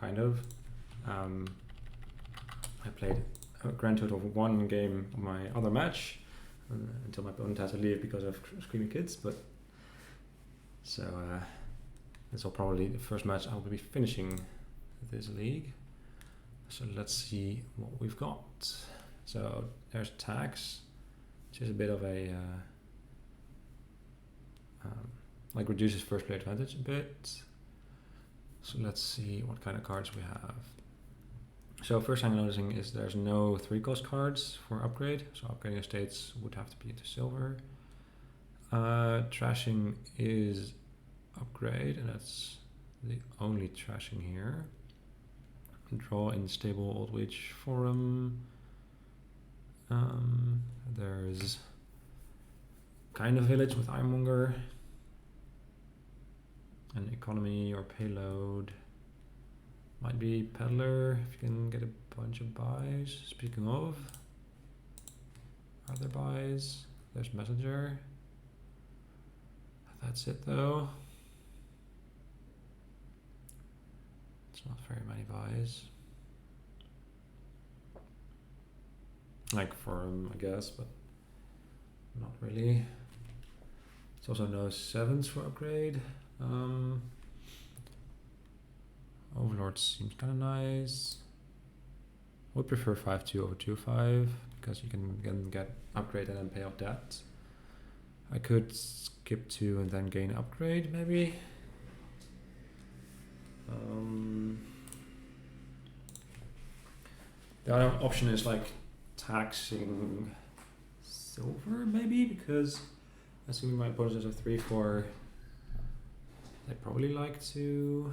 kind of. I played a grand total of 1 game on my other match until my opponent had to leave because of screaming kids. But so this will probably the first match I'll be finishing this league. So let's see what we've got. So there's tax, which is a bit of a like reduces first play advantage a bit. So let's see what kind of cards we have. So first thing I'm noticing is there's no 3-cost cards for upgrade. So upgrading estates would have to be into silver. Trashing is upgrade, and that's the only trashing here. Draw in stable Old Witch Forum. There's kind of village with Ironmonger. An economy or payload. Might be peddler if you can get a bunch of buys. Speaking of, other buys. There's messenger. That's it though. It's not very many buys. Like forum, I guess, but not really. It's also no 7s for upgrade. Overlord seems kind of nice. I would prefer 5-2 over 2-5 because you can get upgrade and then pay off debt. I could skip 2 and then gain upgrade maybe. The other option is like taxing silver maybe, because assuming my opponent has a 3-4, they probably like to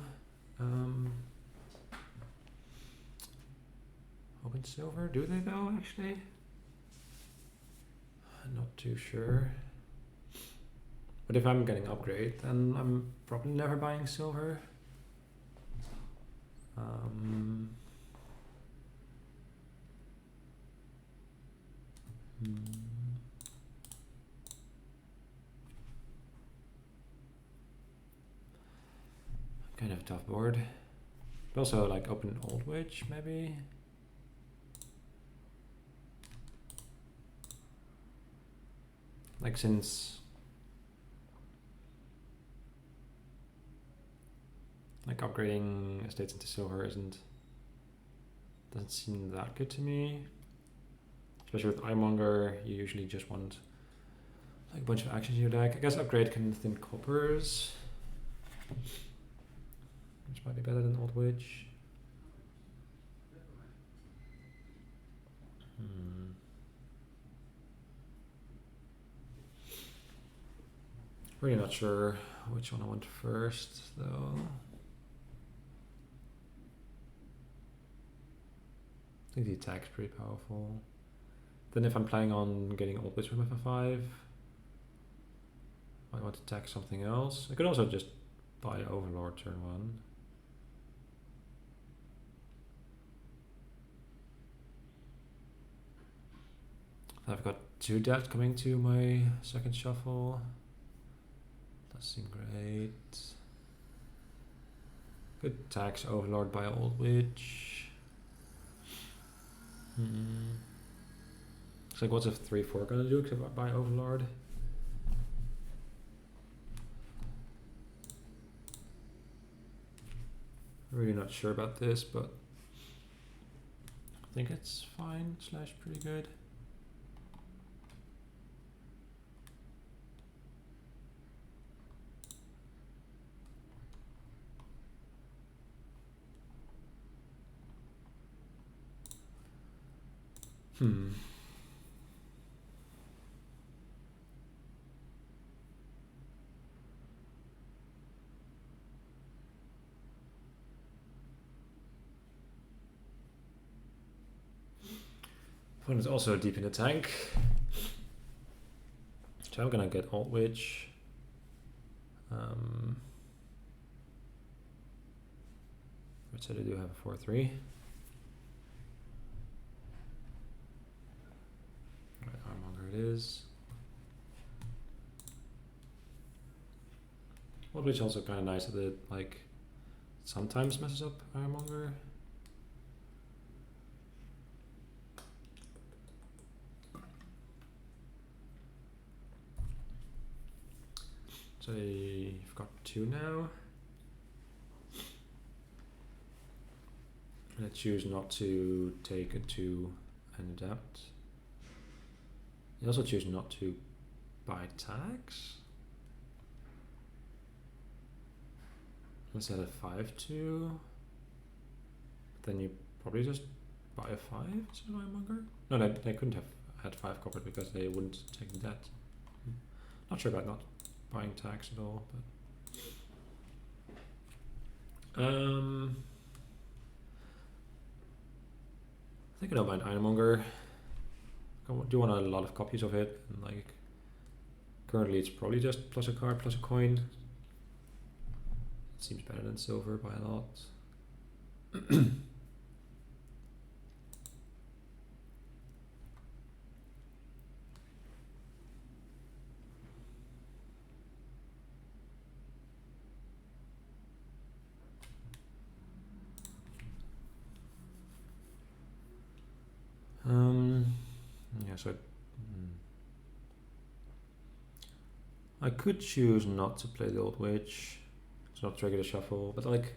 open silver. Do they though, actually? I'm not too sure. But if I'm getting upgrade, then I'm probably never buying silver. Kind of a tough board. But also like open Old Witch maybe. Like since like upgrading estates into silver doesn't seem that good to me. Especially with Ironmonger, you usually just want like a bunch of actions in your deck. I guess upgrade can thin coppers, which might be better than Old Witch. Really not sure which one I want first, though. I think the attack's pretty powerful. Then if I'm planning on getting Old Witch with my 5, I want to attack something else. I could also just buy Overlord turn 1. I've got 2 debt coming to my second shuffle. Does seem great. Good tax Overlord by Old Witch. It's like, what's a 3-4 gonna do except buy Overlord? Really not sure about this, but I think it's fine / pretty good. Opponent's also deep in the tank. So I'm gonna get Old Witch. Which I do have a 4-3. Right, Armonger it is. Old Witch also kind of nice that it like sometimes messes up Ironmonger. So I've got 2 now. And I choose not to take a 2 and adapt. You also choose not to buy tags. Let's add a 5-2. Then you probably just buy a 5 instead of Ironmonger. No, they couldn't have had 5 copper because they wouldn't take that. Not sure about not buying tags at all, but I think I don't mind Ironmonger. I do want a lot of copies of it, and like currently it's probably just plus a card plus a coin. It seems better than silver by a lot. Yeah, so I could choose not to play the Old Witch, to not trigger the shuffle, but like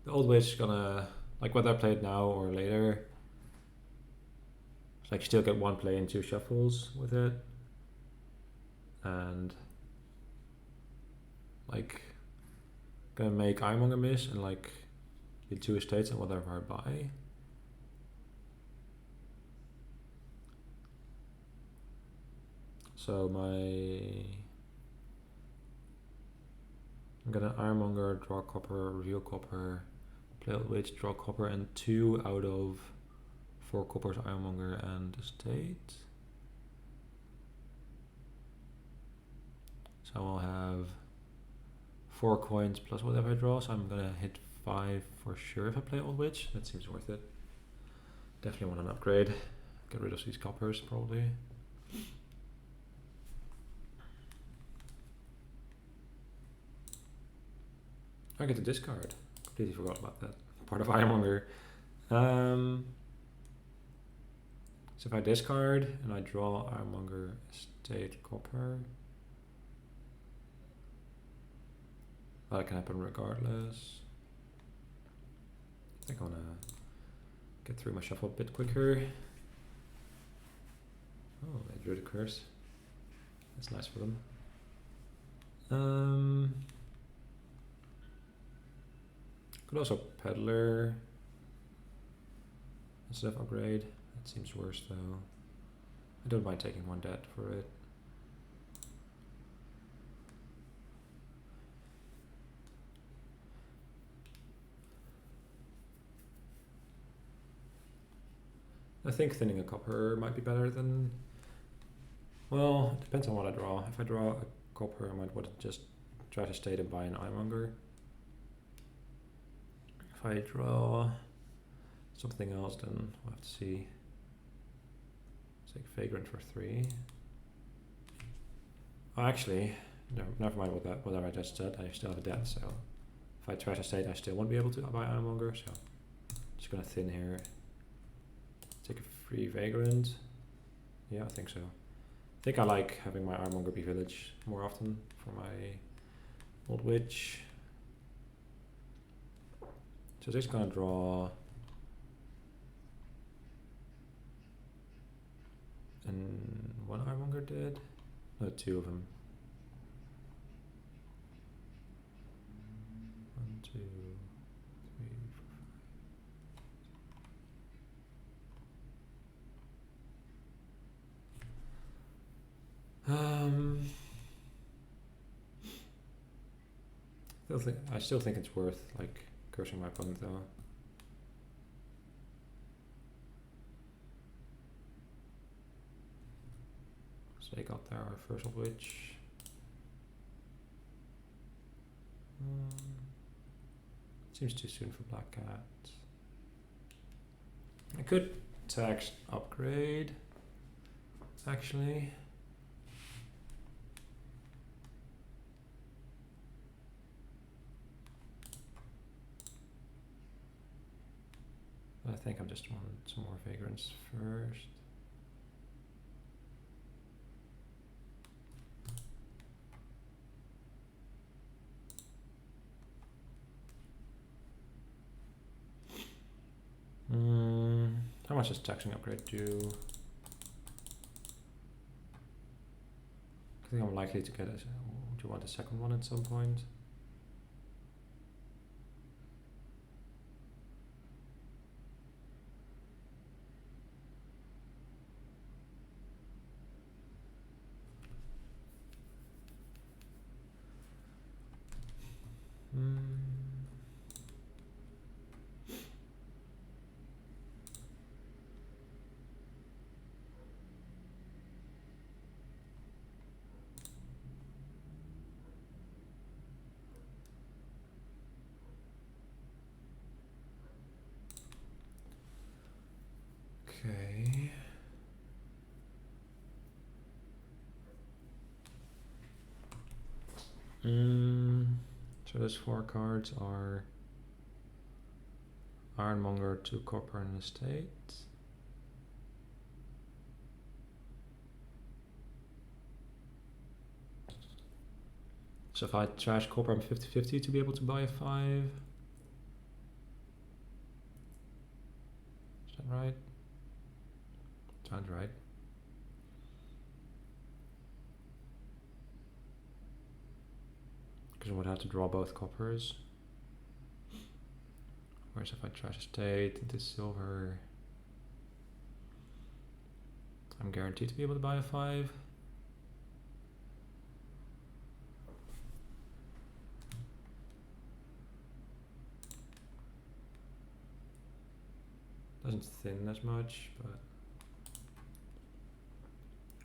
the Old Witch is gonna, like whether I play it now or later, like still get 1 play and 2 shuffles with it, and like gonna make Ironmonger miss and like the 2 estates and whatever I buy. So I'm gonna Ironmonger, draw copper, reveal copper, play Old Witch, draw copper, and 2 out of 4 coppers, Ironmonger and estate. So I'll have 4 coins plus whatever I draw, so I'm gonna hit 5 for sure if I play Old Witch. That seems worth it. Definitely want an upgrade. Get rid of these coppers probably. I get to discard. Completely forgot about that part of Ironmonger. So if I discard and I draw Ironmonger, estate, copper, that can happen regardless. I think I want to get through my shuffle a bit quicker. Oh, they drew the curse. That's nice for them. Could also Peddler instead of upgrade. That seems worse though. I don't mind taking 1 debt for it. I think thinning a copper might be better than... Well, it depends on what I draw. If I draw a copper, I might want to just try to stay and buy an Ironmonger. If I draw something else, then we'll have to see. Let's take Vagrant for 3. Oh, actually, never mind whatever I just said. I still have a debt, so if I trash a state, I still won't be able to buy Ironmonger. So just gonna thin here. Take a free Vagrant. Yeah, I think so. I think I like having my Ironmonger be village more often for my Old Witch. So just gonna draw and 1 Ironmonger dead? No, 2 of them. 1, 2, 3, 4, 5. I still think it's worth like cursing my opponent though. So they got their first Old Witch. Seems too soon for Black Cat. I could tax upgrade, actually. I think I just want some more vagrants first. How much does taxing upgrade do? I think I'm likely to get it. Do you want a second one at some point? Okay. So those 4 cards are Ironmonger, 2 copper, and estate. So if I trash copper, I'm 50-50 to be able to buy a 5. Is that right? Sounds right. Because I would have to draw both coppers. Whereas if I trash estate into silver, I'm guaranteed to be able to buy a 5. Doesn't thin as much, but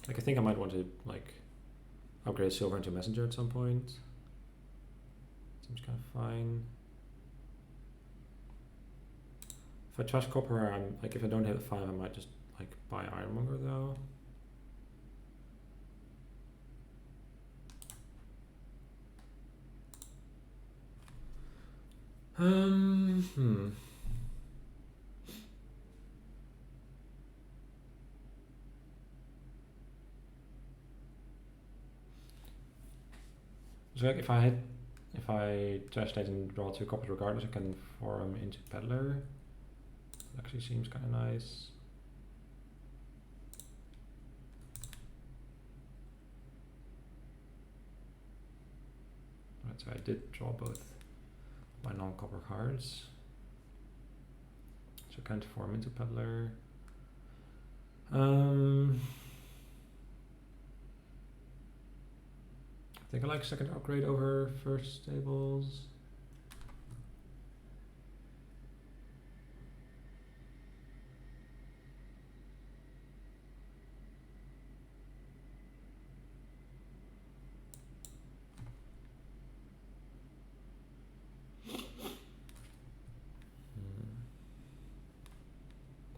like I think I might want to like upgrade silver into messenger at some point. Seems kind of fine. If I trash copper, I'm like, if I don't hit a 5, I might just like buy Ironmonger though. So like if I trash state and draw 2 copies regardless, I can form into peddler. That actually seems kind of nice. Right, so I did draw both my non-copper cards. So I can't form into peddler. I think I like second upgrade over first stables.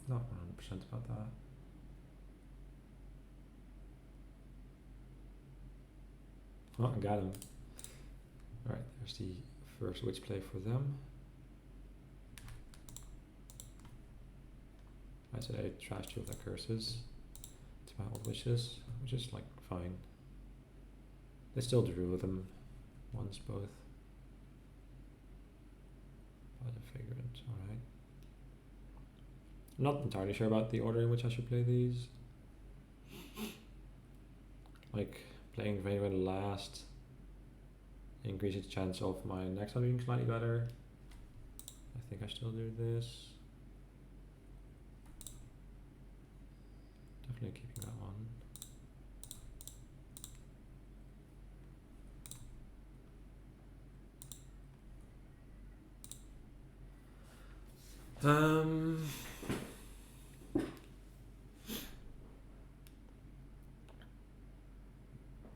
Not 100% about that. Oh, I got him. Alright, there's the first witch play for them. I said I trashed 2 of their curses to my old wishes, which is like fine. They still drew with them once both. But I figured it's alright. I'm not entirely sure about the order in which I should play these. Like playing Raven last increases the chance of my next one being slightly better. I think I still do this. Definitely keeping that one.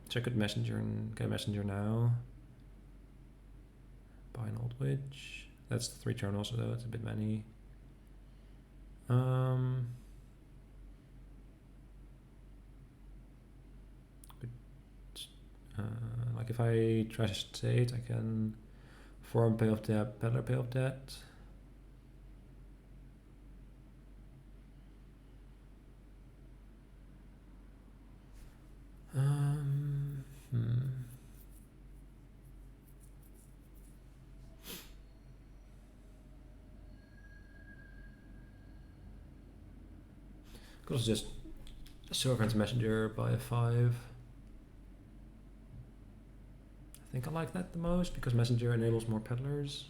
So I could messenger and get a messenger now. Buy an old witch. That's 3 turn also though, it's a bit many. Like if I trash estate, I can form pay off debt, peddler pay off debt. Could also just server into messenger by a 5. I think I like that the most because messenger enables more peddlers.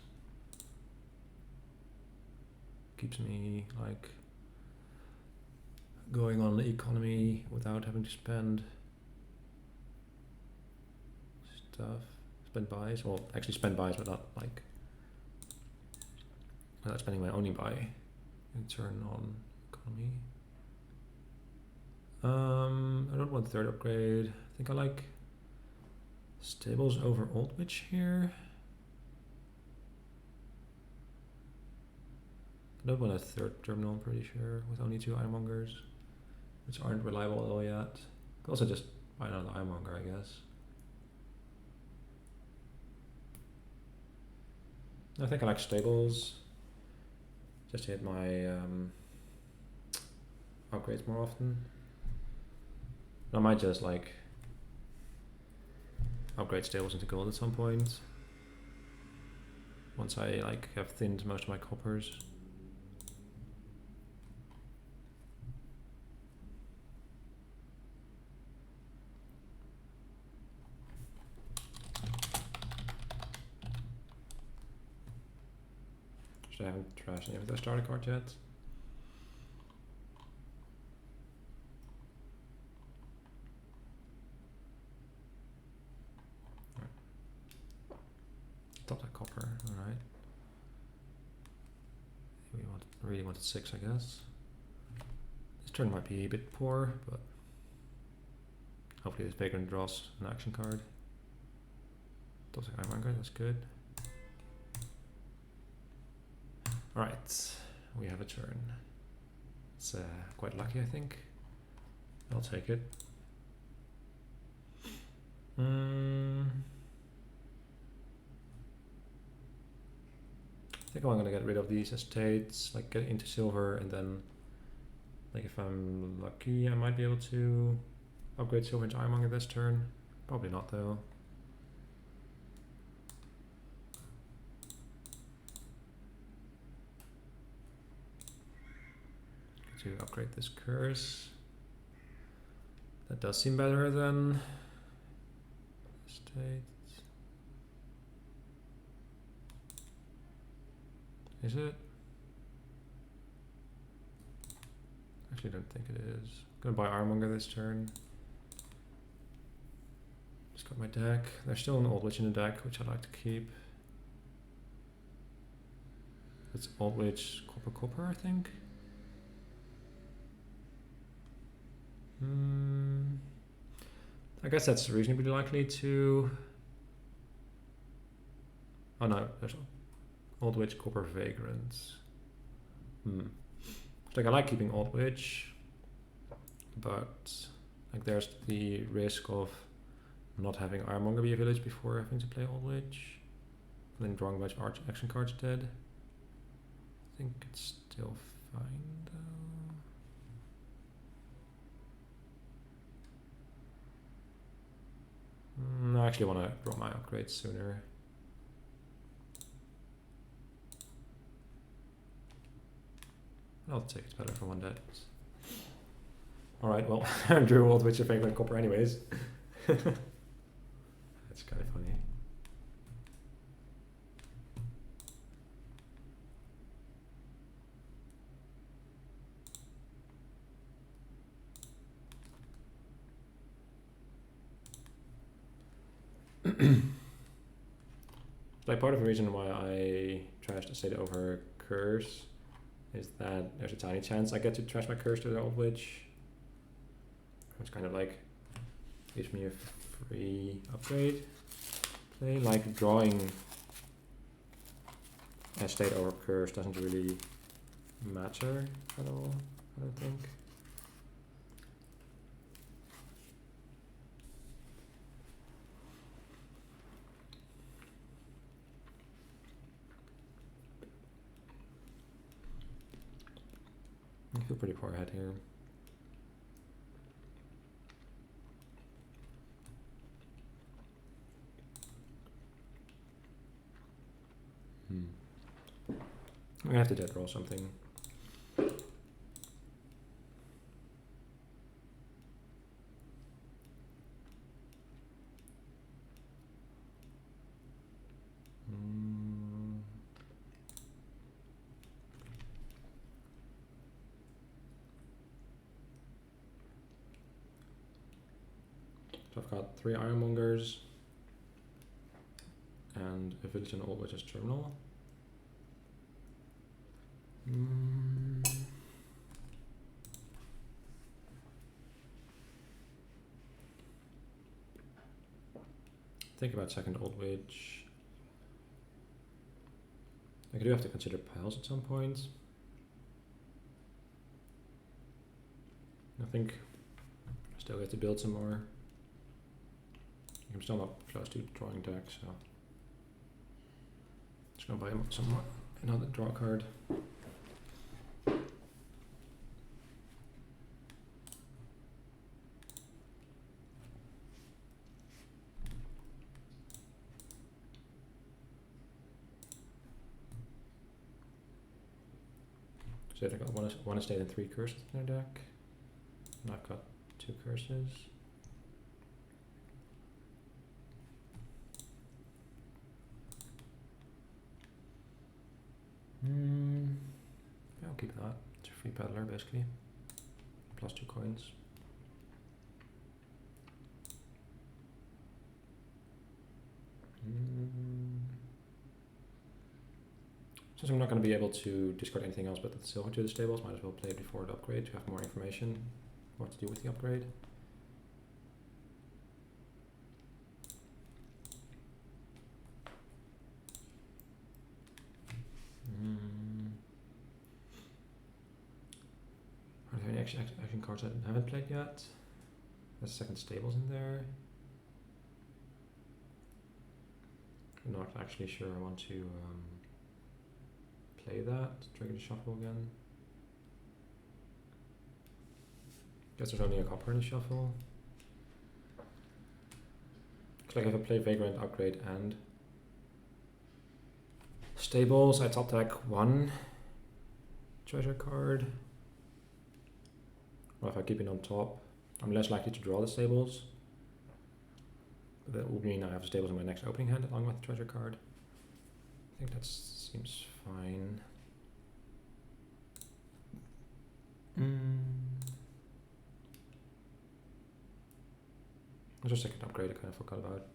Keeps me like going on the economy without having to spend stuff. Spend buys, well actually spend buys but not like without spending my only buy and turn on economy. I don't want third upgrade. I think I like stables over Oldwich here. I don't want a third terminal, I'm pretty sure, with only 2 ironmongers, which aren't reliable at all yet. Could also just buy another ironmonger, I guess. I think I like stables, just to hit my upgrades more often. I might just like upgrade stables into gold at some point, once I like have thinned most of my coppers. I haven't trashed any of their starter cards yet. Right. Top that copper, alright. We really wanted 6, I guess. This turn might be a bit poor, but hopefully this vagrant draws an action card. Toxic Ironmonger, that's good. Alright, we have a turn. It's quite lucky, I think. I'll take it. I think I'm gonna get rid of these estates, like get into silver, and then, like if I'm lucky, I might be able to upgrade silver into Ironmonger this turn. Probably not though. To upgrade this curse. That does seem better than estates. Is it? Actually, don't think it is. Gonna buy Ironmonger this turn. Just got my deck. There's still an Old Witch in the deck, which I'd like to keep. It's Old Witch, Copper, I think. I guess that's reasonably likely to. Oh no, there's Old Witch, Copper, Vagrants. Like I like keeping Old Witch, but like there's the risk of not having Ironmonger be a village before having to play Old Witch, and then drawing a bunch of action cards dead. I think it's still fine though. I actually want to draw my upgrades sooner. I'll take it's better for 1 dead. Alright, well, I drew Old Witch, Vagrant, Copper anyways. That's kind of funny. Like part of the reason why I trashed a state over curse is that there's a tiny chance I get to trash my curse to the Old Witch, which kind of like gives me a free upgrade play. Like drawing a state over curse doesn't really matter at all, I don't think. I feel pretty far ahead here. I'm gonna have to dead roll something. So I've got 3 Ironmongers and a Village and Old Witch's Terminal. Think about second Old Witch. I do have to consider piles at some point. I think I still get to build some more. I'm still not close to drawing deck, so just gonna buy another draw card. So I've got one estate and 3 curses in their deck. And I've got 2 curses. Yeah, I'll keep that. It's a free peddler basically. Plus 2 coins. Since I'm not going to be able to discard anything else but the silver to the stables, might as well play it before the upgrade to have more information what to do with the upgrade. Are there any action cards I haven't played yet? There's second stables in there. I'm not actually sure I want to play that. Trigger the shuffle again. Guess there's only a copper in the shuffle. Looks like if I play Vagrant, Upgrade, and Stables, I top deck 1 treasure card. Or if I keep it on top, I'm less likely to draw the Stables. But that will mean I have Stables in my next opening hand along with the treasure card. I think that seems fine. There's a second upgrade I kind of forgot about.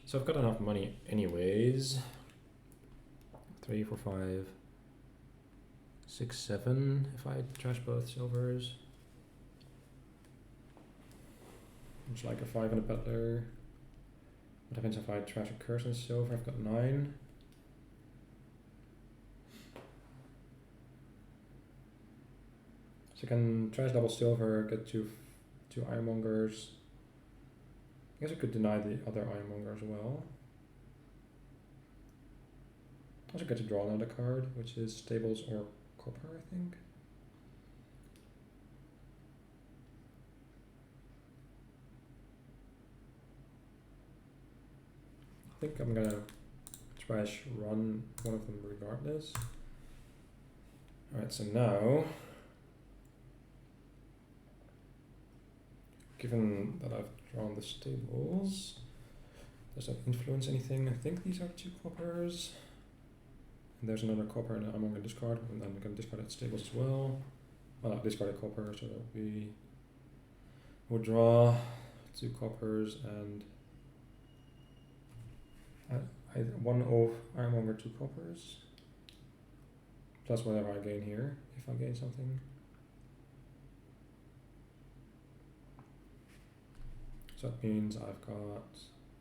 So I've got enough money anyways. 3, 4, 5, 6, 7 if I trash both silvers. It's like a 5 and a peddler. What happens if I trash a curse and silver? I've got 9. So I can trash double silver, get 2 Ironmongers. I guess I could deny the other Ironmonger as well. I also get to draw another card, which is Stables or Copper, I think. I think I'm gonna trash run one of them regardless. Alright, so now, given that I've drawn the Stables, does that influence anything? I think these are 2 coppers. And there's another copper and I'm going to discard, and then I'm going to discard that Stables as well. Well, I'll discard a copper, so that'll be, we'll draw 2 coppers and 1 of Ironmonger, 2 coppers. Plus whatever I gain here, if I gain something. So that means I've got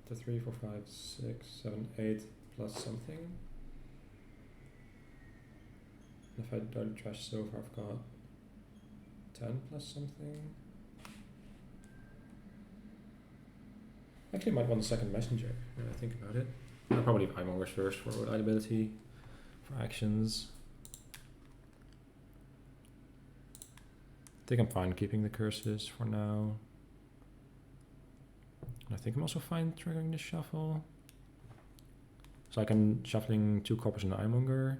the 3, 4, 5, 6, 7, 8 plus something. If I don't trash silver, I've got 10 plus something. Actually, I might want a second messenger when I think about it. I'll probably buy Ironmongers first for reliability, for actions. I think I'm fine keeping the curses for now. And I think I'm also fine triggering the shuffle. So I can shuffling 2 coppers and an Ironmonger.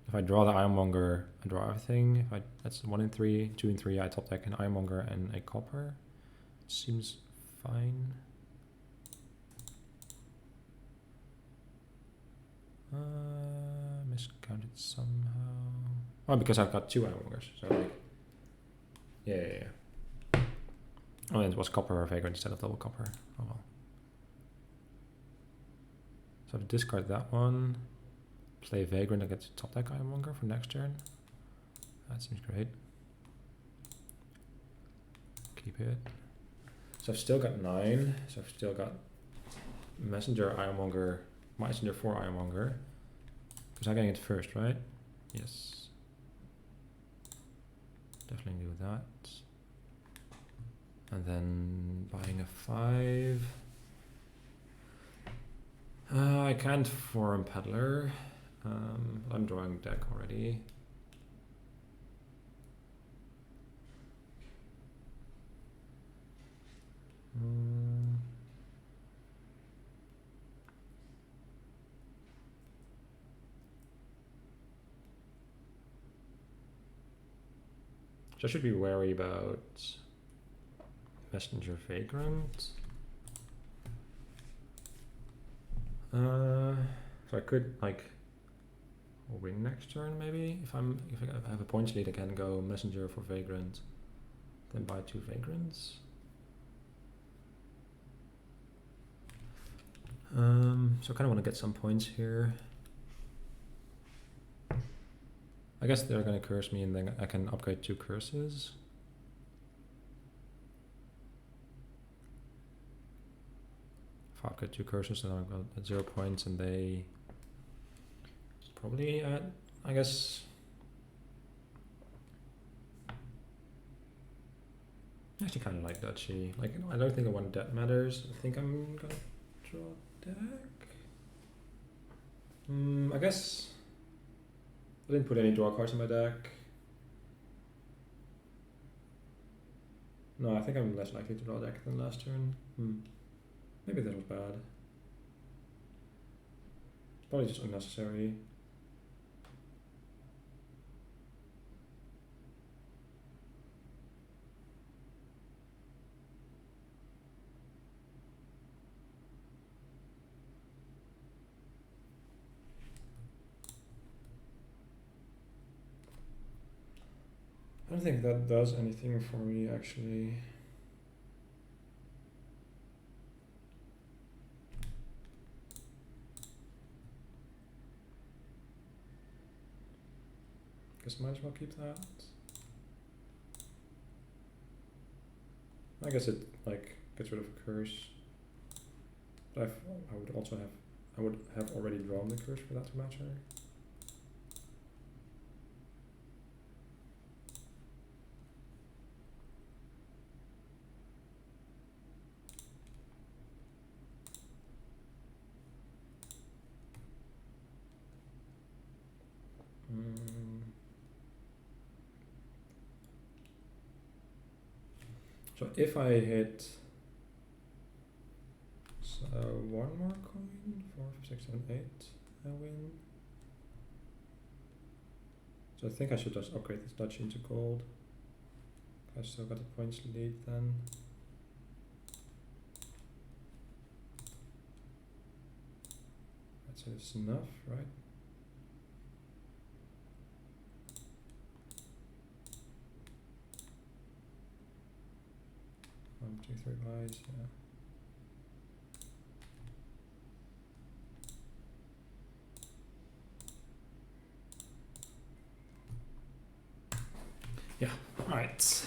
If I draw the Ironmonger, I draw everything. If that's 1 in 3, 2 in 3, I top deck an Ironmonger and a copper. Seems fine. Miscounted somehow. Oh, because I've got 2 ironmongers. So like, yeah. Oh, and it was copper or vagrant instead of double copper. Oh well. So to discard that one, play vagrant, I get to top deck ironmonger for next turn. That seems great. Keep it. So I've still got 9. So I've still got messenger ironmonger, messenger 4 ironmonger. Because I'm getting it first, right? Yes. Definitely do that. And then buying a 5. I can't forum peddler. I'm drawing deck already. So I should be wary about messenger vagrant. So I could like win next turn maybe if I have a points lead. I can go messenger for vagrant, then buy 2 vagrants. So I kind of want to get some points here. I guess they're going to curse me and then I can upgrade 2 curses. If I upgrade 2 curses, then I've got at 0 points and they probably at, I guess, I actually kind of like Dutchy. Like, I don't think I want debt matters. I think I'm going to draw deck. I guess I didn't put any draw cards in my deck. No, I think I'm less likely to draw deck than last turn. Maybe that was bad. Probably just unnecessary. I don't think that does anything for me actually. Guess might as well keep that. I guess it like gets rid of a curse. But I would also have, I would have already drawn the curse for that to matter. So if I hit 1 more coin, 4, 5, 6, 7, 8, I win. So I think I should just upgrade this Dutch into gold. I still got the points lead then. That's enough, right? One, two, 3 buys, yeah. Yeah, all right.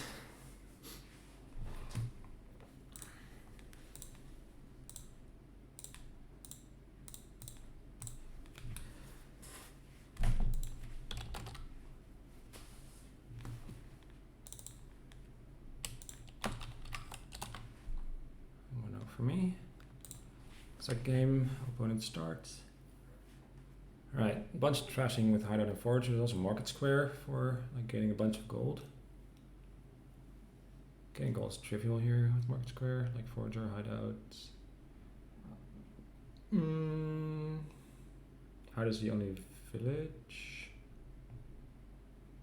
For me, second game, opponent starts. Alright, a bunch of trashing with hideout and forage. There's also market square for like getting a bunch of gold. Getting gold is trivial here with market square, like forager, hideouts. Hideout is the only village.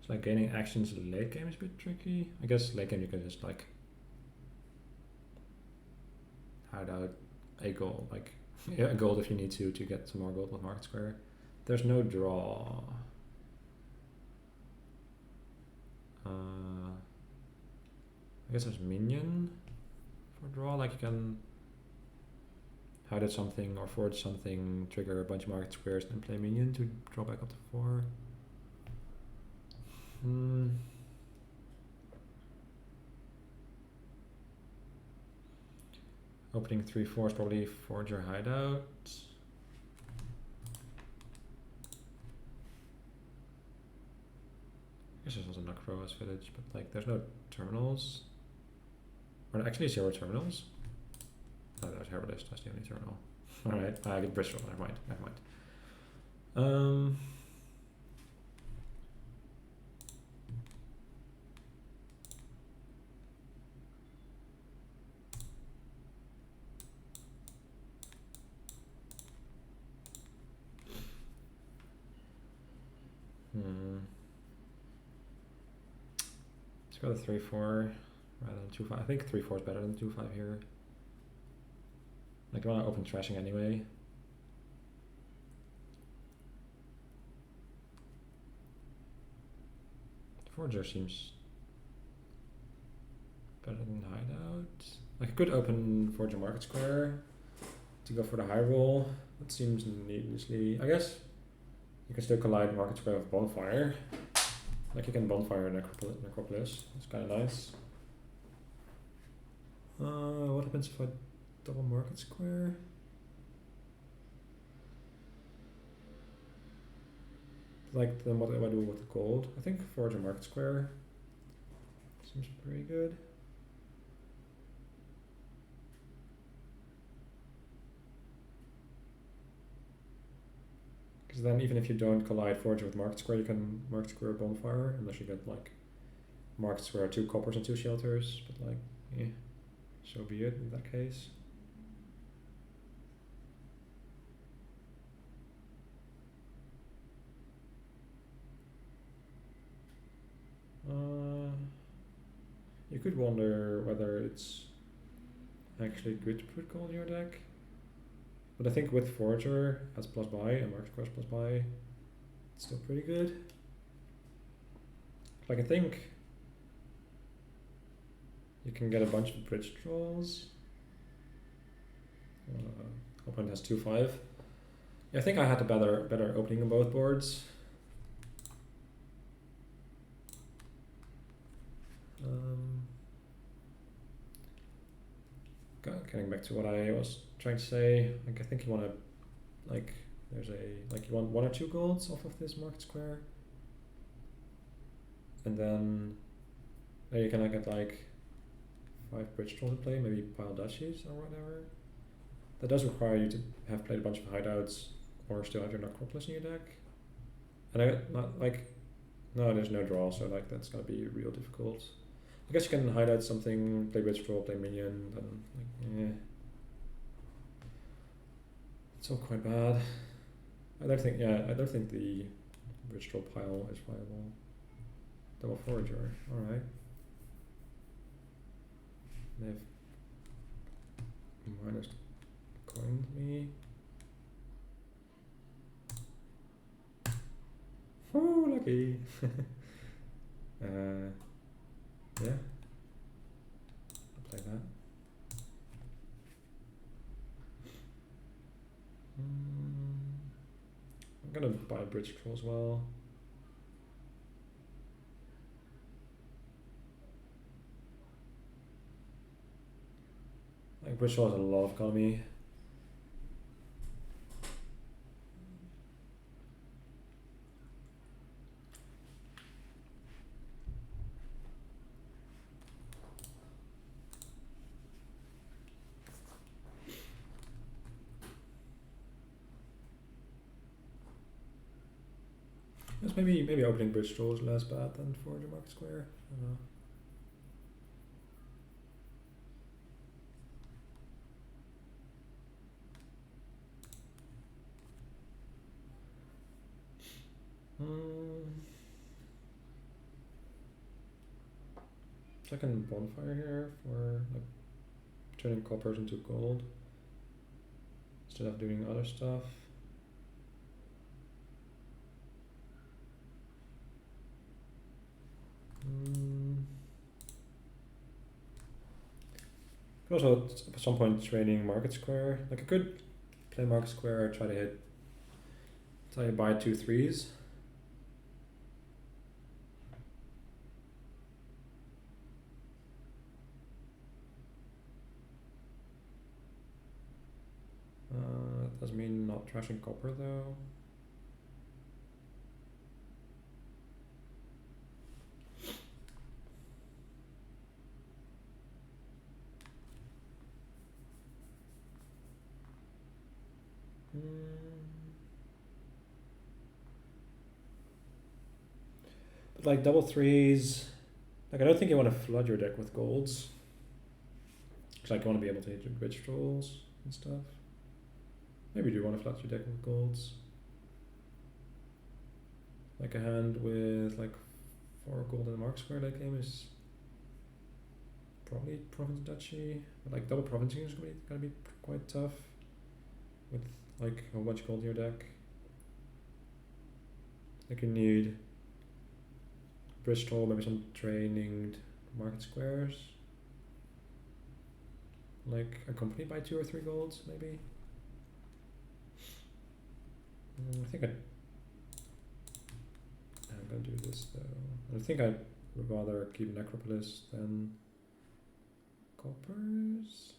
It's like gaining actions late game is a bit tricky. I guess late game you can just like hide out a gold, like a gold if you need to get some more gold with market square. There's no draw. I guess there's minion for draw, like you can hide at something or forge something, trigger a bunch of market squares, and play minion to draw back up to 4. Opening 3/4 is probably forge your hideout. I guess there's also Nakroa's village, but like there's no terminals. Or actually 0 terminals. No, there's Herbalist, that's the only terminal. Alright, I get Bristol, never mind. Let's go to 3/4 rather than 2/5. I think 3/4 is better than 2/5 here. Like I want to open trashing anyway. Forger seems better than hideout. Like I could open Forger Market Square to go for the high roll. That seems needlessly. I guess you can still collide Market Square with Bonfire. Like you can Bonfire Necropolis. It's kind of nice. What happens if I double Market Square? Like then what do I do with the gold? I think Forge a Market Square seems pretty good. Because then even if you don't collide Forge with Market Square, you can Market Square Bonfire, unless you get like Market Square 2 coppers and 2 shelters, but like, yeah, so be it in that case. You could wonder whether it's actually good to put gold in your deck. But I think with Forger as plus buy and Market Square plus buy, it's still pretty good. Like I think you can get a bunch of bridge draws. Opponent has 2/5. Yeah, I think I had a better opening on both boards. Getting back to what I was trying to say, like I think you want to, like, there's a, like you want 1 or 2 golds off of this Market Square, and then there you can get like 5 bridge draws to play, maybe pile duchies or whatever. That does require you to have played a bunch of hideouts or still have your Necropolis in your deck. And I not like, no, there's no draw, so like that's gonna be real difficult. I guess you can hideout something, play bridge draw, play minion, then like, yeah. It's all quite bad. I don't think the bridge draw pile is viable. Double Forager, alright. They've minus coined me. Oh, lucky! Yeah, I'll play that. I'm gonna buy a bridge draw as well. Like bridge draw has a lot of economy. Yes, maybe opening bridge draw is less bad than for the Market Square. I don't know. Second Bonfire here for like turning coppers into gold instead of doing other stuff. Could also at some point training market square. Like I could play market square, try to buy 2 3s. That doesn't mean not trashing copper though. But like double 3s, like I don't think you want to flood your deck with golds. Cause like you want to be able to hit your bridge trolls and stuff. Maybe you do want to flood your deck with golds. Like a hand with like 4 gold in the mark square late game is probably province duchy. But like double provincing is gonna be quite tough with like a bunch of gold in your deck. Like you need bridge troll, maybe some training market squares. Like accompanied by 2 or 3 golds, maybe. I think I'm gonna do this though. I think I'd rather keep Necropolis than coppers.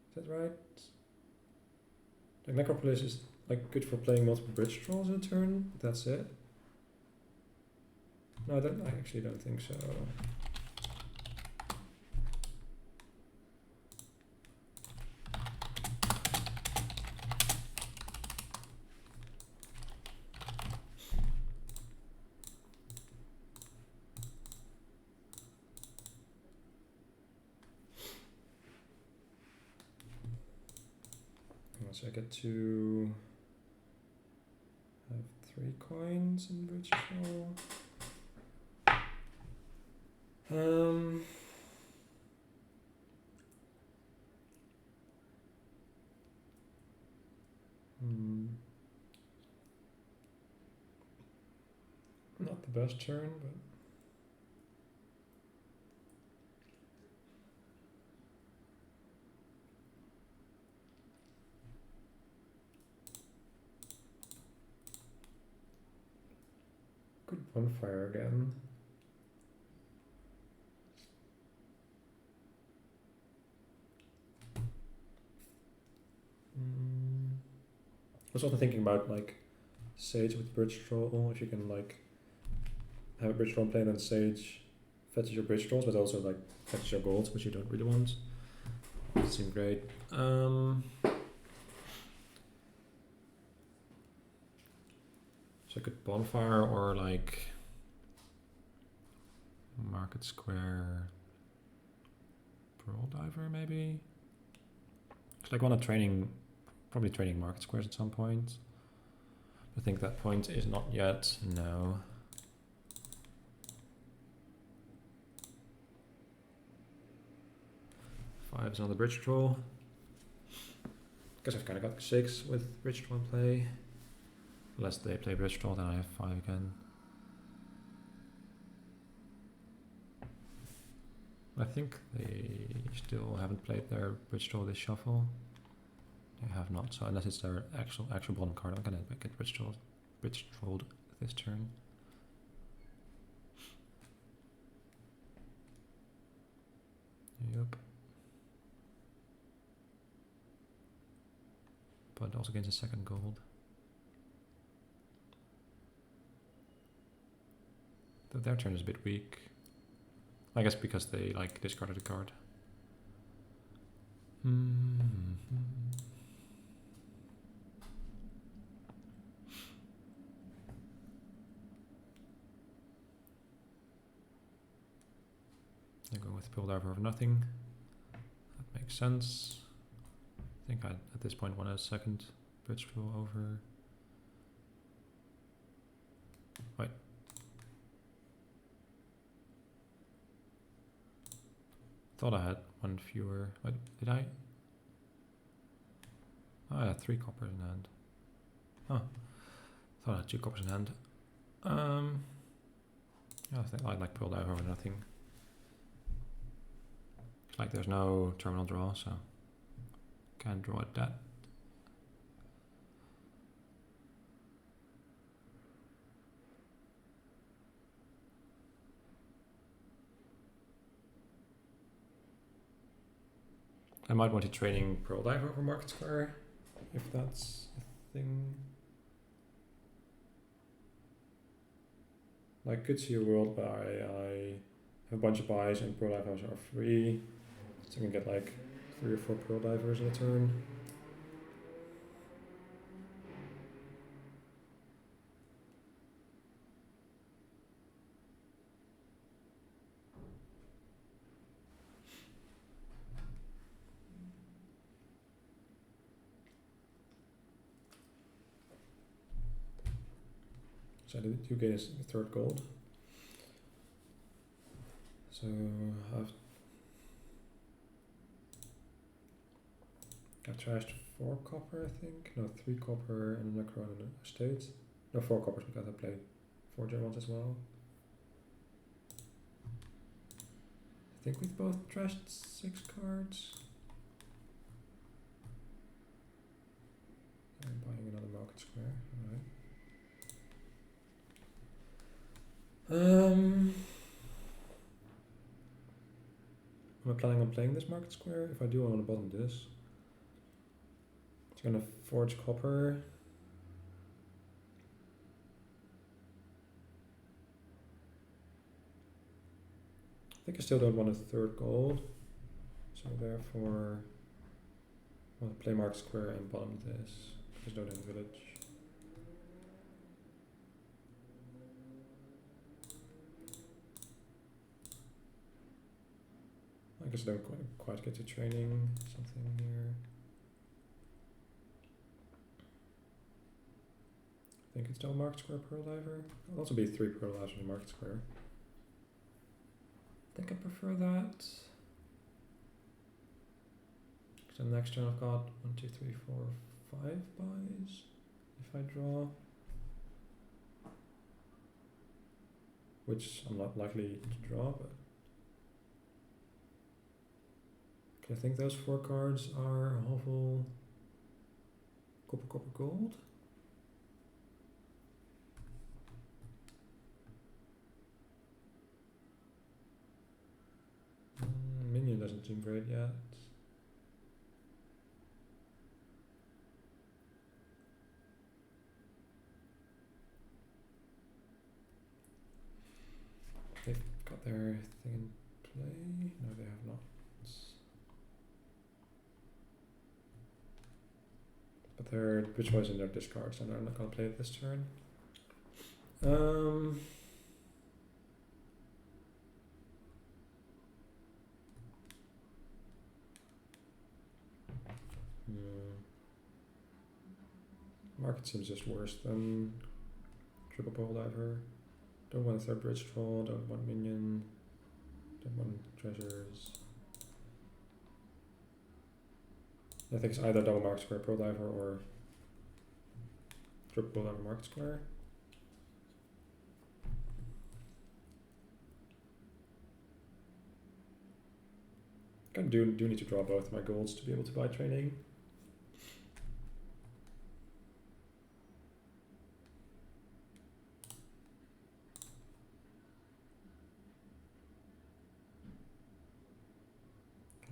Is that right? Like Necropolis is like good for playing multiple bridge trolls in a turn, but that's it. No, I actually don't think so. So I get to have 3 coins in bridge troll. Not the best turn, but good bonfire again. I was also thinking about like Sage with bridge troll, if you can like have a bridge troll play and then Sage fetches your bridge trolls, but also like fetches your golds, which you don't really want. Doesn't seem great. So I could bonfire or like market square pearl diver maybe. Cause like want to probably training market squares at some point. I think that point is not yet. No. Five is another bridge troll. Guess I've kind of got 6 with bridge troll in play. Unless they play bridge troll, then I have 5 again. I think they still haven't played their bridge troll this shuffle. They have not, so unless it's their actual bottom card, I'm gonna get bridge trolled this turn. Yep. But also gains a second gold. Their turn is a bit weak. I guess because they like discarded a card. I go with Pearl Diver over nothing. That makes sense. I think I at this point want a second bridge troll over. Wait. Thought I had 1 fewer. Wait, did I? Oh, I had 3 coppers in hand. Huh. Thought I had 2 coppers in hand. Yeah, I think I like Pearl Diver over nothing. like there's no terminal draw, so can't draw at that. I might want to training Pearl Diver over Market Square, if that's a thing. Like, could see a world where I have a bunch of buys and Pearl Divers are free, so I can get like 3 or 4 Pearl Divers in a turn. So I do get a 3rd gold. So I've trashed 4 copper, I think. No, 3 copper and a Necron and a state. No, 4 coppers because I played 4 Germans as well. I think we've both trashed 6 cards. I'm buying another Market Square, alright. Am I planning on playing this Market Square? If I do, I want to bottom this. It's gonna forge copper. I think I still don't want a 3rd gold, so therefore I want to play Market Square and bottom this because I don't have a village. I guess I don't quite get to training something here. I think it's still Market Square Pearl Diver. It'll also be 3 Pearl Divers in Market Square. I think I prefer that. So next turn I've got 1, 2, 3, 4, 5 buys if I draw. Which I'm not likely to draw, but I think those 4 cards are Hovel, Copper, Copper, Gold. Minion doesn't seem great yet. They've got their thing in play. No, they have not. But they're which was in their discard, so I'm not gonna play it this turn. Market seems just worse than Triple Pearl Diver. Don't want a 3rd bridge troll, don't want minion, don't want treasures. I think it's either double Market Square Pearl Diver or Triple Pearl Diver Market Square. I do need to draw both my golds to be able to buy training.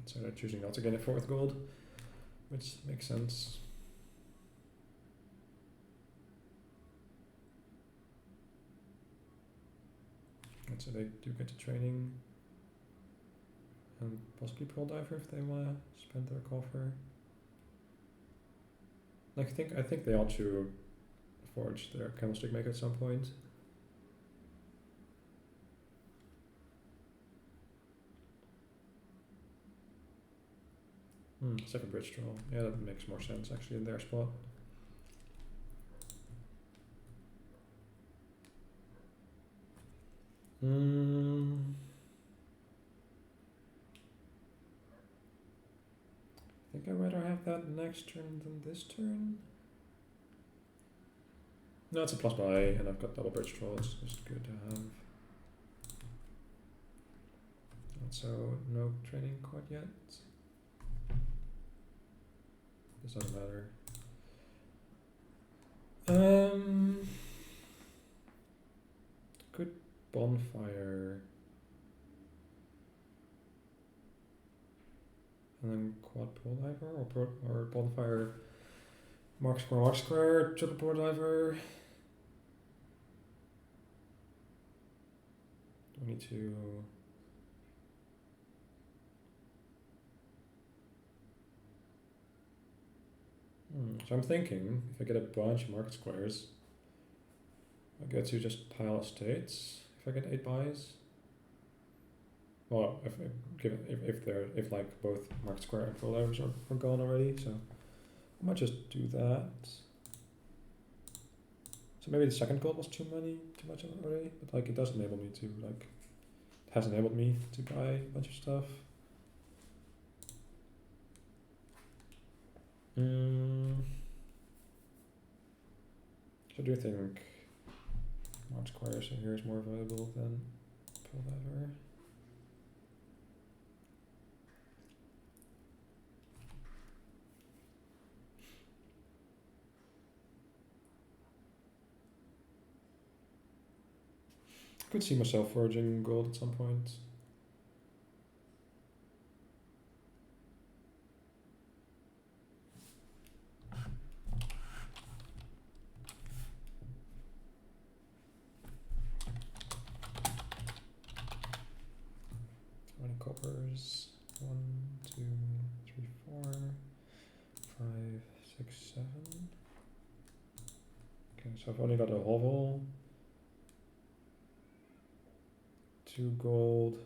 So they're choosing not to get a 4th gold, which makes sense. And so they do get to training. And possibly Pearl Diver if they want to spend their coffer. Like I think they ought to forge their candlestick maker at some point. Second bridge draw. Yeah, that makes more sense actually in their spot. I think I'd rather have that next turn than this turn. No, it's a plus buy, and I've got double bridge draw. It's just good to have. So no training quite yet. This doesn't matter. Good bonfire. And then quad pole diver or bonfire mark square, triple pole diver. Do I need to so I'm thinking if I get a bunch of market squares, I get to just pile estates if I get 8 buys. Well, if like both market square and full divers are gone already, so I might just do that. So maybe the second gold was too much already, but like it does enable me to like, it has enabled me to buy a bunch of stuff. So do you think market square here is more valuable than full diver? I could see myself foraging gold at some point. How many coppers? 1, 2, 3, 4, 5, 6, 7. Okay, so I've only got a hovel, 2 gold,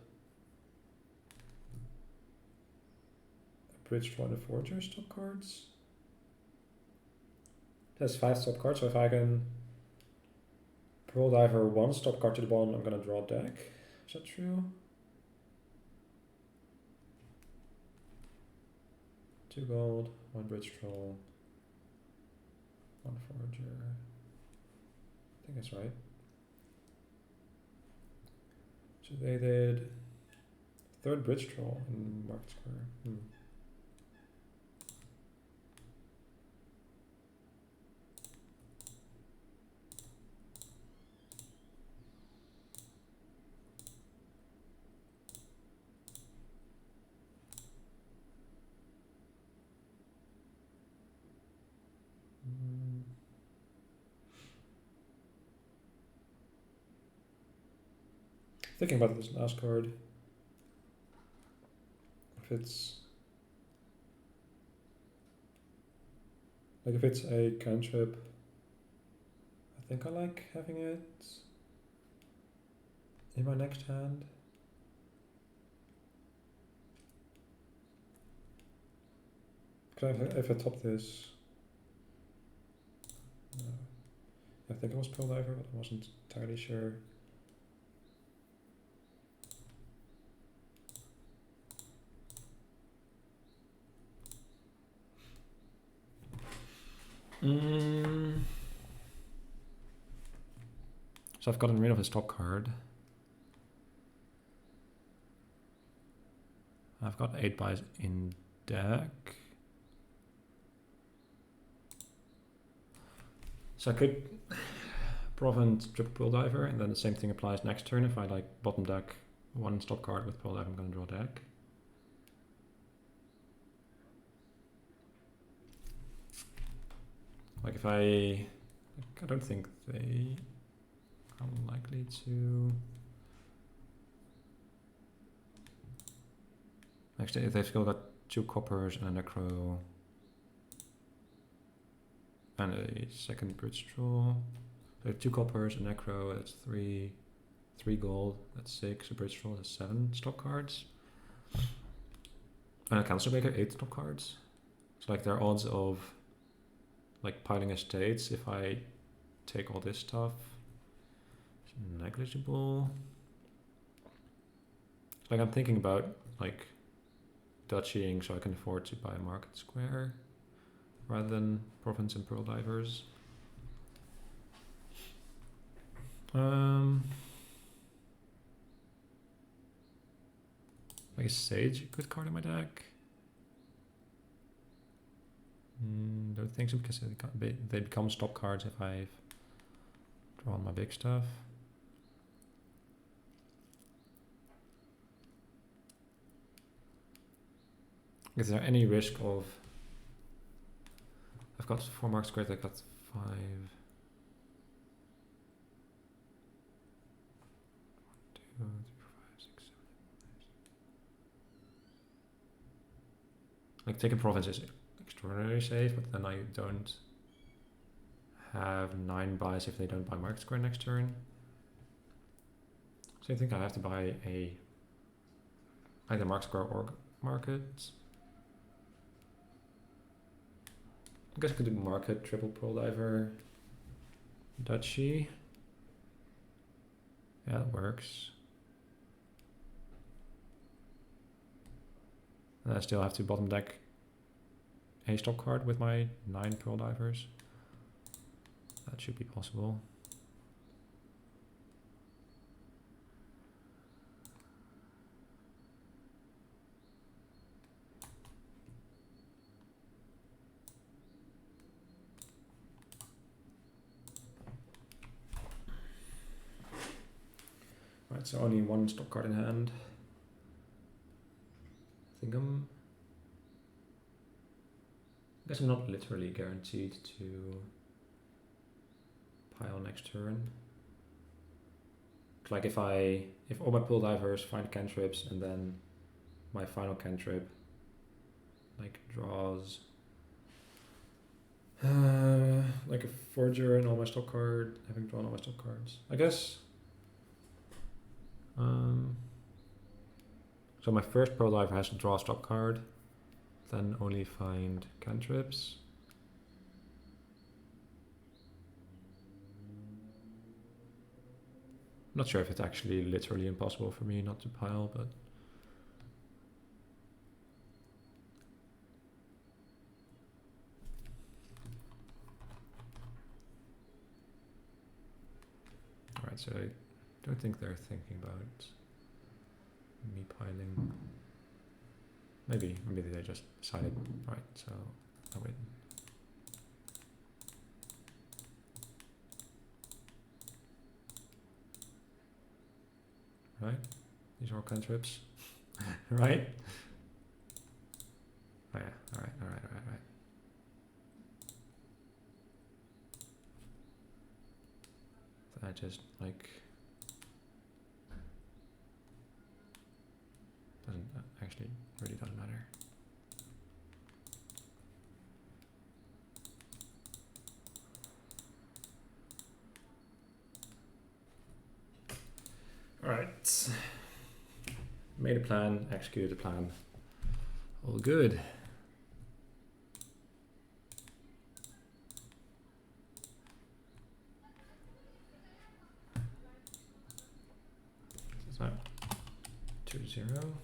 a bridge for the forger stop cards. It has 5 stop cards, so if I can pearl diver 1 stop card to the bottom, I'm gonna draw a deck. Is that true? 2 gold, 1 bridge troll, 1 forger. I think that's right. So they did 3rd bridge troll in market square. Thinking about this last card, if it's like if it's a cantrip, I think I like having it in my next hand. Because if I top this, I think it was pearl diver, but I wasn't entirely sure. So I've gotten rid of his top card. I've got 8 buys in deck. So I could Provent triple pearl diver, and then the same thing applies next turn. If I like bottom deck 1 stop card with pearl diver, I'm gonna draw a deck. Like if I don't think they are likely to. Actually, they've still got 2 coppers and a necro and a second bridge troll. They have 2 coppers, a necro, that's 3 gold, that's 6, a bridge troll, that's 7 stop cards. And a council maker, 8 stop cards. So like their odds of like piling estates if I take all this stuff is negligible. Like I'm thinking about like Dutching so I can afford to buy a market square rather than province and pearl divers. Like a Sage, a good card in my deck. Don't think so because they become stop cards if I've drawn my big stuff. Is there any risk of... I've got 4 marks squared, I've got 5. 1, 2, 3, 4, 5, 6, 7. Like taking province is extraordinarily safe, but then I don't have 9 buys if they don't buy market square next turn. So I think I have to buy either market square or market. I guess I could do market, triple pearl diver, Dutchie. Yeah, that works. And I still have to bottom deck a stop card with my 9 pearl divers. That should be possible. Right, so only 1 stop card in hand. I guess I'm not literally guaranteed to pile next turn. Like if all my pull divers find cantrips and then my final cantrip like draws like a forger and all my stop card, having drawn all my stop cards. I guess so my first pearl diver has to draw a stop card, then only find cantrips. I'm not sure if it's actually literally impossible for me not to pile, but alright, so I don't think they're thinking about me piling. Maybe they just decided, alright, so I'll wait. Right? These are all cantrips. Right? Oh yeah, alright. I just like really doesn't matter. Alright. Made a plan, executed a plan. All good. So 2-0.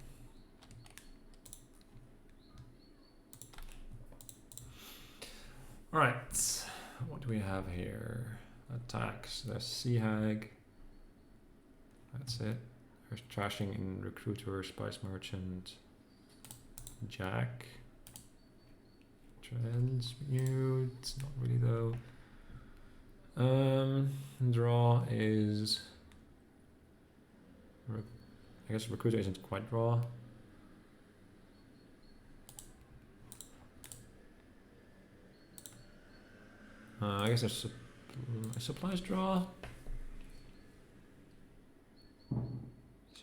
Alright, what do we have here? Attacks, there's Sea Hag. That's it. There's trashing in Recruiter, Spice Merchant, Jack. Transmute, not really though. Draw is... I guess Recruiter isn't quite draw. I guess there's supplies draw.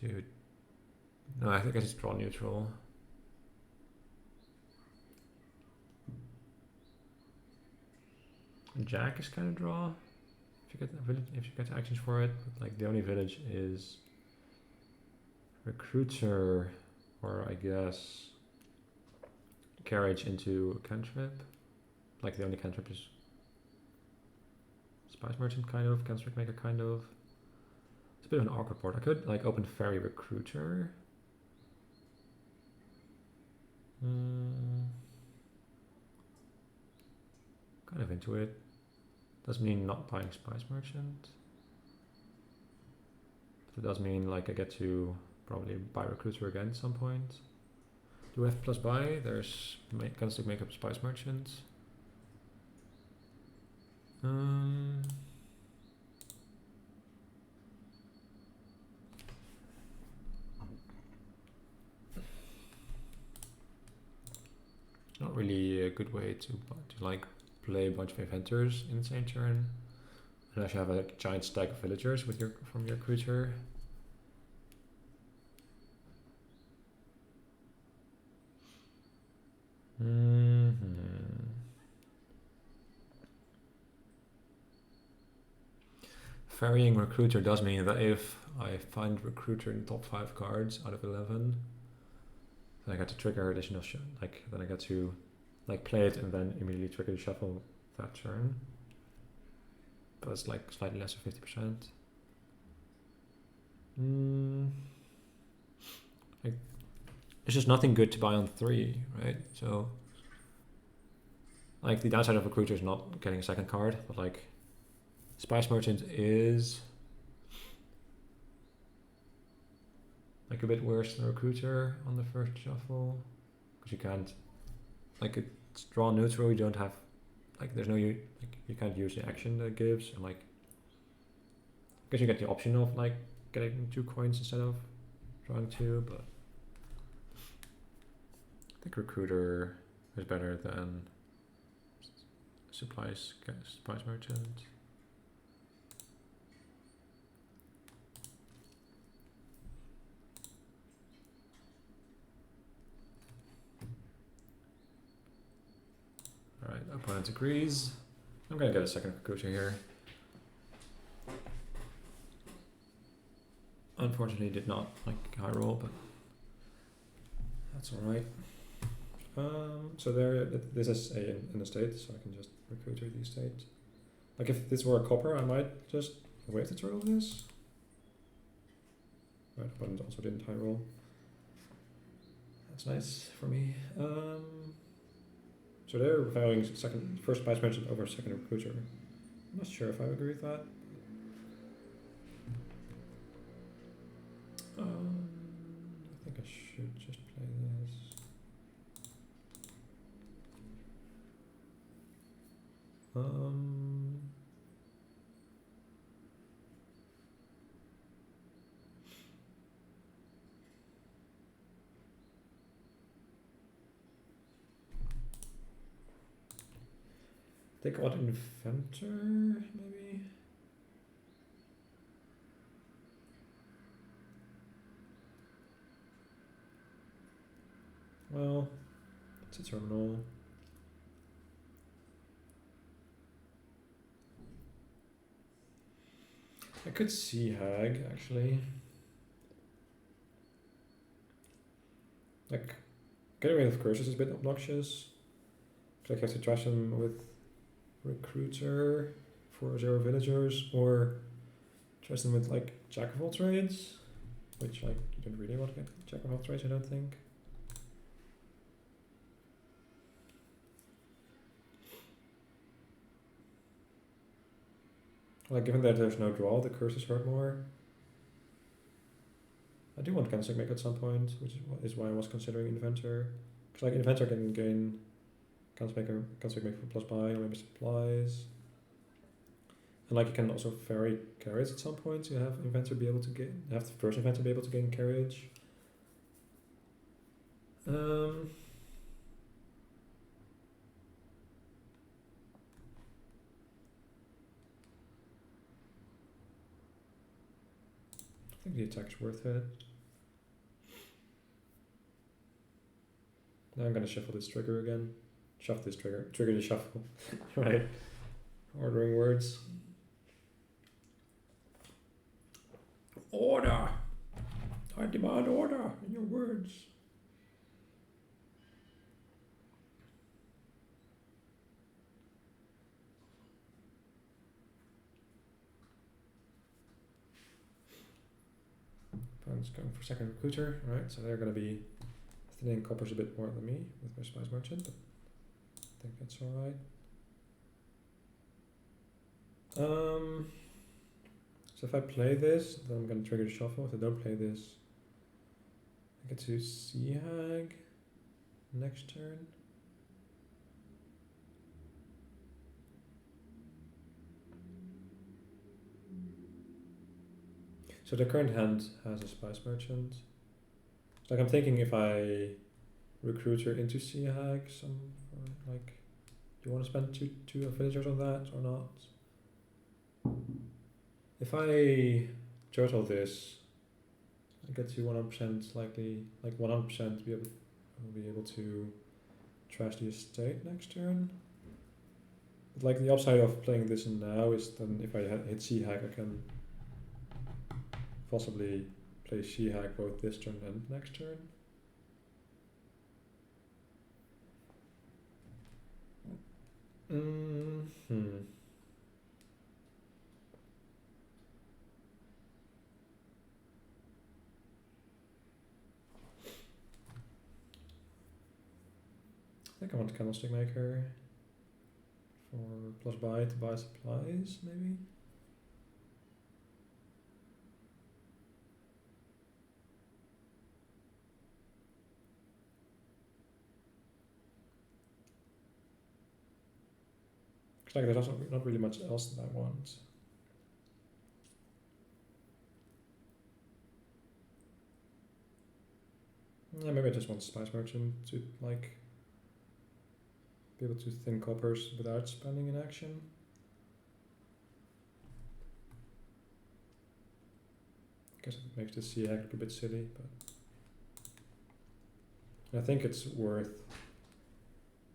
Dude. No, I think I just draw neutral. Jack is kind of draw. If you get actions for it, but like the only village is Recruiter, or I guess carriage into a cantrip. Like the only cantrip is Spice Merchant kind of, Cantric Maker kind of. It's a bit of an awkward board. I could like open Fairy Recruiter. Kind of into it. Does mean not buying Spice Merchant. But it does mean like I get to Probably buy recruiter again at some point. Do we have plus buy? There's Candlestick Makeup Spice Merchant. Not really a good way to like play a bunch of inventors in the same turn, unless you have a giant stack of villagers with from your recruiter. Varying recruiter does mean that if I find recruiter in the top 5 cards out of 11, then I get to trigger additional then I get to like play it and then immediately trigger the shuffle that turn. But it's like slightly less than 50%. Like, there's just nothing good to buy on 3, right? So like the downside of recruiter is not getting a second card, but like Spice Merchant is like a bit worse than recruiter on the first shuffle, because you can't, like, it's draw neutral. You don't have, like, there's no you can't use the action that it gives, and like, I guess you get the option of like getting 2 coins instead of drawing 2, but I think recruiter is better than Spice Merchant. Alright, opponent agrees. I'm gonna get a second recruiter here. Unfortunately did not like high roll, but that's alright. So this is in the state, so I can just recruiter the state. Like if this were a copper, I might just wave the turtle this. Right, opponent also didn't high roll. That's nice for me. So they're valuing first Spice Merchant over second recruiter. I'm not sure if I agree with that. I think I should just play this. Take out inventor, maybe. Well, it's a terminal. I could see Hag actually. Like, getting rid of curses is a bit obnoxious. Like, I have to trash them with recruiter for 0 villagers, or trash them with like jack of all trades, which like you don't really want to get jack of all trades, I don't think. Like, given that there's no draw, the curses hurt more. I do want Candlestick Maker at some point, which is why I was considering Inventor. Because like Inventor can gain Candlestick Maker for plus buy or maybe supplies. And like you can also vary carriage at some point. So you have Inventor be able to have the first Inventor be able to gain carriage. I think the attack's worth it. Now I'm gonna shuffle this trigger again. Shuffle this trigger. Trigger the shuffle. Right. Ordering words. Order! I demand order in your words. Opponent's going for second recruiter, right? So they're going to be thinning coppers a bit more than me with my Spice Merchant, but I think that's alright. So if I play this, then I'm going to trigger the shuffle. If I don't play this, I get to Sea Hag next turn. So the current hand has a Spice Merchant. So like I'm thinking if I recruit her into Sea Hag, do you want to spend two villagers on that or not? If I turtle this, I get to 100% likely, like 100% be able to trash the estate next turn. But like the upside of playing this now is then if I hit Sea Hag, I can possibly play Sea Hag both this turn and next turn. I think I want Candlestick Maker for plus buy to buy supplies, maybe. Cause like there's also not really much else that I want. Yeah, maybe I just want Spice Merchant to like be able to thin coppers without spending an action. Guess it makes the Sea Hag look a bit silly, but I think it's worth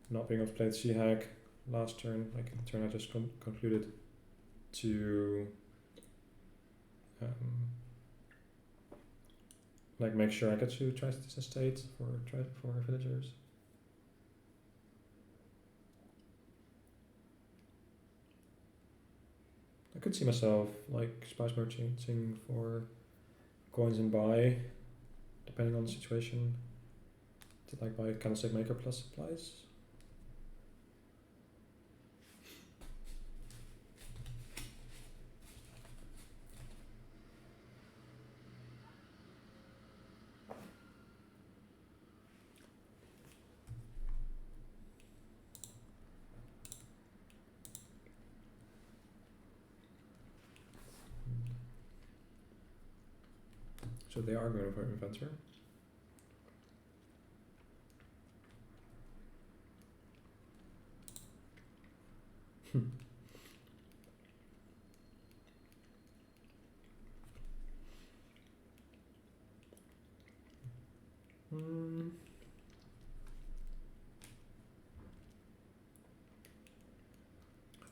not being able to play the Sea Hag last turn, like the turn I just concluded, to like make sure I get to try this estate for villagers. I could see myself like Spice Merchanting for coins and buy, depending on the situation. To like buy Candlestick Maker plus supplies. So they are going for Inventor.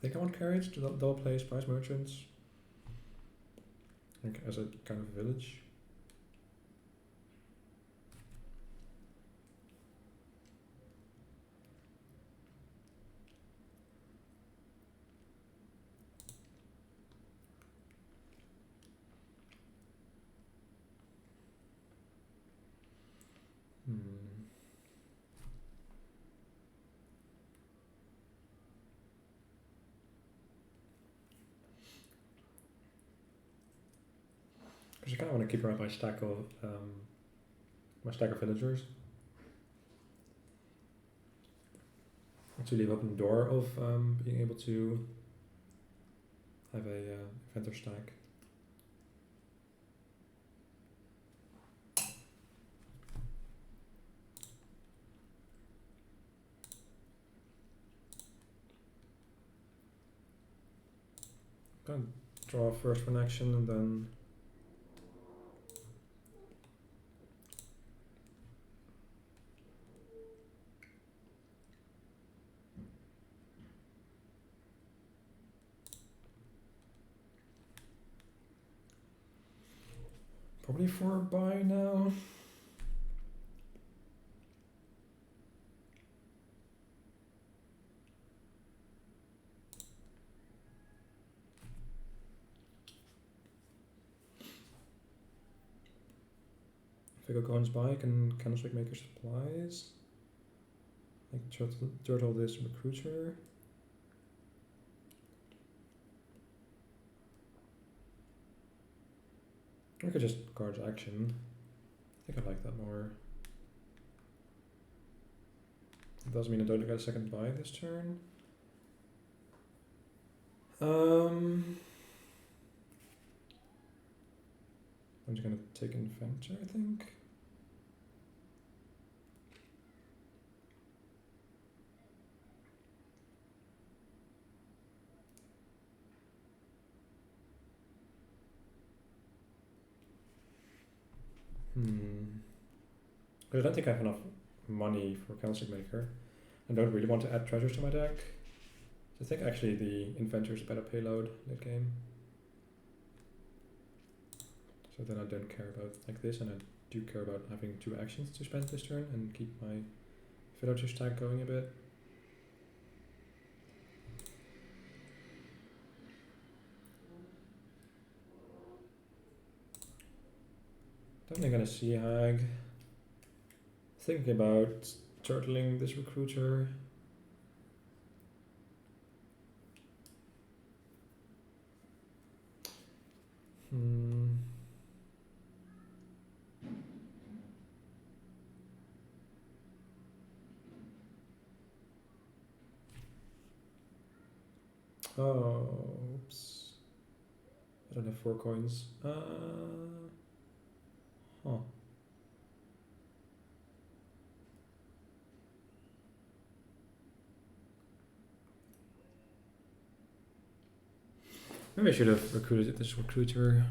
I think I want Carriage to double play Spice Merchants. Like as a kind of village. Because I kind of want to keep around my stack of villagers. To leave open the door of being able to have a Inventor stack. Kind of draw first for an action and then probably 4 buy now. If I go coins buy, I can Candlestick Maker supplies. Like turtle this recruiter. I could just guard action. think I like that more. It does mean I don't get a second buy this turn. I'm just gonna take Inventor, I think. But I don't think I have enough money for Candlestick Maker. I don't really want to add treasures to my deck. So I think actually the Inventor is a better payload late game. So then I don't care about like this, and I do care about having 2 actions to spend this turn and keep my villager stack going a bit. Definitely gonna Sea Hag. Thinking about turtling this recruiter. Oh, oops. I don't have 4 coins. Huh. Maybe I should have recruited this recruiter.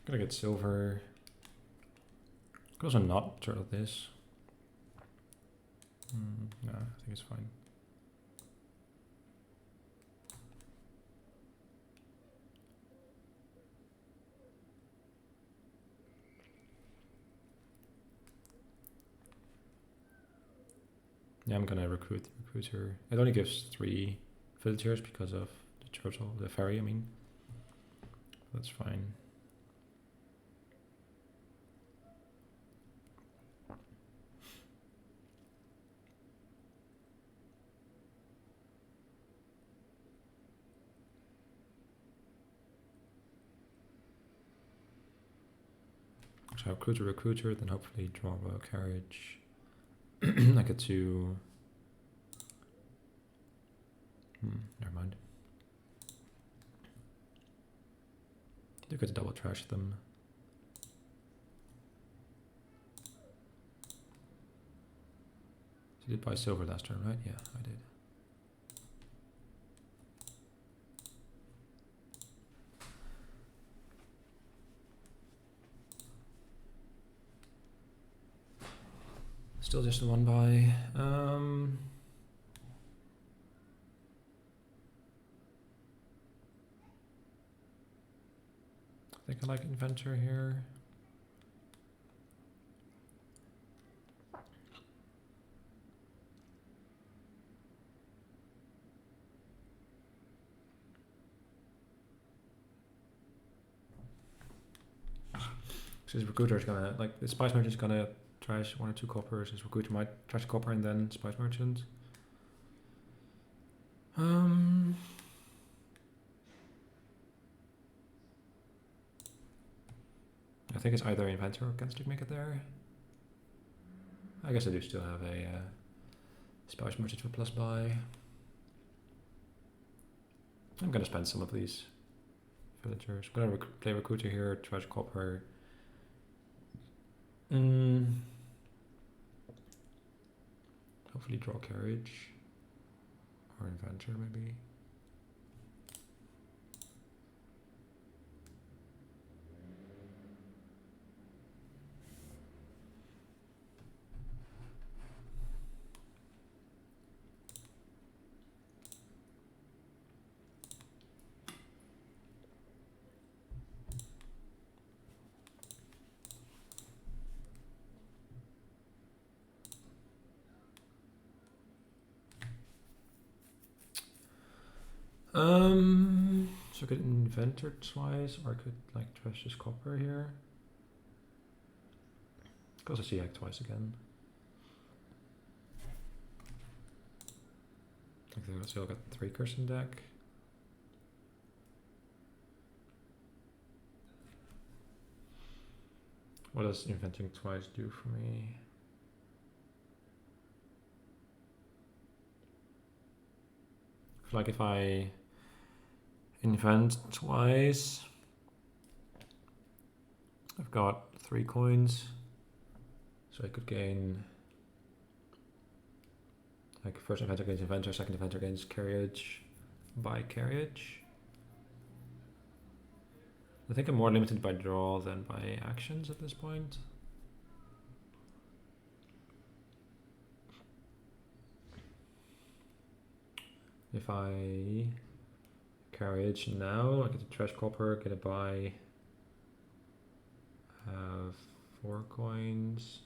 Gotta get silver. Could also not turtle this. No, I think it's fine. Yeah, I'm gonna recruit the recruiter. It only gives 3 villagers because of the turtle, the ferry, I mean. That's fine. So recruiter, then hopefully draw a carriage. I get to... never mind. You get to double trash them. So you did buy silver last turn, right? Yeah, I did. Still just a 1 buy. I think I like Inventor here. So his recruiter is gonna, like, the Spice Merchant is gonna trash 1 or 2 coppers. His recruiter might trash copper and then Spice Merchant. I think it's either Inventor or Candlestick Maker there. I guess I do still have a Spice Merchant for plus buy. I'm gonna spend some of these villagers. I'm gonna play recruiter here, trash copper. Hopefully draw carriage. Or Inventor maybe. So I could Inventor twice, or I could like trash this copper here. Because I see Hack twice again. Okay, so I've got 3 cards in deck. What does inventing twice do for me? I feel like if I invent twice, I've got 3 coins, so I could gain, like, first inventor gains inventor, second inventor gains carriage by carriage. I think I'm more limited by draw than by actions at this point. If I carriage now, I get a trash copper, get a buy, have 4 coins.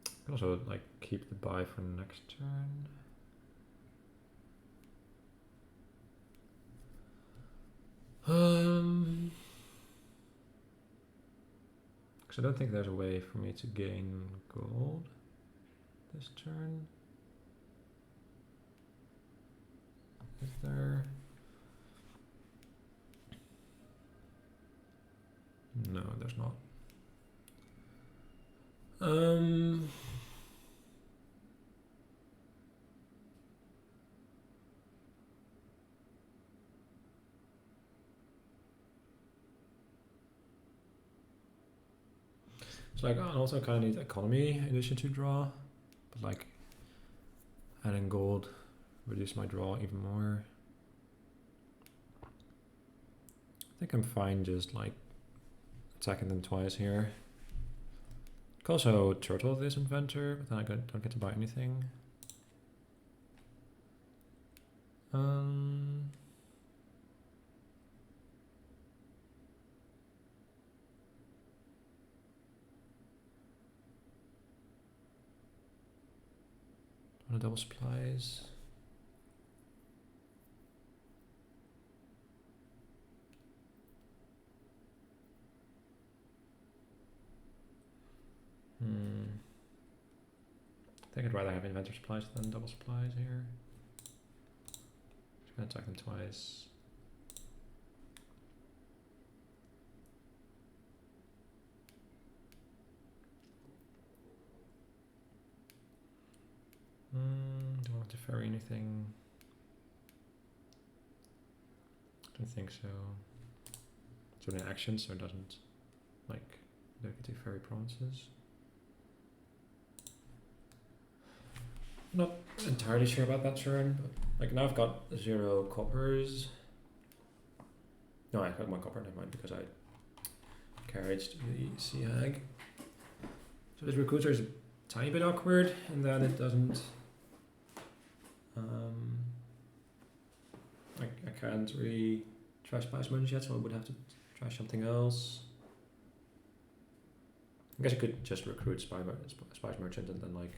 I can also like keep the buy for next turn. Because I don't think there's a way for me to gain gold this turn. Is there? No, there's not. It's like, I also kind of need economy in addition to draw, but like adding gold reduce my draw even more. I think I'm fine just like attacking them twice here. I could also turtle this inventor, but then I don't get to buy anything. On a double supplies. I think I'd rather have inventor supplies than double supplies here. Just gonna attack them twice. Don't want to ferry anything. Don't think so. It's only an action, so it doesn't like don't get to ferry promises. Not entirely sure about that turn, but like now I've got 0 coppers. No, I got 1 copper, never mind, because I carried the sea hag. So this recruiter is a tiny bit awkward in that it doesn't. I can't really trash Spice Merchant yet, so I would have to trash something else. I guess I could just recruit Spice Merchant and then like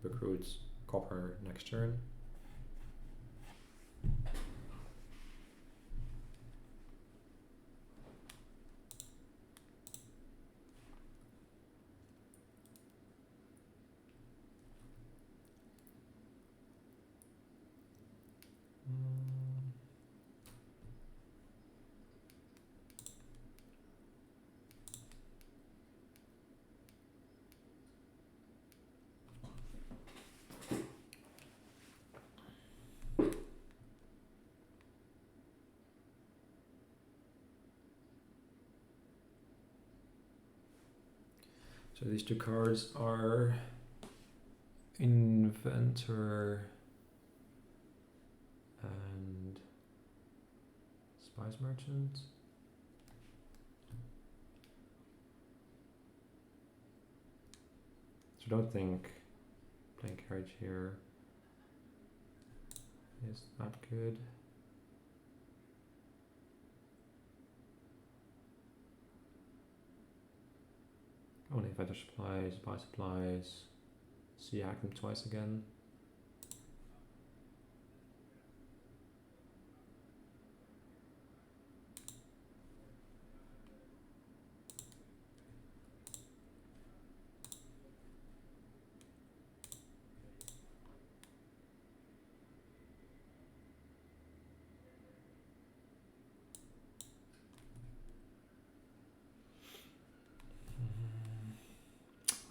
recruit copper next turn. So these 2 cards are Inventor and Spice Merchant. So I don't think playing carriage here is that good. Only inventor supplies, buy supplies, see hack them twice again.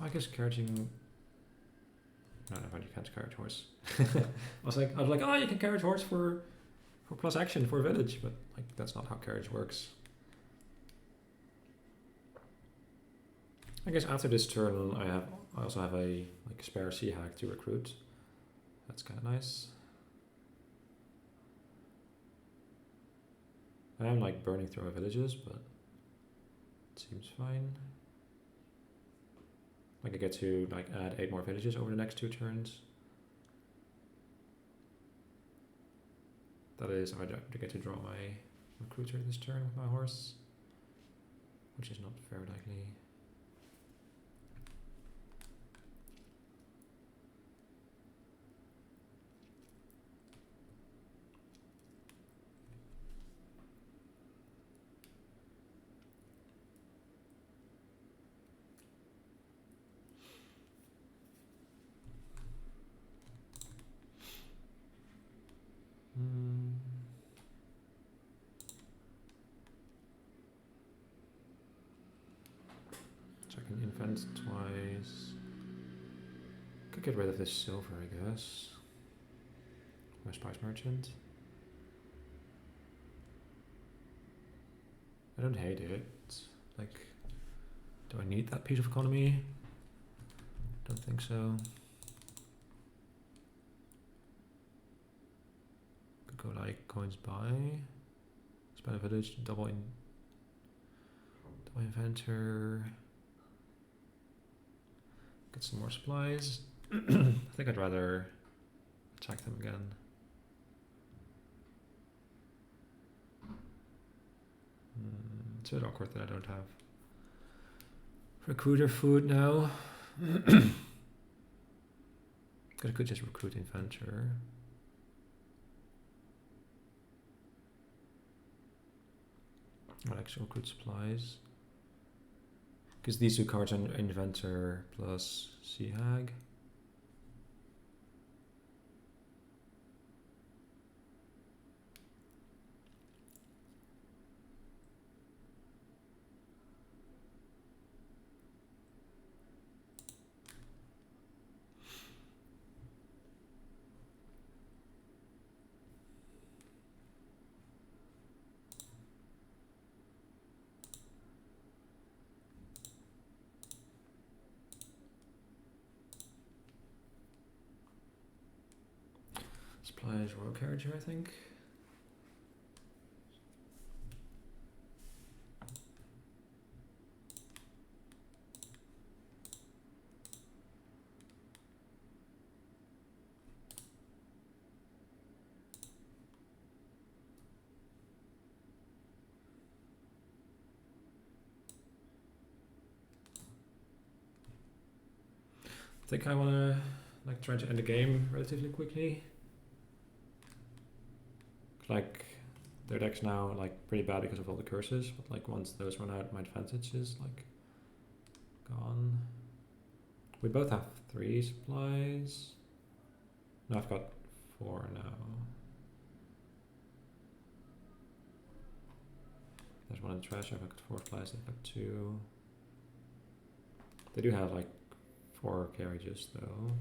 I guess carriaging. No, you can't carriage horse. I was like, oh, you can carriage horse for plus action for a village, but like that's not how carriage works. I guess after this turn, I also have a like spare sea hag to recruit. That's kind of nice. I am like burning through my villages, but it seems fine. Like I get to like add 8 more villages over the next 2 turns. That is, I get to draw my recruiter this turn with my horse, which is not very likely. So I can invent twice. Could get rid of this silver, I guess. My spice merchant. I don't hate it. Like, do I need that piece of economy? Don't think so. Could go like coins buy. Spend a village, double inventor. Get some more supplies. I think I'd rather attack them again. It's a bit awkward that I don't have recruiter food now. I could just recruit inventor. I'll actually recruit supplies. Because these 2 cards are inventor plus sea hag. Supplies royal carriage, I think. I think I want to like try to end the game relatively quickly. Like their deck's now like pretty bad because of all the curses, but like once those run out, my advantage is like gone. We both have 3 supplies. No, I've got 4 now. There's 1 in the trash. I've got 4 supplies. I've got 2. They do have like 4 carriages though.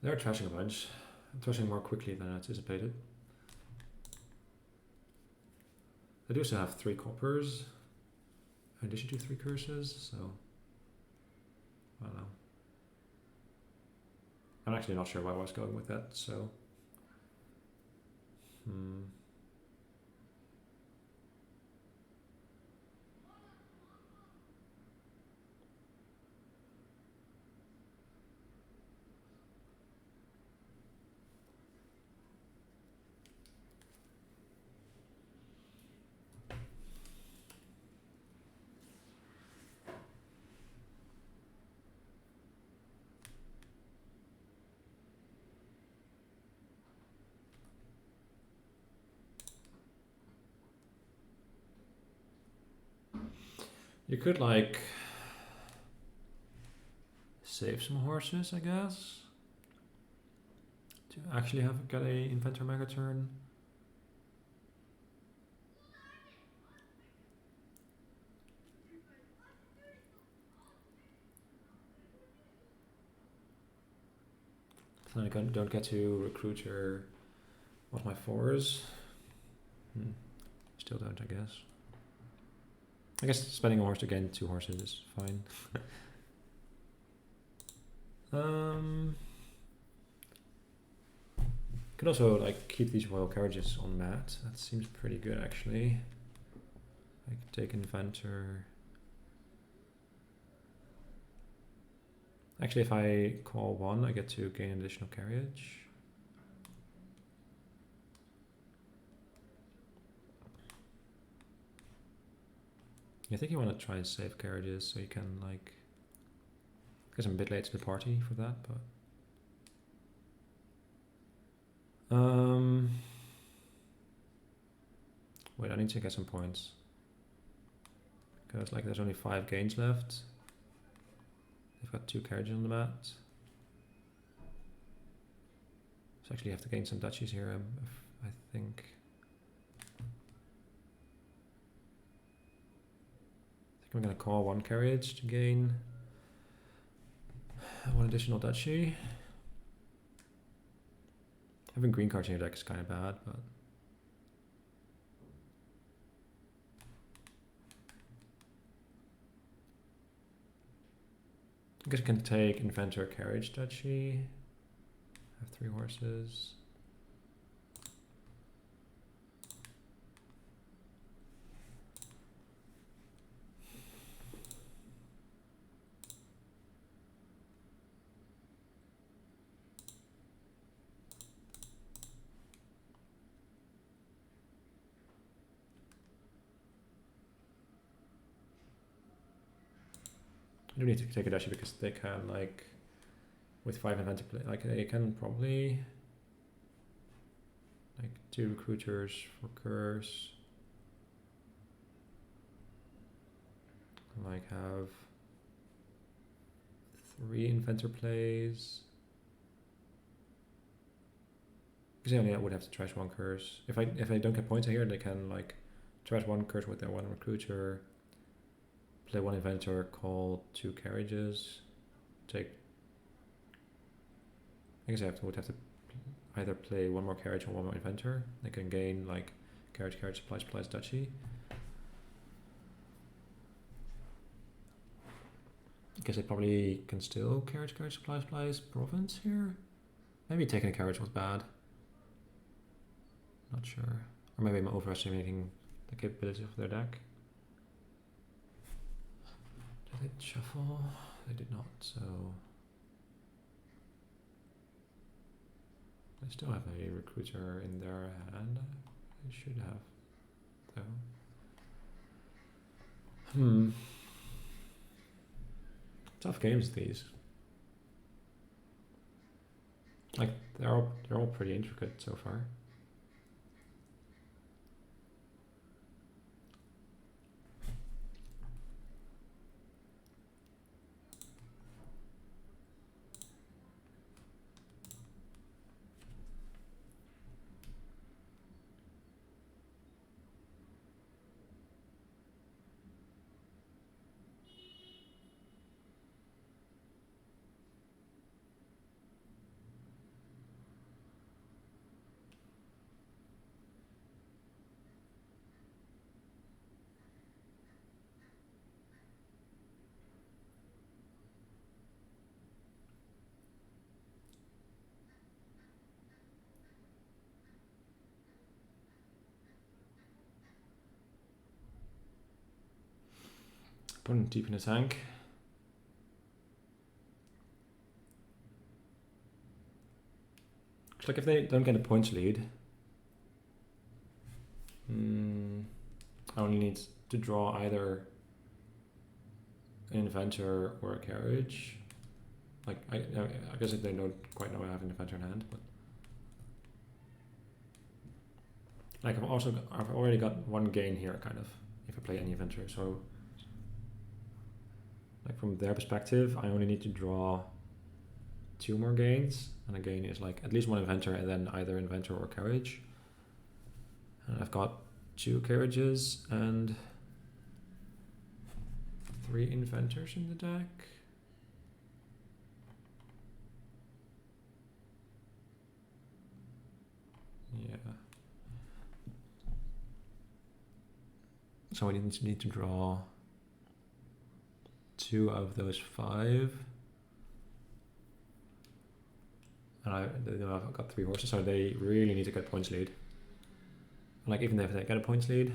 They're trashing a bunch. Trashing more quickly than anticipated. They do also have 3 coppers. In addition to 3 curses, so I don't know. I'm actually not sure why I was going with that, so You could like save some horses, I guess, to actually get a inventor mega turn. So then I don't get to recruiter what my 4s. Still don't, I guess. I guess spending a horse to gain 2 horses is fine. Could also like keep these royal carriages on mat. That seems pretty good actually. I could take inventor. Actually, if I call 1, I get to gain an additional carriage. I think you want to try and save carriages so you can like. I guess I'm a bit late to the party for that, but. Wait, I need to get some points. Because like there's only 5 gains left. They've got 2 carriages on the mat. So actually have to gain some duchies here, I think. I'm gonna call 1 carriage to gain 1 additional duchy. Having green cards in your deck is kind of bad, but I guess I can take inventor carriage duchy. Have 3 horses. I do need to take a duchy because they can like with 5 inventor play, like they can probably like 2 recruiters for curse. Like have 3 inventor plays. Because I would have to trash 1 curse. If I don't get points here, they can like trash 1 curse with their 1 recruiter. Play 1 inventor, call 2 carriages, take. I guess I would have to either play 1 more carriage or 1 more inventor. They can gain like carriage, supplies, duchy. I guess I probably can still carriage, supplies, province here. Maybe taking a carriage was bad. Not sure. Or maybe I'm overestimating the capabilities of their deck. Did they shuffle? They did not, so. They still have a recruiter in their hand. They should have, though. Tough games, these. Like, they're all pretty intricate so far. Opponent deep in the tank. Looks like if they don't get a points lead, I only need to draw either an inventor or a carriage. Like I guess if they don't quite know I have an inventor in hand, but like I've already got 1 gain here, kind of, if I play any inventor. So like from their perspective, I only need to draw 2 more gains, and a gain is like at least 1 inventor and then either inventor or carriage. And I've got 2 carriages and 3 inventors in the deck. Yeah. So I need to draw 2 of those 5. And I've got 3 horses, so they really need to get points lead. Like even if they get a points lead,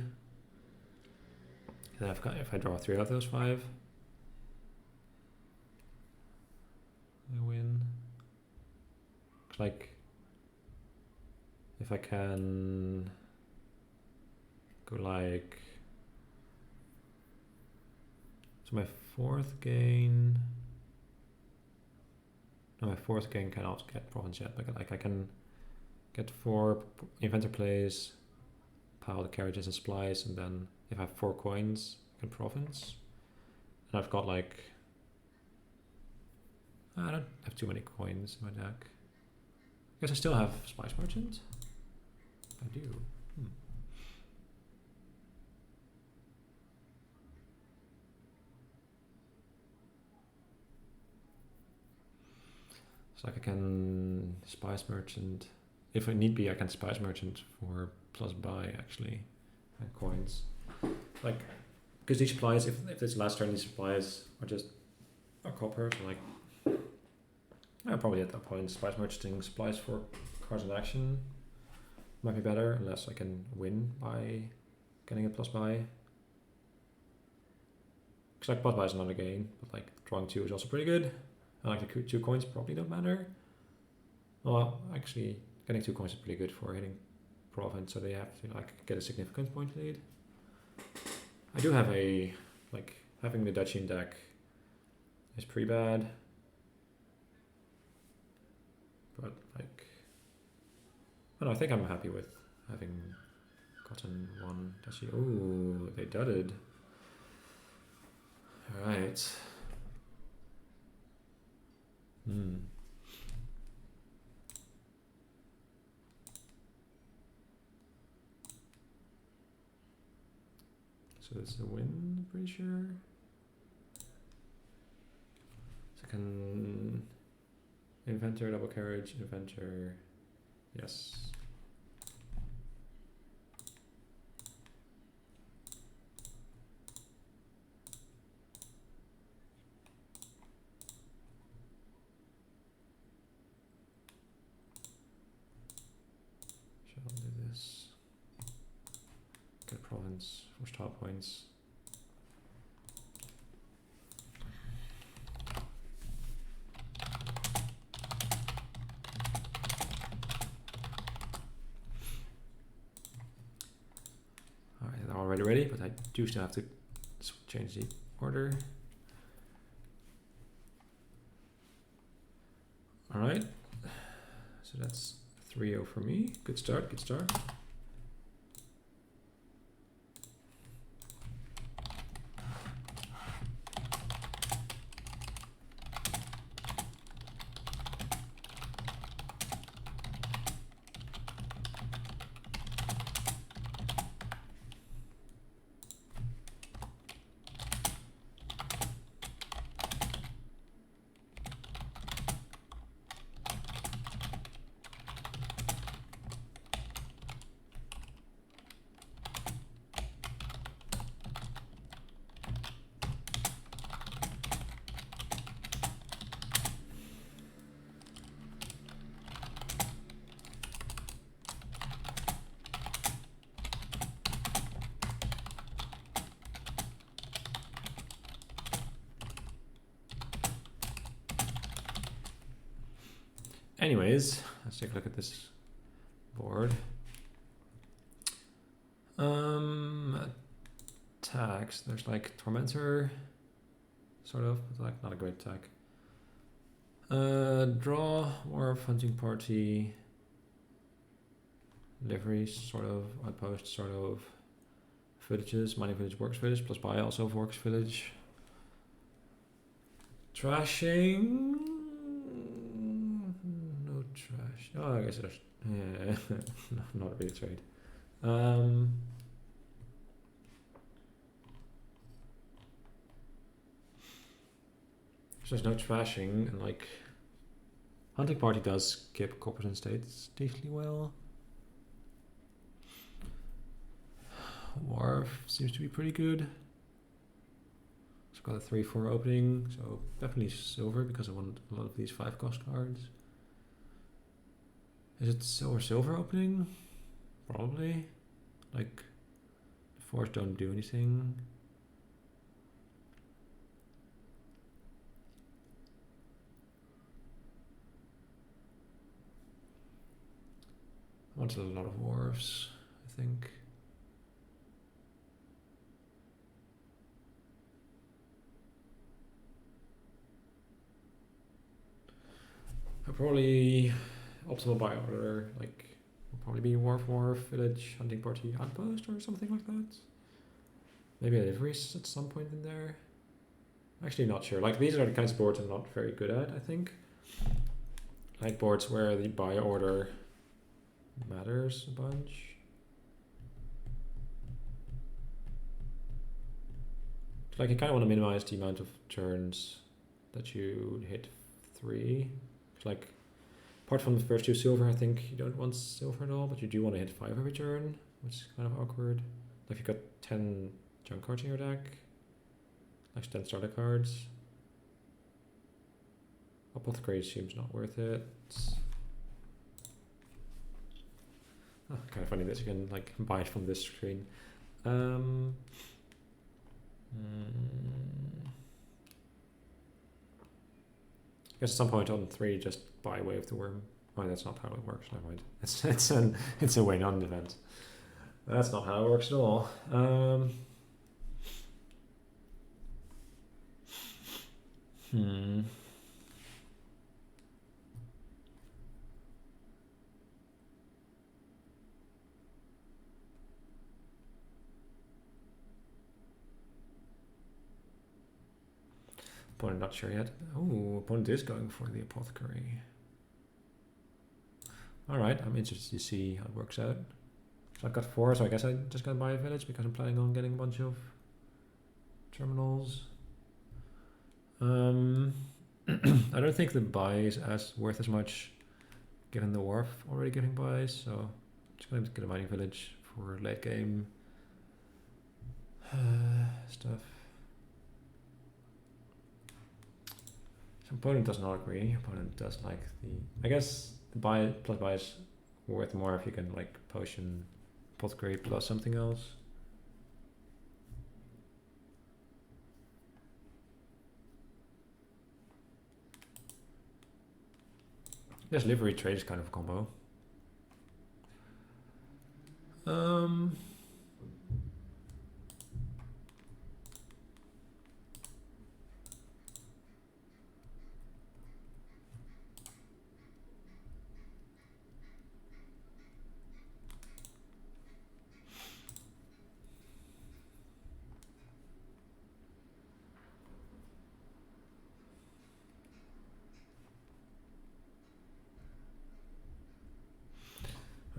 then if I draw 3 of those 5, I win. Like if I can go like, so my 4th gain. No, my 4th gain cannot get province yet, but like I can get 4 inventor plays, pile the carriages and supplies, and then if I have 4 coins, I can province. And I've got like, I don't have too many coins in my deck. I guess I still have Spice Merchant. I do. So like I can Spice Merchant. If I need be, I can Spice Merchant for plus buy actually, and coins. Like, because these supplies, if this last turn, these supplies are just a copper, so like, I'll probably at that point Spice Merchanting supplies for cards in action might be better, unless I can win by getting a plus buy. Because like plus buy is another gain, but like drawing 2 is also pretty good. And like the 2 coins probably don't matter. Well, actually, getting 2 coins is pretty good for hitting province, so they have to like get a significant point lead. I do have a, like, having the Dutchian deck is pretty bad. But like, I don't know, I think I'm happy with having gotten 1 Dutchy. Oh, they dudded. Alright. So it's a win, I'm pretty sure. Second inventor, double carriage, inventor. Yes. Shall do this. Get province for star points. Alright, they're already ready, but I do still have to change the order. Alright, so that's 3-0 for me. Good start, good start. Anyways, let's take a look at this board. Attacks. There's like Tormentor, sort of, but like not a great attack. Draw, War Hunting Party, Livery, sort of, Outpost, sort of, Villages, Mining Village, Works Village, plus buy also of Works Village. Trashing. No trash. Oh, I guess there's. Yeah, no, not really trade. So there's no trashing, and like Hunting Party does keep corporate states decently well. Wharf seems to be pretty good. It's got a 3/4 opening, so definitely silver because I want a lot of these 5-cost cards. Is it silver opening? Probably. Like, the 4s don't do anything. I wanted a lot of wharfs, I think. Probably optimal buy order, like, will probably be wharf, village, hunting party, outpost, or something like that. Maybe a livery at some point in there. Actually, not sure. Like, these are the kinds of boards I'm not very good at, I think. Like boards where the buy order matters a bunch. Like, you kind of want to minimize the amount of turns that you hit 3. Like, apart from the first 2 silver, I think you don't want silver at all, but you do want to hit 5 every turn, which is kind of awkward. Like, you've got 10 junk cards in your deck, like 10 starter cards. Apothecary seems not worth it. Oh, kind of funny that you can like buy it from this screen. I guess at some point on 3, just buy Way of the Worm. Oh, that's not how it works. Never mind. It's a win on event. That's not how it works at all. Opponent not sure yet. Oh, opponent is going for the Apothecary. Alright, I'm interested to see how it works out. So I've got 4, so I guess I'm just gonna buy a village because I'm planning on getting a bunch of terminals. I don't think the buy is as worth as much given the wharf already giving buys, so I'm just gonna get a mining village for late game stuff. So opponent does not agree. Opponent does like the. I guess the buy plus buy is worth more if you can like potion apothecary plus something else. This livery trade is kind of a combo.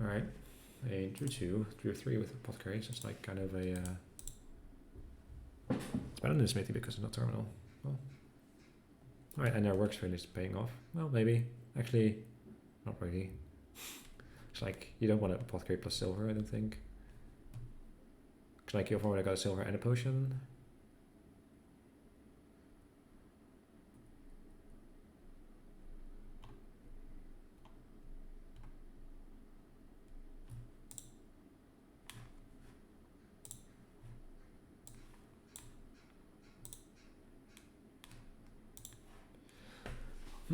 Alright, I drew 2, drew 3 with Apothecary, so it's like kind of a... it's better than the Smithy because it's not terminal. Well, alright, and our works really is paying off. Well, maybe. Actually, not really. It's like, you don't want an Apothecary plus silver, I don't think. Because like, you've already got a silver and a potion. I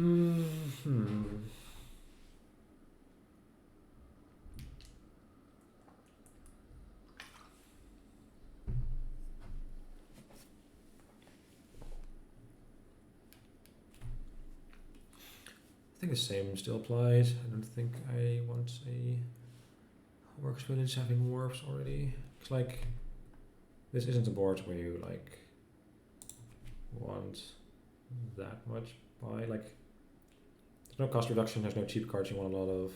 think the same still applies. I don't think I want a works village having wharfs already. It's like, this isn't a board where you like want that much by, like, there's no cost reduction, there's no cheap cards you want a lot of.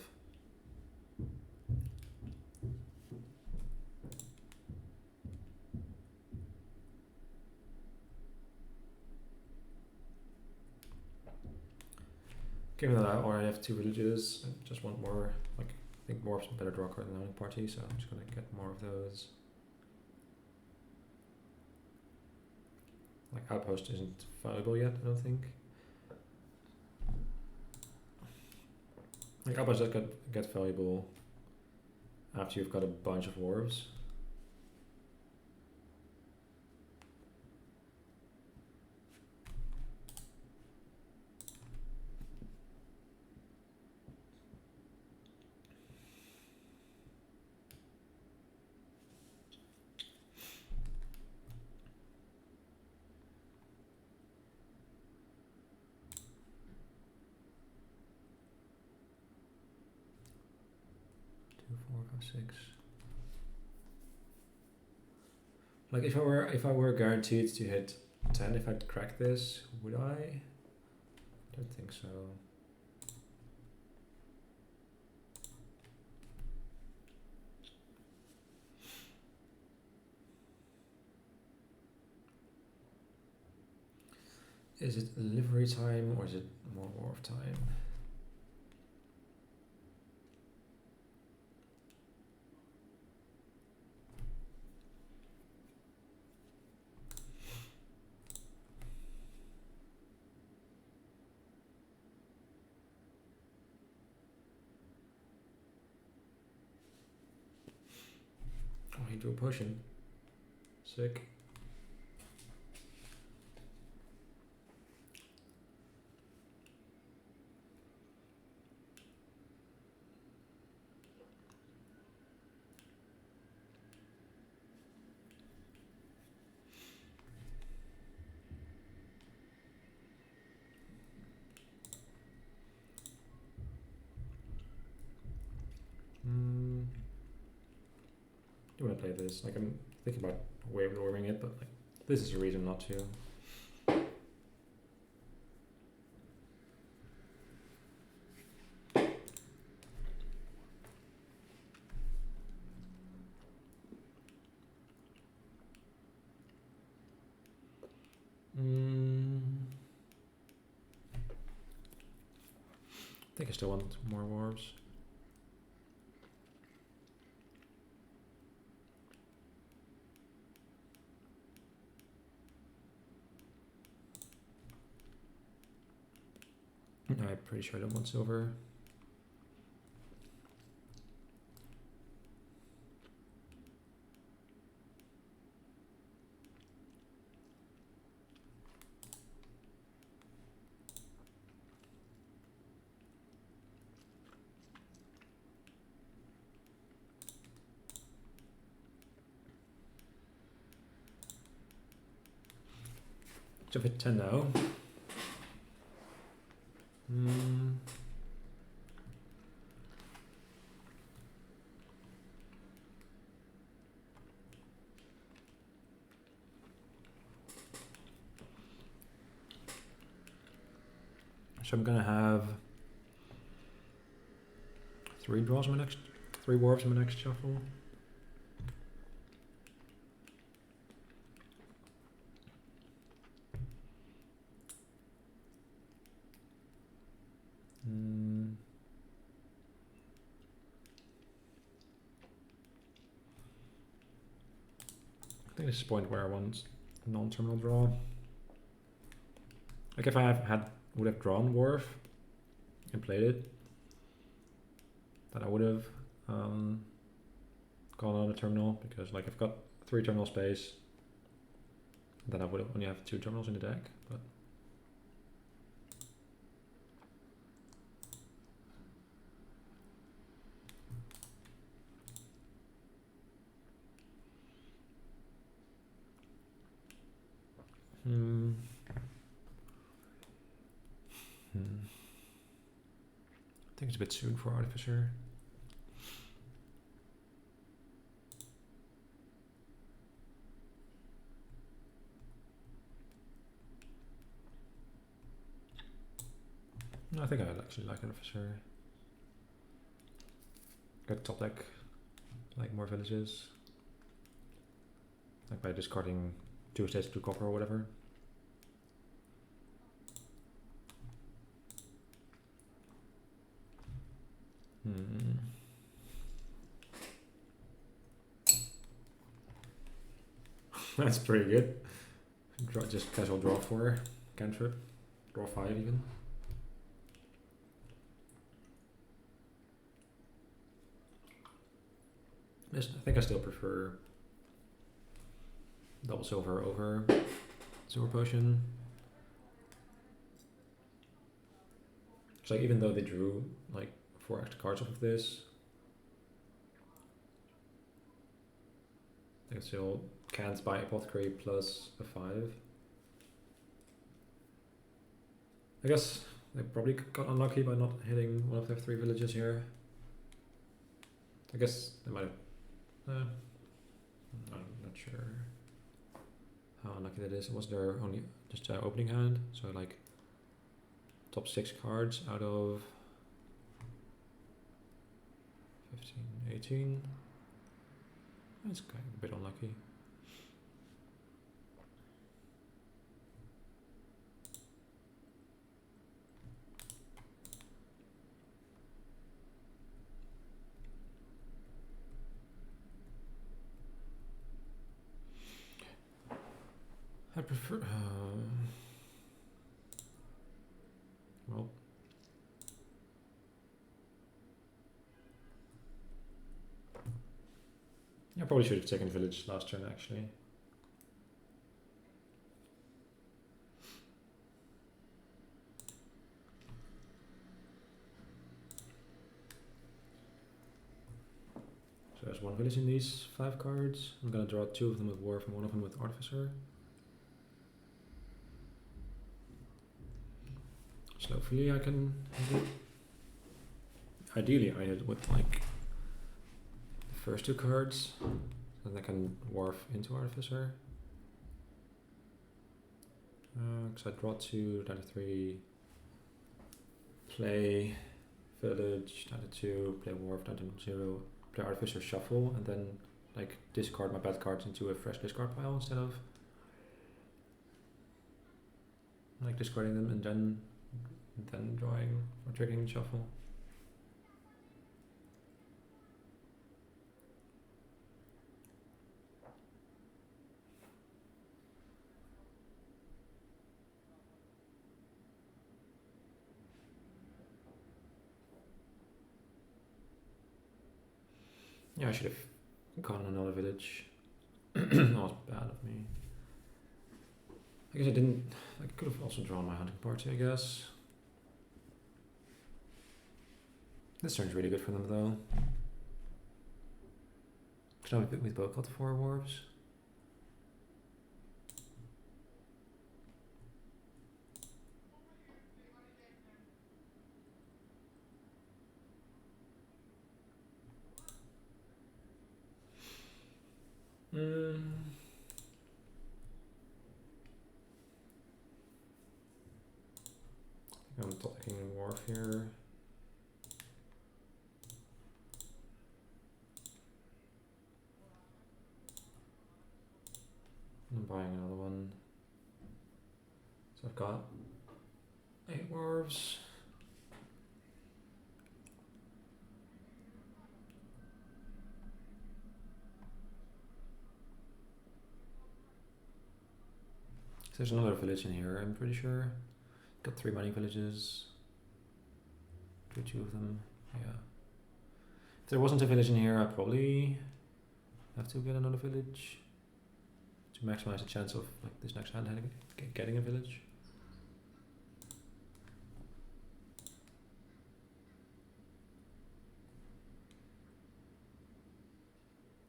Given that I already have 2 villages, I just want more, like, I think more better draw card than the Hunting Party, so I'm just gonna get more of those. Like, Outpost isn't valuable yet, I don't think. Like, Outpost does get valuable after you've got a bunch of dwarves. Two, 4, 5, 6. Like, if I were guaranteed to hit 10 if I'd crack this, would I? Don't think so. Is it livery time or is it more wharf time? Oh, he drew a potion. Sick. Do you want to play this? Like, I'm thinking about wave lowering it, but like, this is a reason not to. I think I still want more wharves. I'm pretty sure I don't want silver. Jump at 10 now. So I'm gonna have 3 draws in my next, 3 wharves in my next shuffle. I think this is the point where I want a non-terminal draw. Like, if I would have drawn Wharf and played it, then I would have gone on a terminal, because like I've got 3 terminal space, then I would have only have 2 terminals in the deck. But I think it's a bit soon for Artificer. I think I actually like Artificer. Got top deck, like more villages. Like by discarding 2 estates, 2 copper or whatever. That's pretty good. Just casual draw 4, cantrip, draw 5 even. I think I still prefer double silver over silver potion. It's like even though they drew like 4 extra cards off of this, they still can't buy Apothecary plus a 5. I guess they probably got unlucky by not hitting one of their 3 villages here. I guess they might have. I'm not sure how unlucky that is. It was their only just opening hand, so like top 6 cards out of 15, 18. That's kind of a bit unlucky. I prefer. Well. I probably should have taken village last turn actually. So there's 1 village in these 5 cards. I'm gonna draw 2 of them with Wharf and 1 of them with Artificer. So hopefully I can hit it. Ideally I hit it with like the first 2 cards, then I can Wharf into Artificer. Because I draw 2, down to 3, play village, down to 2, play Wharf, down to 0, play Artificer, shuffle, and then like discard my bad cards into a fresh discard pile instead of like discarding them and then drawing or triggering shuffle. Yeah, I should have gone another village. That was bad of me. I guess I didn't. I could have also drawn my hunting party, I guess. This turn's really good for them though. Because now we've both got 4 Wharves. I'm taking a Wharf here. I'm buying another one. So I've got 8 Wharves. There's another village in here, I'm pretty sure. Got 3 mining villages. Do 2 of them, yeah. If there wasn't a village in here, I'd probably have to get another village to maximize the chance of like this next hand getting a village.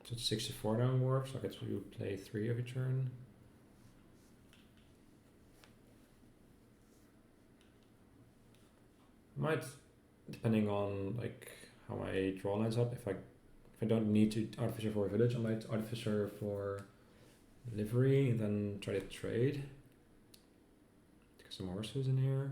So it's 64 now in Wharf, so I get to play 3 every turn. Might, depending on like how my draw lines up, if I don't need to Artificer for a village, I might Artificer for livery and then try to trade. Get some horses in here.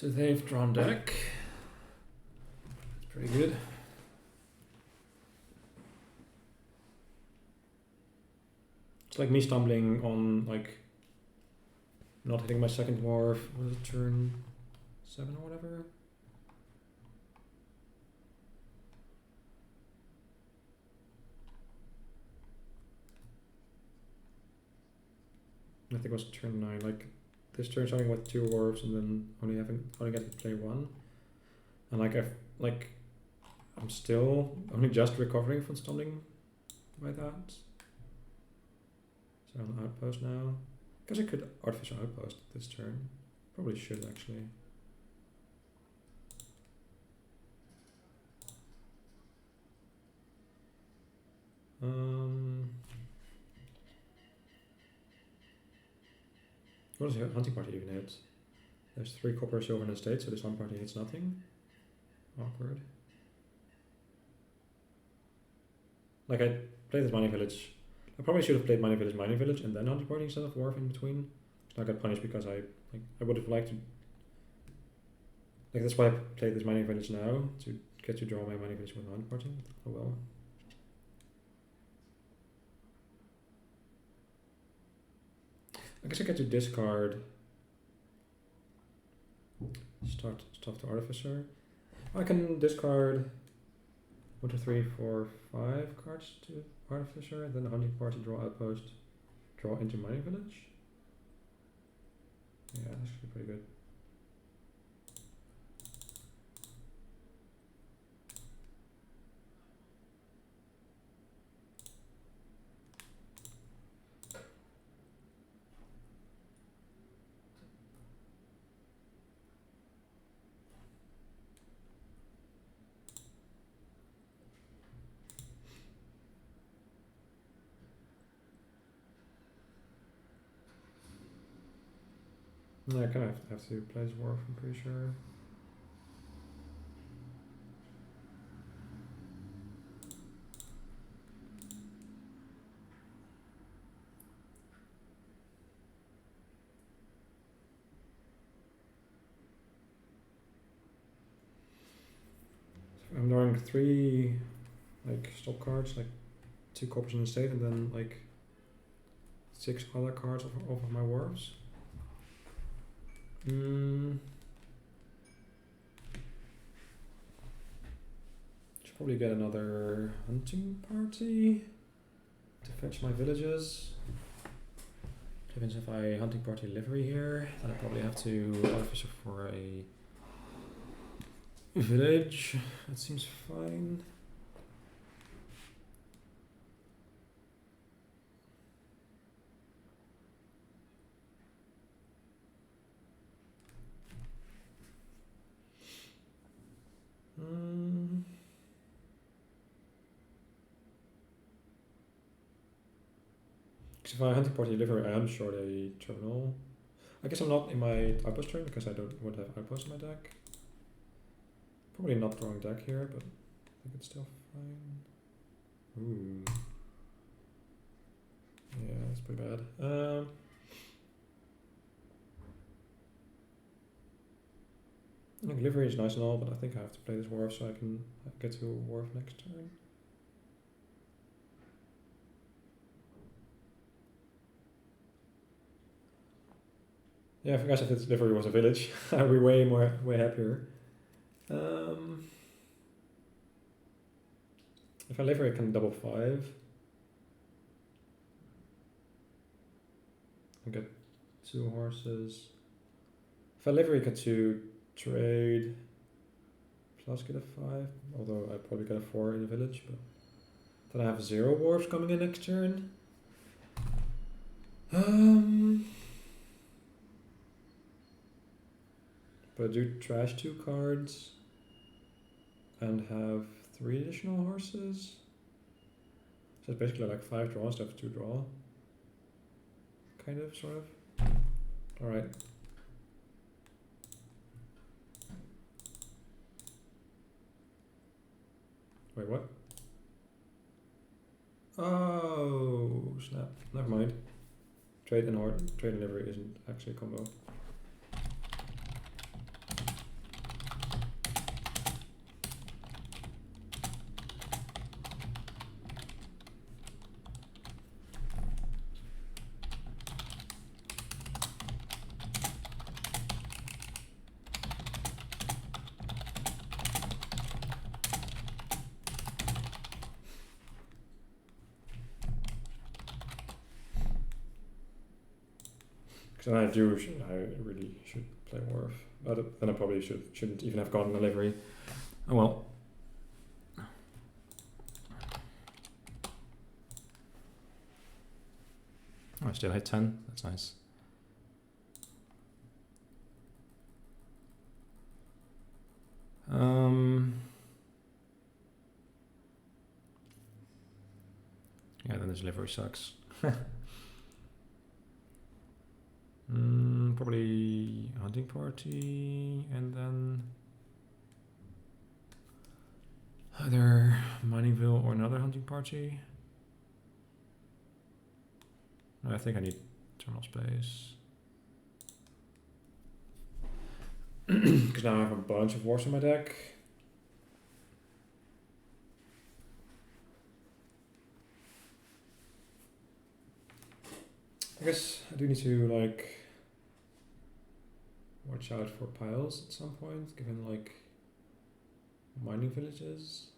So they've drawn deck. It's pretty good. It's like me stumbling on like not hitting my second dwarf. Was it turn 7 or whatever? I think it was turn 9. Like this turn starting with 2 dwarfs and then only getting to play 1. And like I'm still only just recovering from stumbling by that. So on the outpost now. Guess I could artificial outpost this turn. Probably should actually. What does the hunting party even hit? There's 3 copper, silver, and estate, so this hunting party hits nothing. Awkward. Like I played this mining village. I probably should have played mining village, and then hunting party instead of wharf in between. So I got punished because I would have liked to. Like that's why I played this mining village now to get to draw my mining village with hunting party. Oh well. I guess I get to discard stuff to artificer. I can discard 1, 2, 3, 4, 5 cards to artificer, then the hunting party, draw outpost, draw into mining village. Yeah, that's actually pretty good. No, I kind of have to play this wharf, I'm pretty sure. I'm drawing 3 like stop cards, like 2 coppers in the state, and then like 6 other cards off of my wharfs. Should probably get another hunting party to fetch my villages. Depends if I hunting party livery here, then I probably have to artificer for a village. That seems fine. If I hunting party livery, I am short a terminal. I guess I'm not in my outpost turn because I would have outpost in my deck. Probably not drawing deck here, but I think it's still fine. Ooh. Yeah, that's pretty bad. I think livery is nice and all, but I think I have to play this wharf so I can get to a wharf next turn. Yeah, I guess if its livery was a village, I'd be way happier. If I livery, I can double 5. I get 2 horses. If I livery, I get to trade plus get a 5, although I probably get a 4 in the village, but then I have 0 wharfs coming in next turn. But I do trash 2 cards and have 3 additional horses. So it's basically like 5 draws instead of 2 draw. Kind of, sort of. Alright. Wait, what? Oh, snap. Never mind. Trade and livery isn't actually a combo. Because I really should play Wharf. But then I probably shouldn't even have gotten a livery. Oh well. Oh, I still hit 10. That's nice. Yeah, then this livery sucks. Probably hunting party, and then either Miningville or another hunting party. No, I think I need terminal space. Because now I have a bunch of wars in my deck. I guess I do need to like watch out for piles at some point, given like mining villages.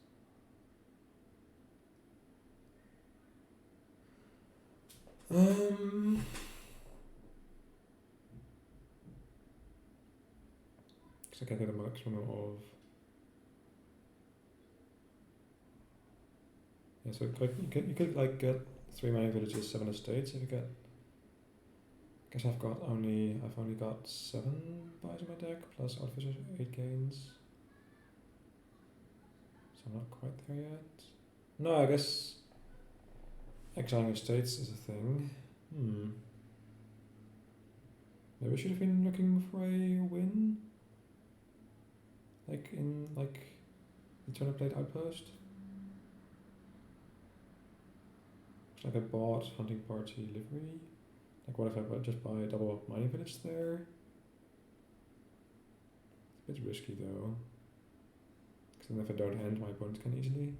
Because I can get a maximum of. Yeah, so you could like get 3 mining villages, 7 estates if you get. Guess I've only got 7 buys in my deck plus artificers 8 gains. So I'm not quite there yet. No, I guess exiling estates is a thing. Maybe I should have been looking for a win. Like in the turn I played Outpost. Looks like I bought hunting party livery. Like what if I just buy a double mining village there? It's a bit risky though. Because then if I don't end, my opponent can easily.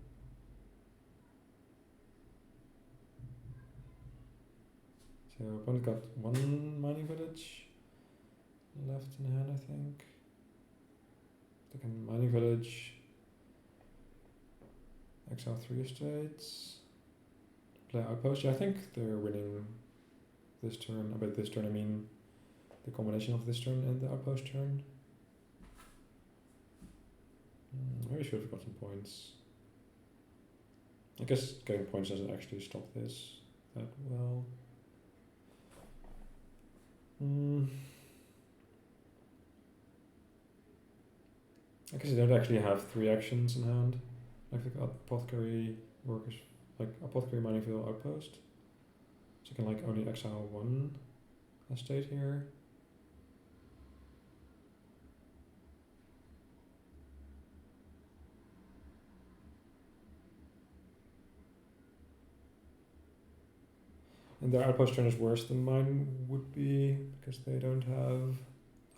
So opponent got 1 mining village left in hand, I think. Second mining village. Exile 3 estates. Play outpost. Yeah, I think they're winning this turn. By this turn I mean the combination of this turn and the outpost turn. Maybe I should have got some points. I guess getting points doesn't actually stop this that well. I guess I don't actually have 3 actions in hand. Like the apothecary workers, like apothecary miningville outpost. So I can like only exile 1 estate here. And their outpost turn is worse than mine would be because they don't have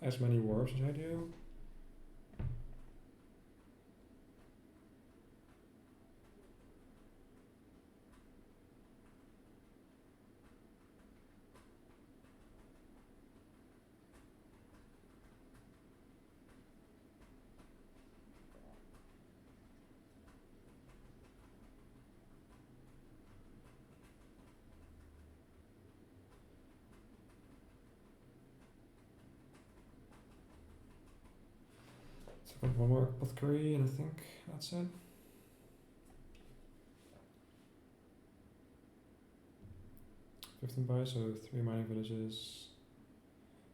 as many warps as I do. So I've got 1 more apothecary and I think that's it. Buys, so 3 mining villages.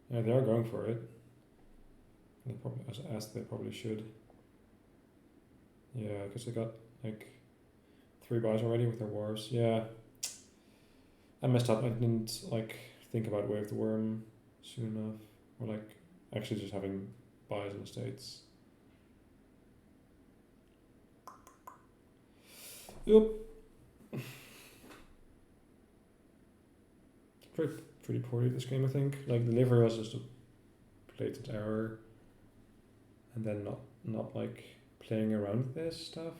Yeah, they are going for it. They probably, as they probably should. Yeah, because they got like 3 buys already with their wars. Yeah, I messed up. I didn't like think about Wave the Worm soon enough, or like actually just having buys in the States. Yep. Pretty poorly this game, I think. Like the liver was just a blatant error, and then not like playing around with this stuff.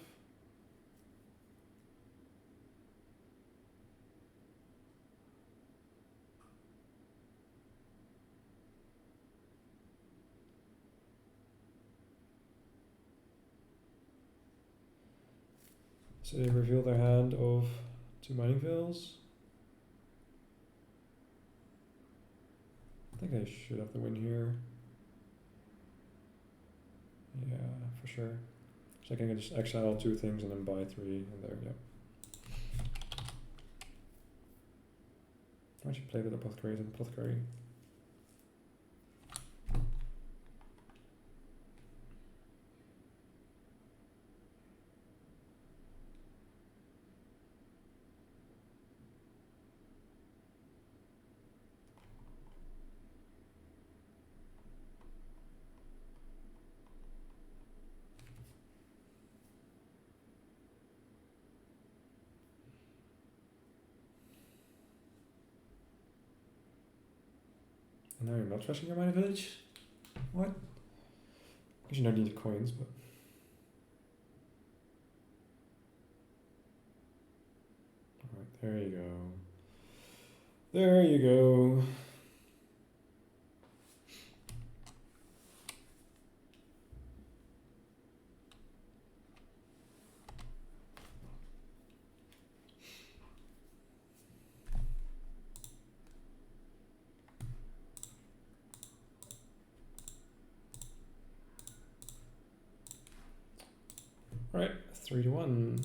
So they reveal their hand of 2 mining vills. think I should have the win here. Yeah, for sure. So I can just exile 2 things and then buy 3 and there, yep. I should play with Apothecary and Apothecary. And now you're not trashing your minor village? What? Because you don't need the coins, but... Alright, there you go. There you go. Right, 3-1.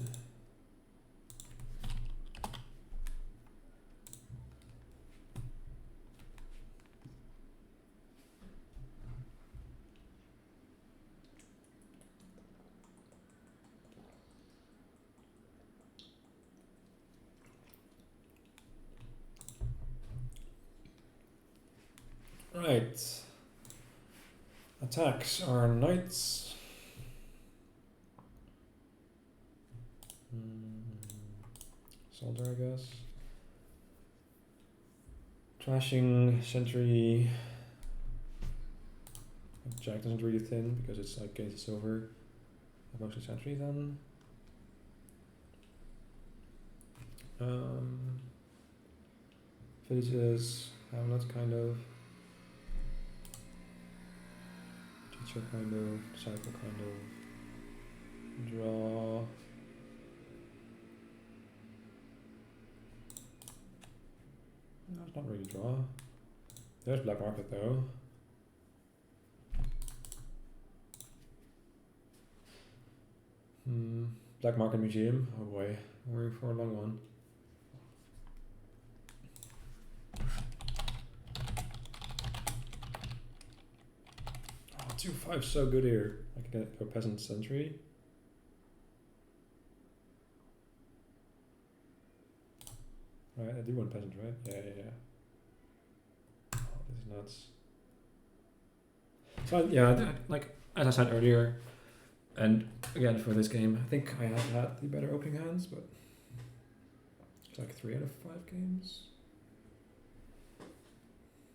Right. Attacks are knights. Soldier, I guess. Trashing sentry. Jack doesn't really thin because it's like gains of silver. Mostly sentry then. Villages, hamlet kind of. Teacher kind of. Disciple kind of. Draw. No, it's not really draw. There's black market though. Black market museum. Oh boy, we're in for a long one. Oh, 2-5 so good here. I can get a peasant sentry. Right, I do want peasant, right? Yeah. Oh, this is nuts. So yeah, like as I said earlier, and again for this game, I think I have had the better opening hands, but it's like 3 out of 5 games.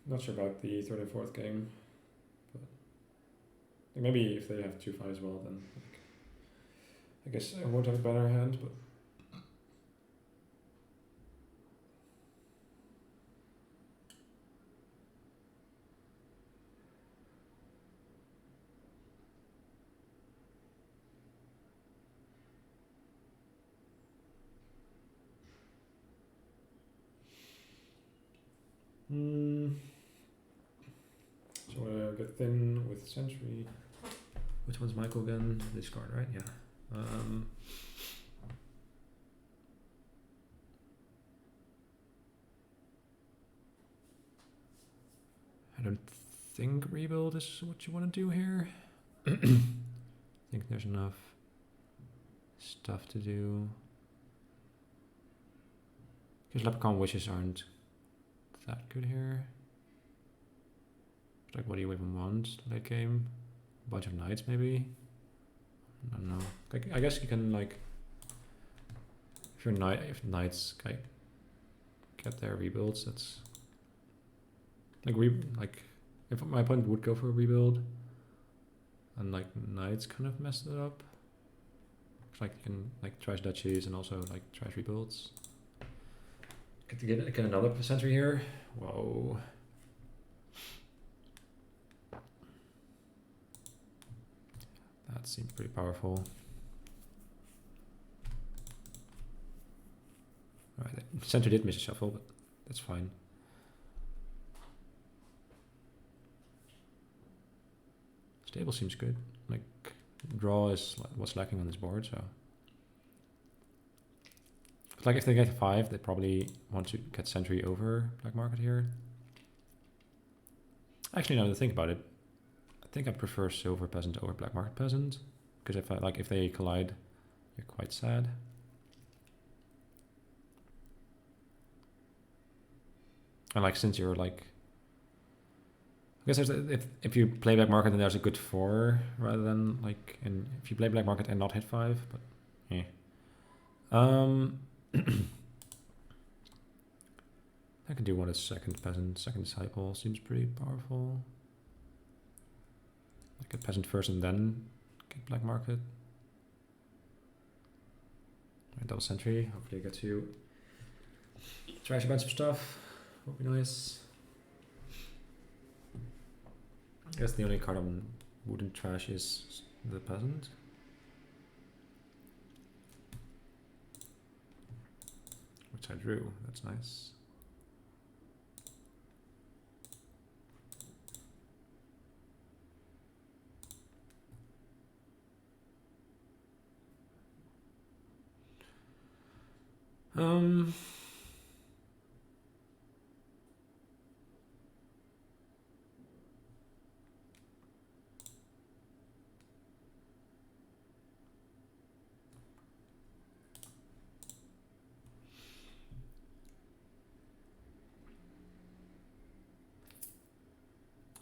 Not sure about the 3rd and 4th game, but maybe if they have 2-5 as well, then like, I guess I won't have a better hand, but. So I get thin with sentry. Which one's Michael again? This card, right? Yeah. I don't think rebuild is what you want to do here. I think there's enough stuff to do. Because Leprechaun Wishes aren't that good here. Like, what do you even want late game? A bunch of knights, maybe? I don't know. Like, I guess you can, like, if knights like, get their rebuilds, that's like, if my opponent would go for a rebuild, and like knights kind of messed it up. It's like you can like trash duchies and also like trash rebuilds. Get another sentry here. Whoa. That seems pretty powerful. Alright, sentry did miss a shuffle, but that's fine. Stable seems good. Like, draw is what's lacking on this board, so. Like, if they get 5, they probably want to get Sentry over Black Market here. Actually, now that I think about it, I think I prefer Silver Peasant over Black Market Peasant. Because if they collide, you're quite sad. And like, since you're like, I guess if you play Black Market, then there's a good 4 rather than like, and if you play Black Market and not hit 5, but yeah. I can do one as second peasant, second disciple, seems pretty powerful. Like get peasant first and then get Black Market. Right, double sentry, hopefully I get to trash a bunch of stuff, would be nice. I guess the only card I wouldn't trash is the peasant. Which I drew, that's nice.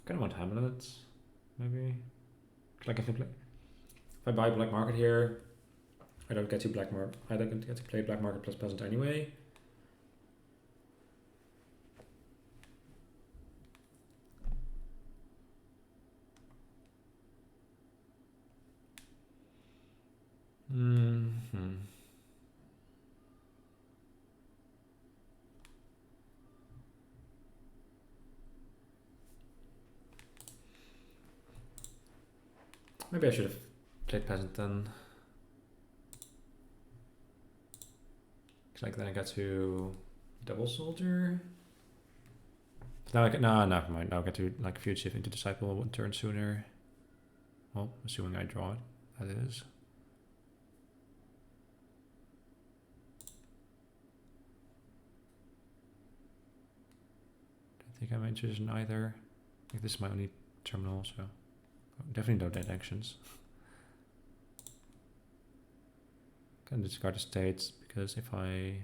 Kind of want Hamlet, maybe. Like if I buy Black Market here, I don't get to I don't get to play Black Market plus peasant anyway. Maybe I should have played peasant then. Like then I got to double soldier. Now I get never mind. Now I get to like fugitive into disciple 1 turn sooner. Well, assuming I draw it, that is. Don't think I'm interested in either. I think this is my only terminal, so definitely no dead actions. Can discard the states because if I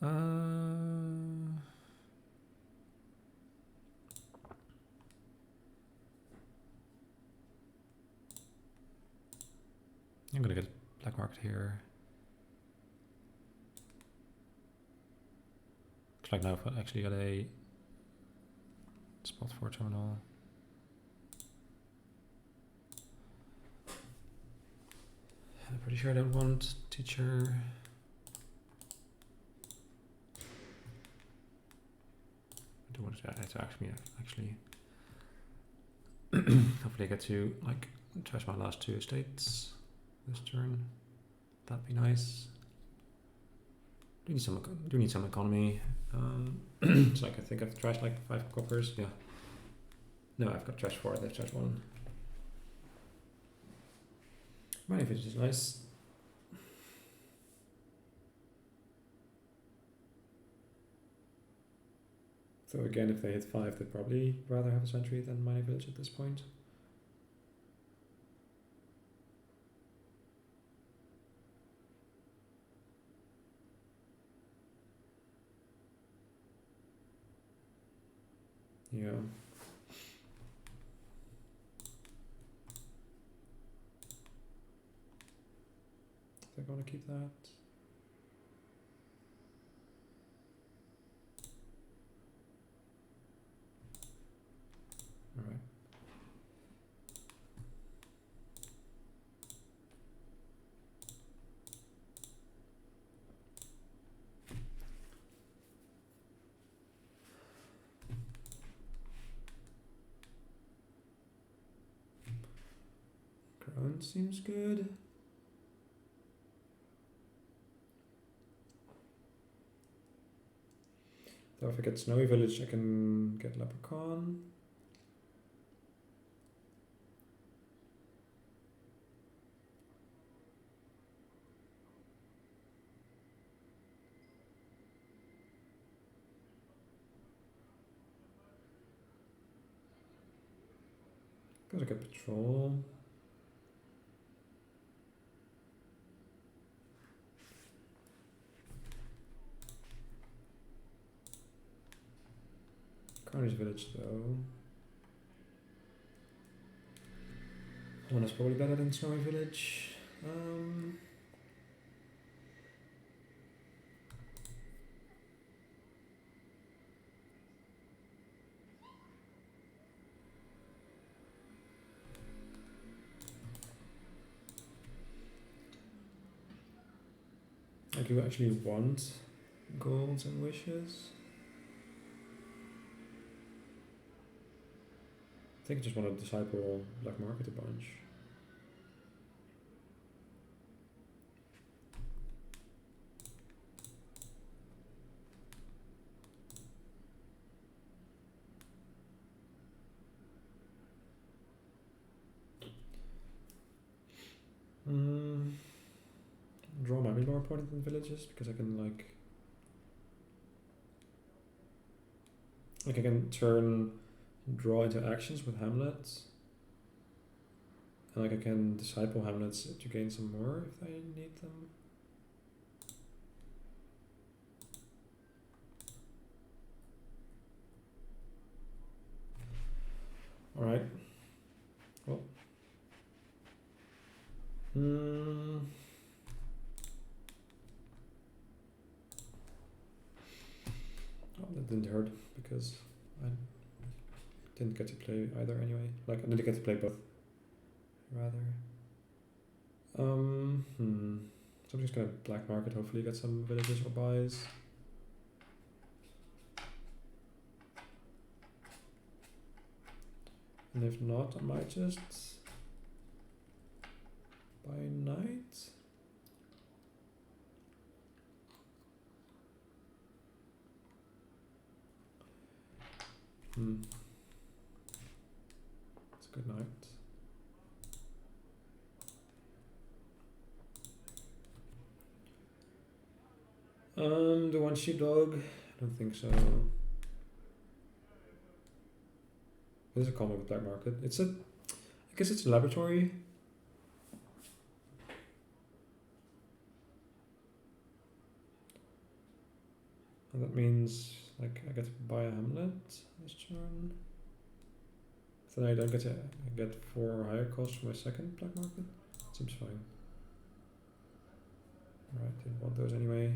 I'm gonna get Black Market here. Looks like now I've actually got a spot for a terminal. I'm pretty sure I don't want teacher. I do want to actually hopefully I get to like trash my last 2 estates this turn. That'd be nice. Do need some economy. So like I think I've trashed like 5 coppers. Yeah. No, I've got trash 4. They've trashed 1. Money fidget is nice. So again, if they hit 5, they'd probably rather have a sentry than Mining Village at this point. Yeah. I want to keep that. All right. Crown seems good. So if I get Snowy Village, I can get Leprechaun. Gotta get Patrol. Carnage Village though. One is probably better than Snowy Village. I do actually want golds and wishes. I think I just want to disciple Black Market a bunch. Draw might be more important than villages because I can I can turn draw into actions with hamlets. And I can disciple hamlets to gain some more if I need them. Alright. Well. Oh, that didn't hurt because I didn't get to play either anyway. I didn't get to play both. Rather. So I'm just gonna black market, hopefully get some villages or buys. And if not, I might just buy knight. It's a good night. The one sheepdog? I don't think so. This is a combo with black market. I guess it's a laboratory. And that means I get to buy a hamlet this turn. So then I don't get 4 or higher costs for my second black market. Seems fine. Alright, didn't want those anyway.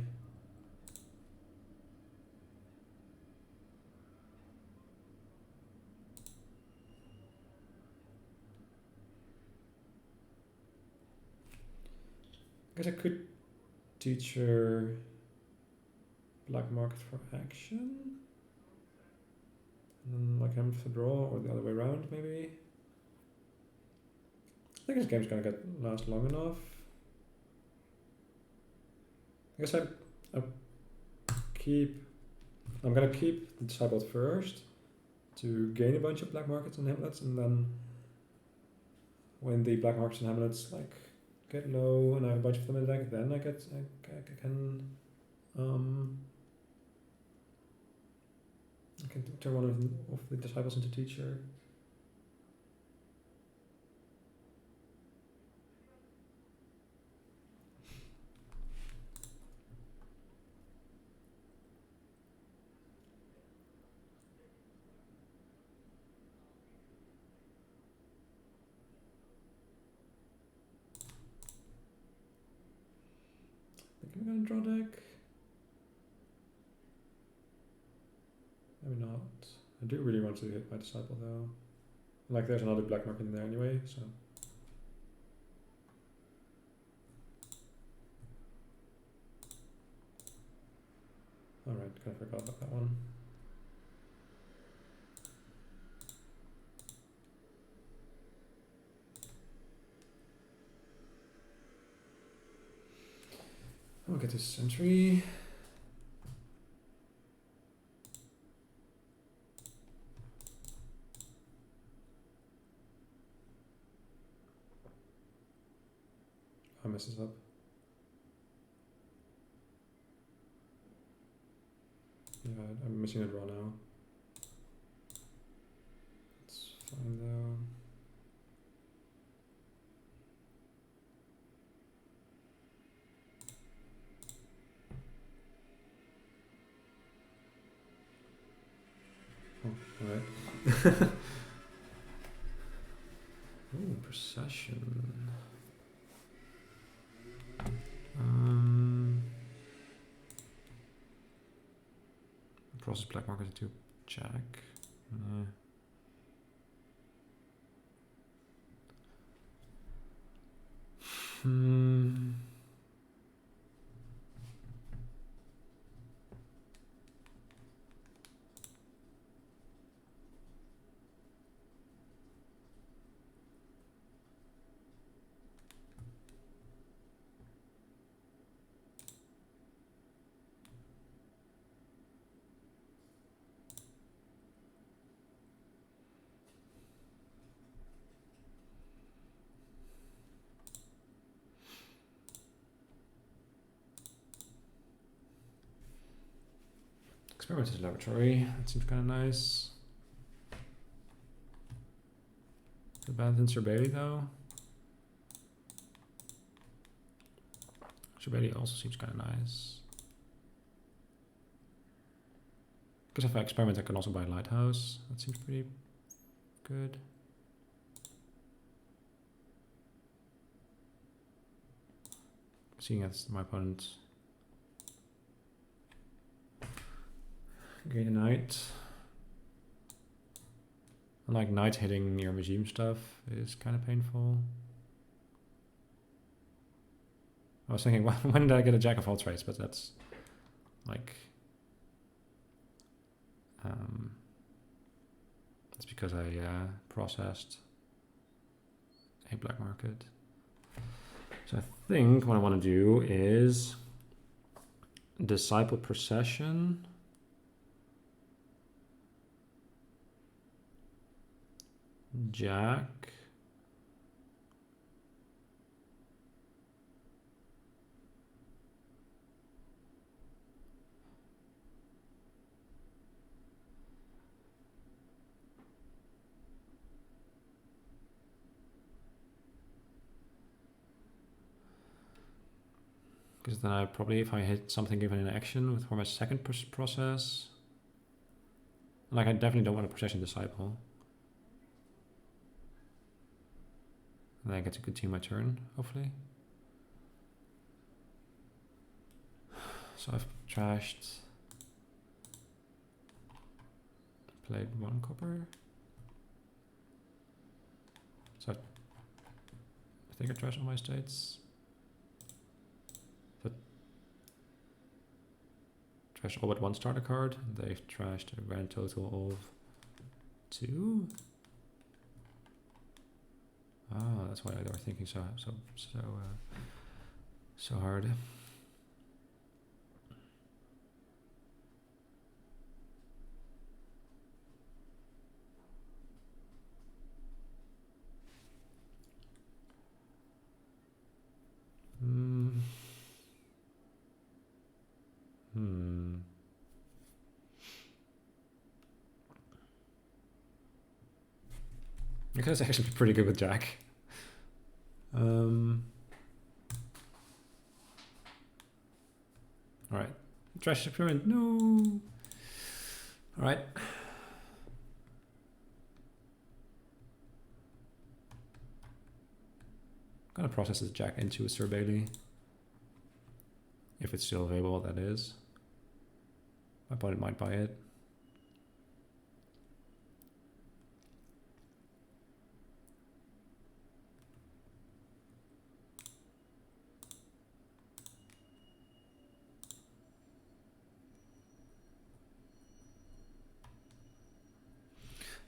I guess I could teach her black market for action. And then hamlet for draw, or the other way around maybe. I think this game's gonna last long enough. I guess I'm gonna keep the disciple first to gain a bunch of black markets and hamlets, and then when the black markets and hamlets get low and I have a bunch of them in the deck, then I can turn one of the disciples into teacher. I think I'm gonna draw deck. Maybe not. I do really want to hit my disciple though. There's another black market in there anyway, so. Alright, kind of forgot about that one. I'll get this sentry. I mess this up. Yeah, I'm missing a draw now. It's fine though. Oh, alright. Ooh, procession. Process black market into jack. Experimental laboratory. That seems kind of nice. The bad than Sir Bailey though. Sir Bailey also seems kind of nice. Because if I experiment, I can also buy a lighthouse. That seems pretty good. Seeing as my opponent gain a knight. And like knight hitting your regime stuff is kind of painful. I was thinking, when did I get a jack of all trades? But that's like, that's because I processed a black market. So I think what I want to do is disciple procession. Jack. Because then I probably, if I hit something given in action for my second process, like I definitely don't want a procession disciple. And then I get to continue my turn, hopefully. So I've trashed, played 1 copper. So I think I trashed all my states. So trashed all but 1 starter card. They've trashed a grand total of 2. Oh, that's why they were thinking so hard. I guess actually pretty good with Jack. Alright. Trash experiment. No. Alright. Gonna process this Jack into a Sir Bailey. If it's still available, that is. My opponent might buy it.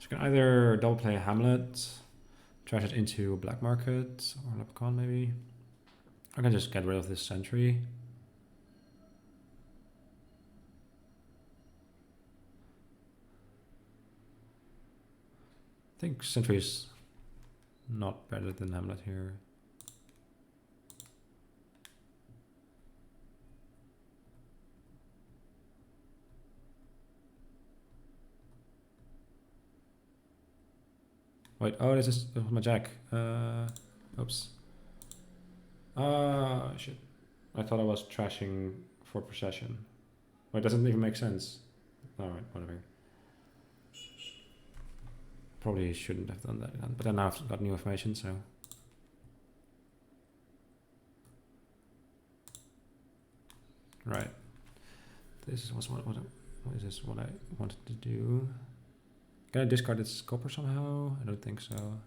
So you can either double play a Hamlet, trash it into a black market or an Leprechaun maybe. I can just get rid of this sentry. I think sentry is not better than Hamlet here. Wait, oh, this is my jack. Oops. Shit. I thought I was trashing for possession. Well, it doesn't even make sense. Alright, whatever. Probably shouldn't have done that again, but then now I've got new information, so. Right. This is what is this what I wanted to do? Can I discard its copper somehow? I don't think so.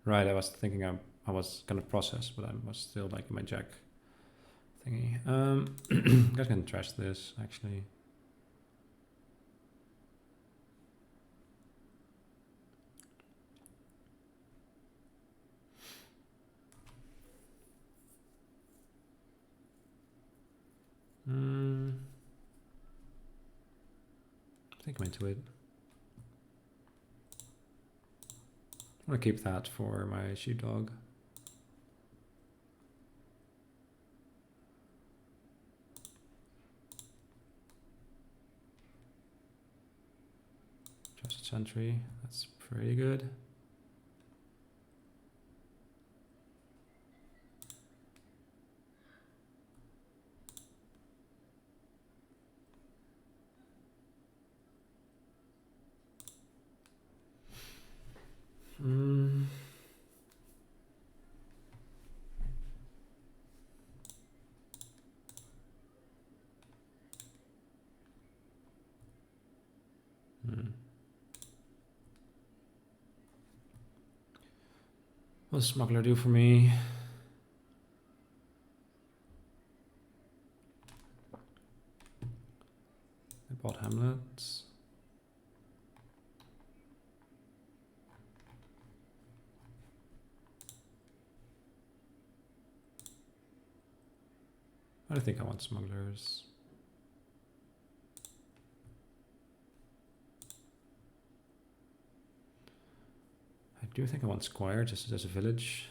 Right, I was thinking I was gonna process, but I was still like in my jack thingy. I guys can trash this actually. I think I'm into it. I'm gonna keep that for my sheepdog. Just a sentry, that's pretty good. What does Smuggler do for me? I bought Hamlets. I don't think I want Smugglers. I do think I want Squire just as a village.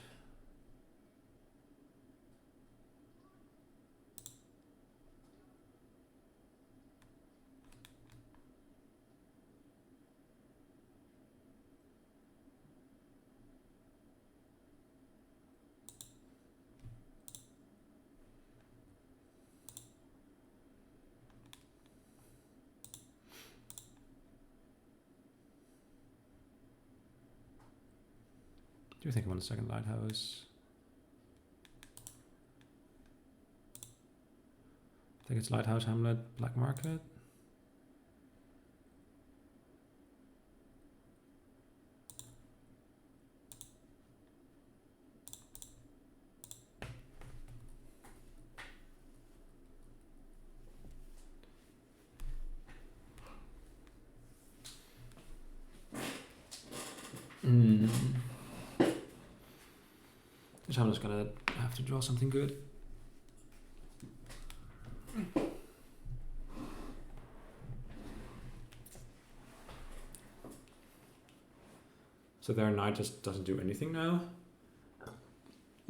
Do you think I want a second lighthouse? I think it's Lighthouse, Hamlet, Black Market. Guess I'm just gonna have to draw something good. So their knight just doesn't do anything now.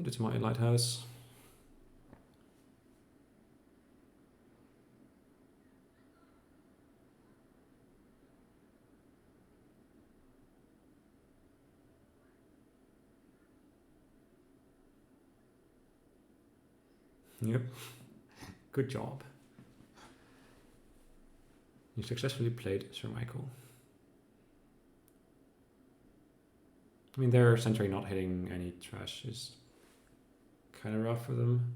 It's my lighthouse. Yep. Good job. You successfully played Sir Michael. I mean, their sentry not hitting any trash is kind of rough for them.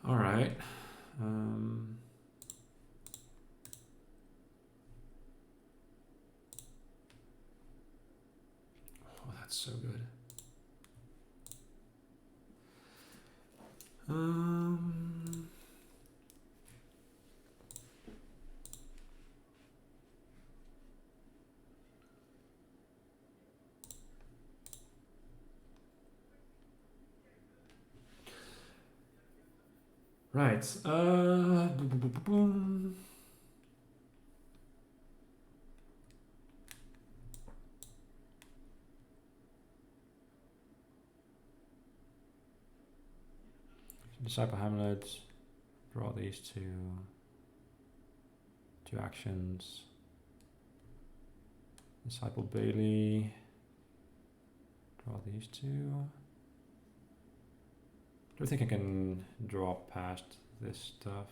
All right. Oh, that's so good. Right. Disciple Hamlet, draw these two actions. Disciple Bailey, draw these two. Do I think I can draw past this stuff?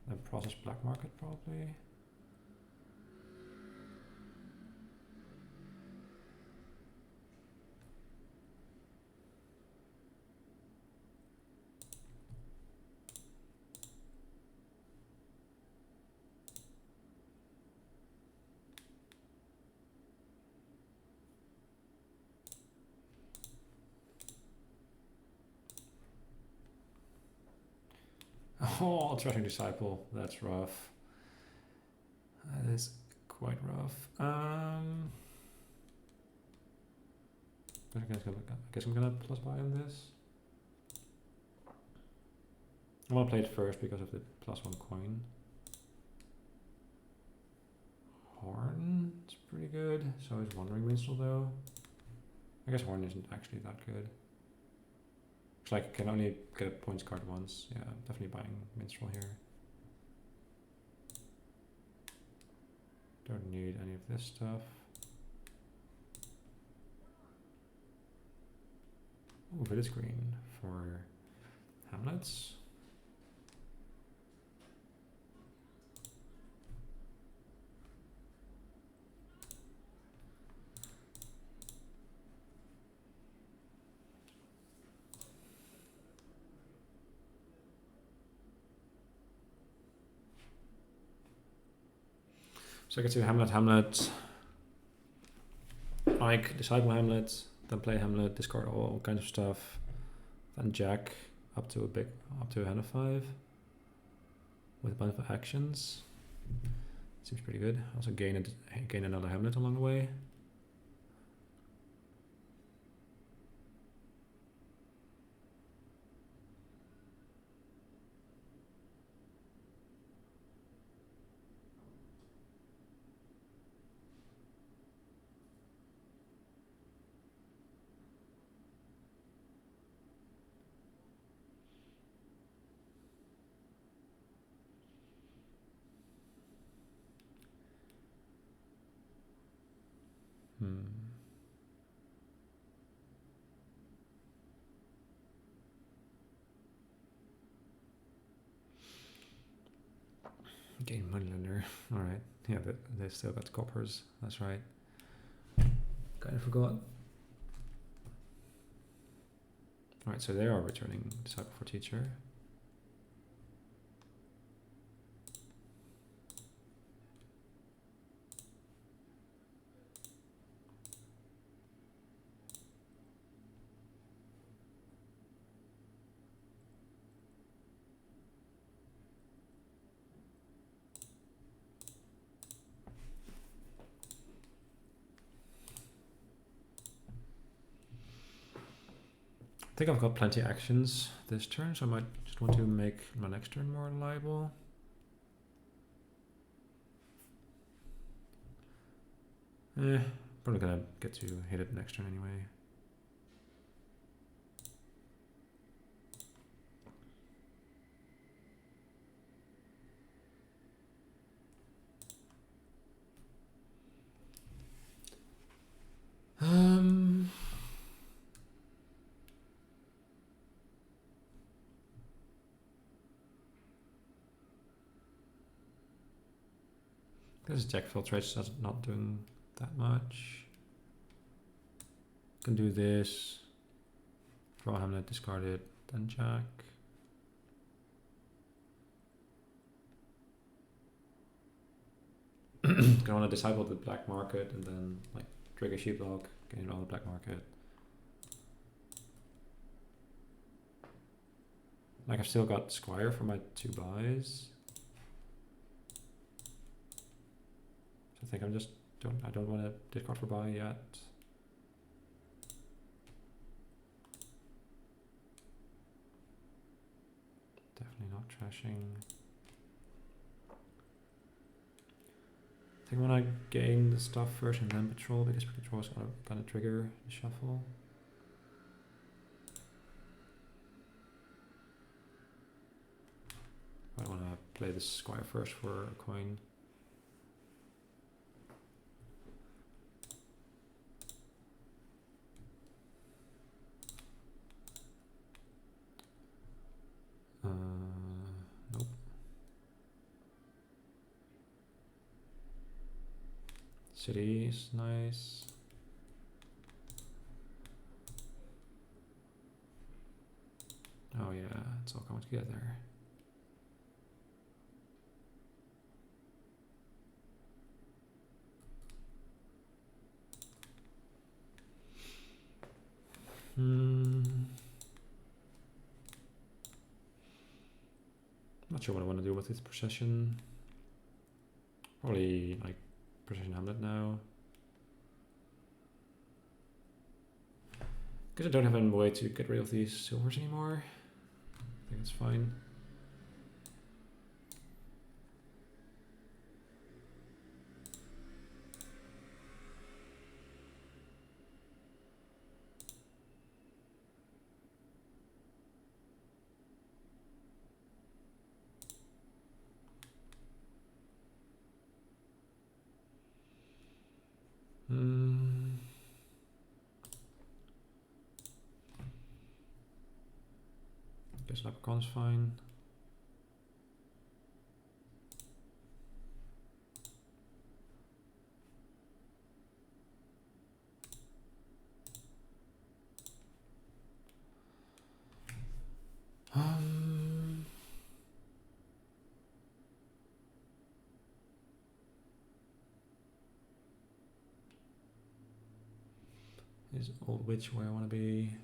Then process black market probably. Oh, Trashing Disciple, that's rough. That is quite rough. I guess I'm gonna plus buy on this. I wanna play it first because of the +1 coin. Horn is pretty good. So is Wandering Minstrel though. I guess Horn isn't actually that good. It's like I can only get a points card once. Yeah, definitely buying Minstrel here. Don't need any of this stuff. Oh, Village Green for Hamlets. So I get to Hamlet, like Disciple Hamlet, then play Hamlet, discard all kinds of stuff, then Jack up to a hand of 5 with a bunch of actions. Seems pretty good. Also gain another Hamlet along the way. Gain Moneylender. Alright. Yeah, they still got coppers. That's right. Kind of forgot. Alright, so they are returning Disciple for Teacher. I think I've got plenty of actions this turn, so I might just want to make my next turn more reliable. Probably gonna get to hit it next turn anyway. This Jack Filtrates that's not doing that much. Can do this. Draw Hamlet, discard it, then Jack. Gonna want to disciple the black market and then like trigger Sheepdog, gain all the black market. Like I've still got Squire for my 2 buys. I think I don't want to discard for buy yet. Definitely not trashing. I think I want to gain the stuff first and then patrol because patrol is gonna trigger the shuffle. I want to play the squire first for a coin. Nope. City is nice. Oh yeah, it's all coming together. Not sure what I want to do with this procession. Probably like procession Hamlet now. Because I don't have any way to get rid of these silvers anymore. I think it's fine. Guess leprechaun's fine. Is old witch where I want to be?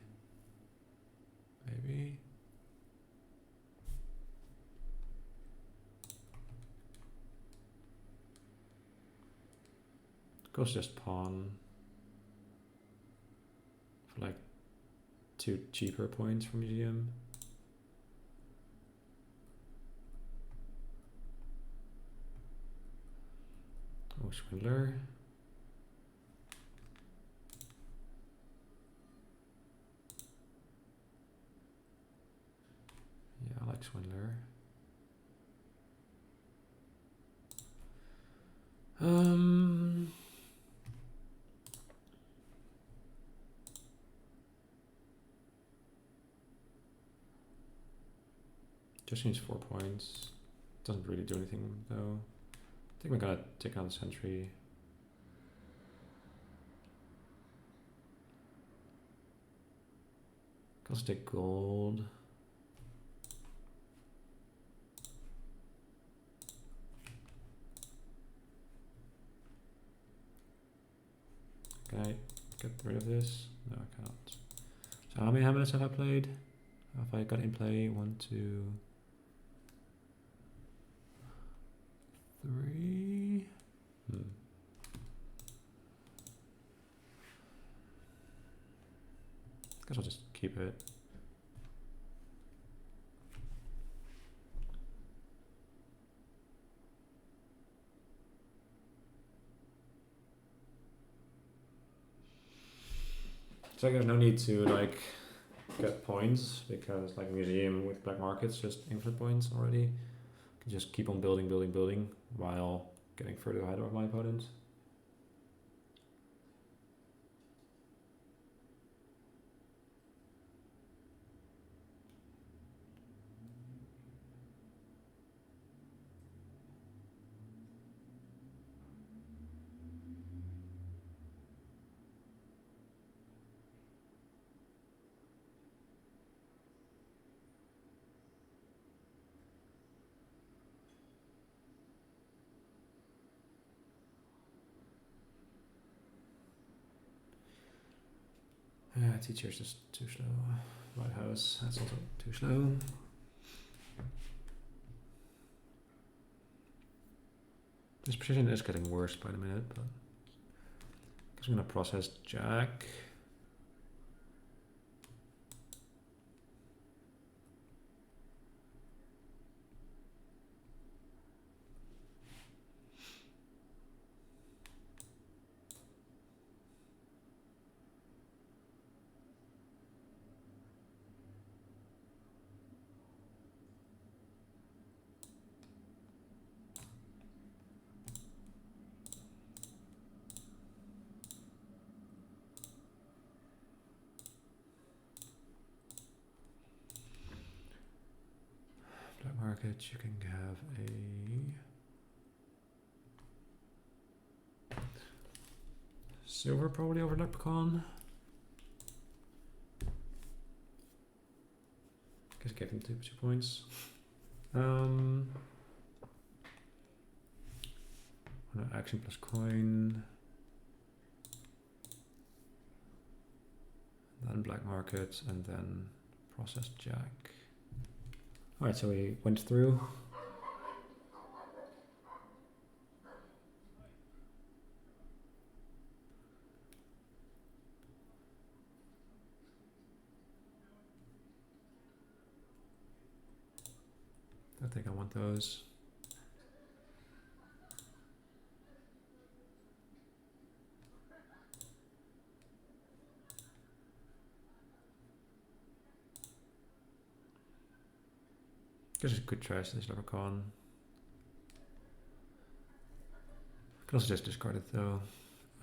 Maybe. Goes just pawn for like 2 cheaper points from museum. Oh, swindler. Yeah, I like swindler. Just needs 4 points. Doesn't really do anything though. I think we're gonna take out the sentry. Let's take gold. Can I get rid of this? No, I cannot. So how many Hamlets have I played? Have I got in play? 1, 2, 3. Guess I'll just keep it. So I got no need to like get points because like museum with black markets just infinite points already. I can just keep on building, building, building while getting further ahead of my opponent. Teacher's just too slow. White House, that's also too slow. This precision is getting worse by the minute, but I guess I'm gonna process Jack. market, you can have a silver probably over leprechaun. Guess I gave them 2 points. Action plus coin. Then black market and then process jack. Alright, so we went through. I think I want those. Guess I could trash this leprechaun. Could also just discard it though.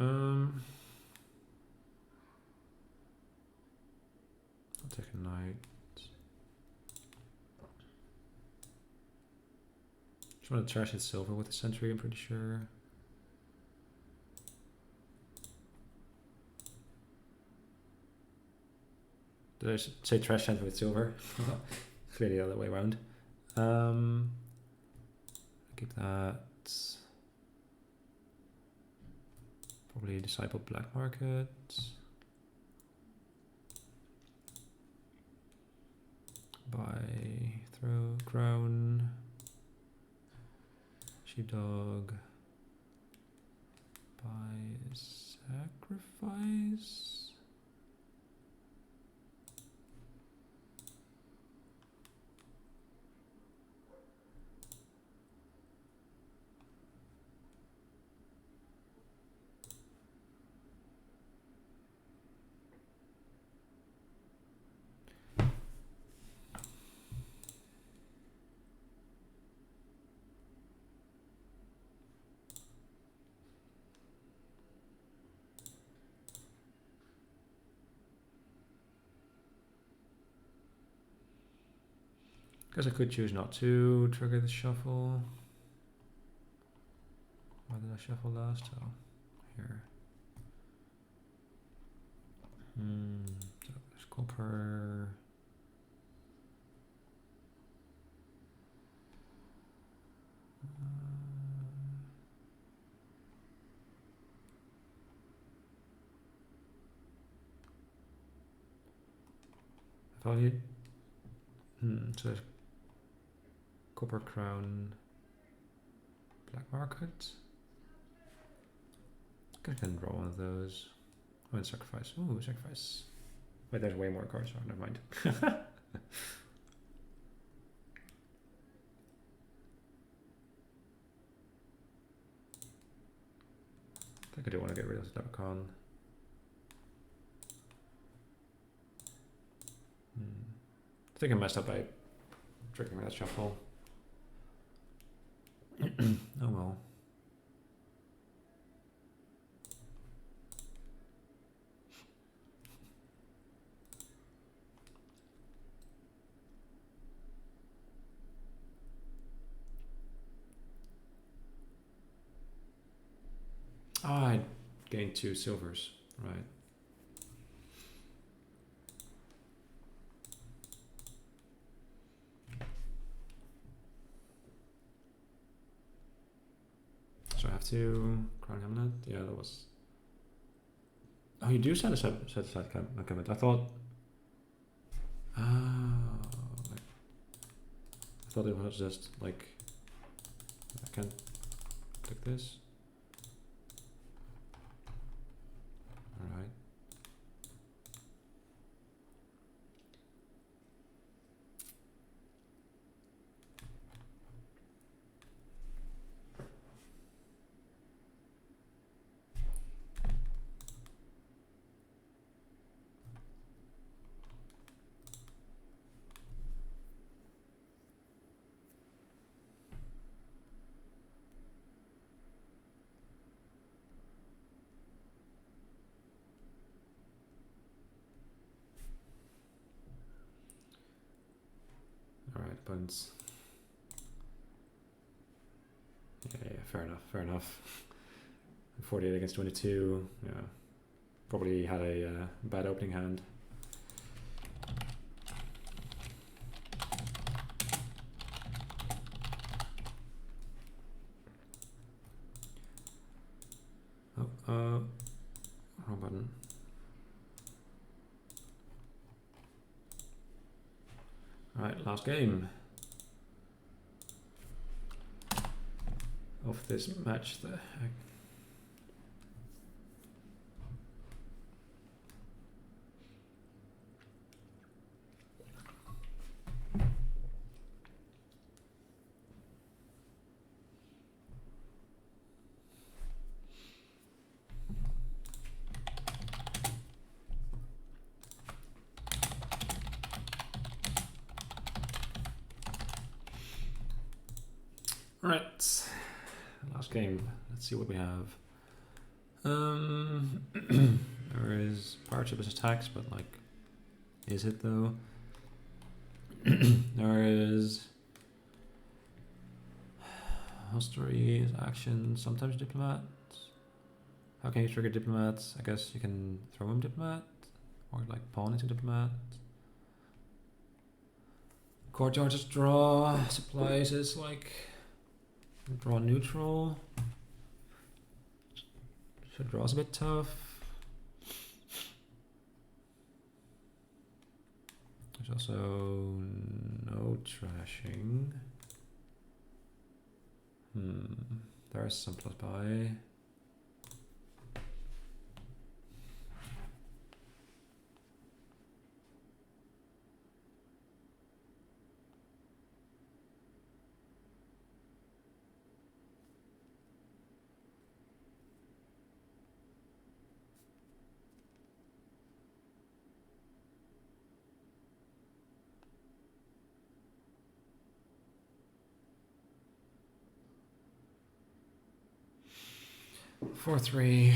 I'll take a knight. Just want to trash his silver with the sentry, I'm pretty sure. Did I say trash sentry with silver? Clearly the other way around. Keep that. Probably disciple black market. Buy, throw, crown. Sheepdog. Buy, sacrifice. Guess I could choose not to trigger the shuffle. Why did I shuffle last? Oh, here. So there's copper. Value. So there's copper crown, black market. I can draw one of those. Oh, and sacrifice. Oh, sacrifice. Wait, there's way more cards. Oh, never mind. I think I do want to get rid of the leprechaun. I think I messed up by triggering that shuffle. Oh well. Oh, I gained 2 silvers, right. So I have to crown Hamlet. Yeah, that was. Oh, you do set aside comment. I thought. Oh, I thought it was just like. I can't click this. All right. All right, buttons. Yeah, fair enough, fair enough. 48 against 22, yeah. Probably had a bad opening hand. Oh, wrong button. Alright, last game of this match. Alright, last game. Let's see what we have. There is power chip as attacks, but like, is it though? There is hostelry as action, sometimes diplomat. How can you trigger diplomats? I guess you can throw him diplomat, or like pawn into diplomat. Courtyard is draw, supplies is like draw neutral. So draw's a bit tough. There's also no trashing. There is some plus buy. Four, three.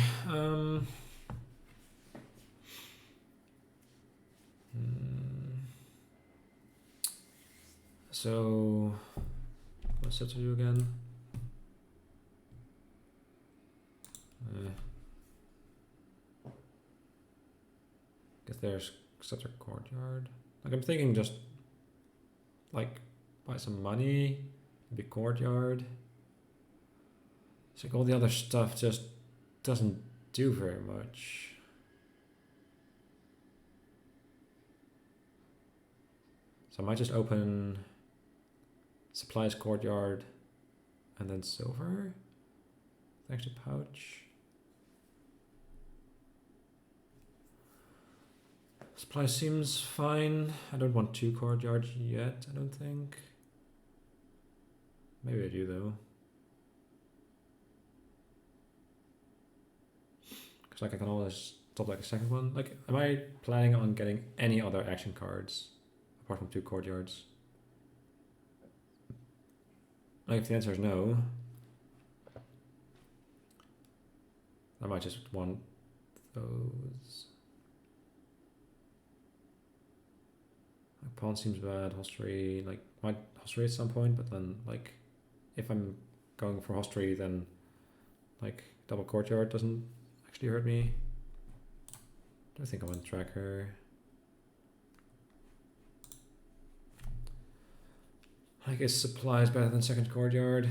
So, what's that to do again? Guess there's such a courtyard. Like I'm thinking, just like buy some money, maybe courtyard. It's like all the other stuff just doesn't do very much. So I might just open supplies courtyard and then silver. Thanks to pouch. Supply seems fine. I don't want 2 courtyards yet, I don't think. Maybe I do though. Because like I can always top like a second one. Like, am I planning on getting any other action cards apart from 2 courtyards? Like if the answer is no, I might just want those. Like pawn seems bad, hostelry, like might hostelry at some point, but then like if I'm going for hostelry, then like double courtyard doesn't actually hurt me. Do I think I want tracker? I guess supply is better than second courtyard.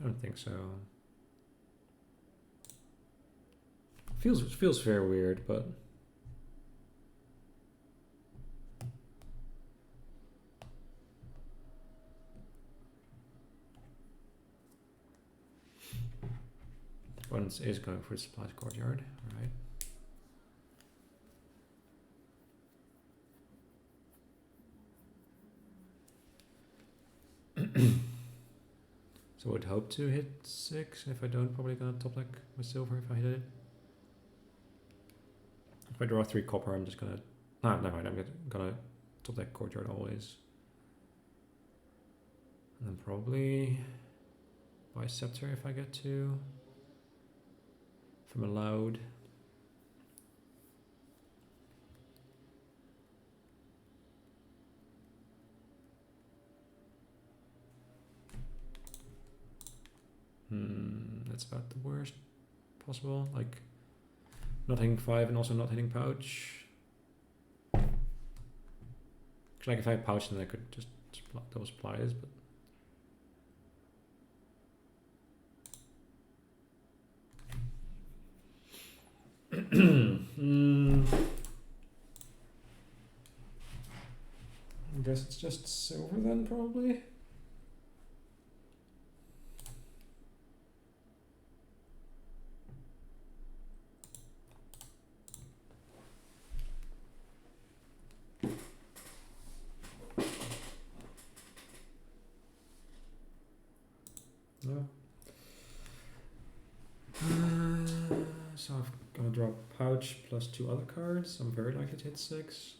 I don't think so. Feels very weird, but one is going for the supplies courtyard, alright. So I would hope to hit 6. If I don't, probably gonna top deck with silver if I hit it. If I draw 3 copper, I'm just gonna... No, never mind, I'm gonna top deck courtyard always. And then probably buy scepter if I get to. from allowed. That's about the worst possible. Like not hitting 5 and also not hitting pouch. Like if I had pouch, then I could just double supplies, but. I guess it's just silver then, probably. No. So I'm gonna draw pouch plus 2 other cards. I'm very likely to hit 6.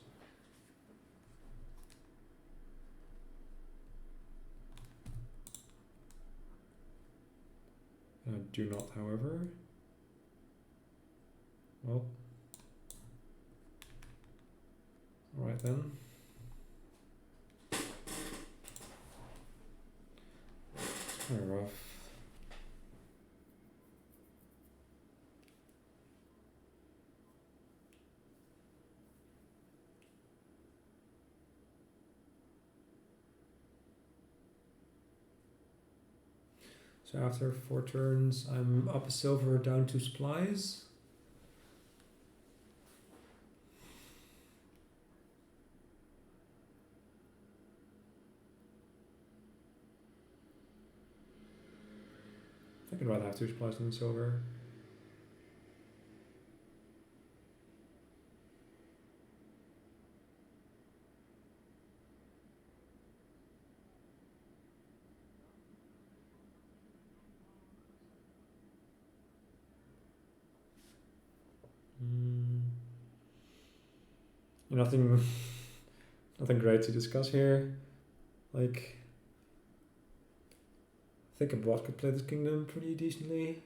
I do not, however. Well. Alright then. It's kind of rough. So after 4 turns, I'm up a silver, down 2 supplies. I think I'd rather have 2 supplies than silver. Nothing great to discuss here. Like, I think a bot could play this kingdom pretty decently.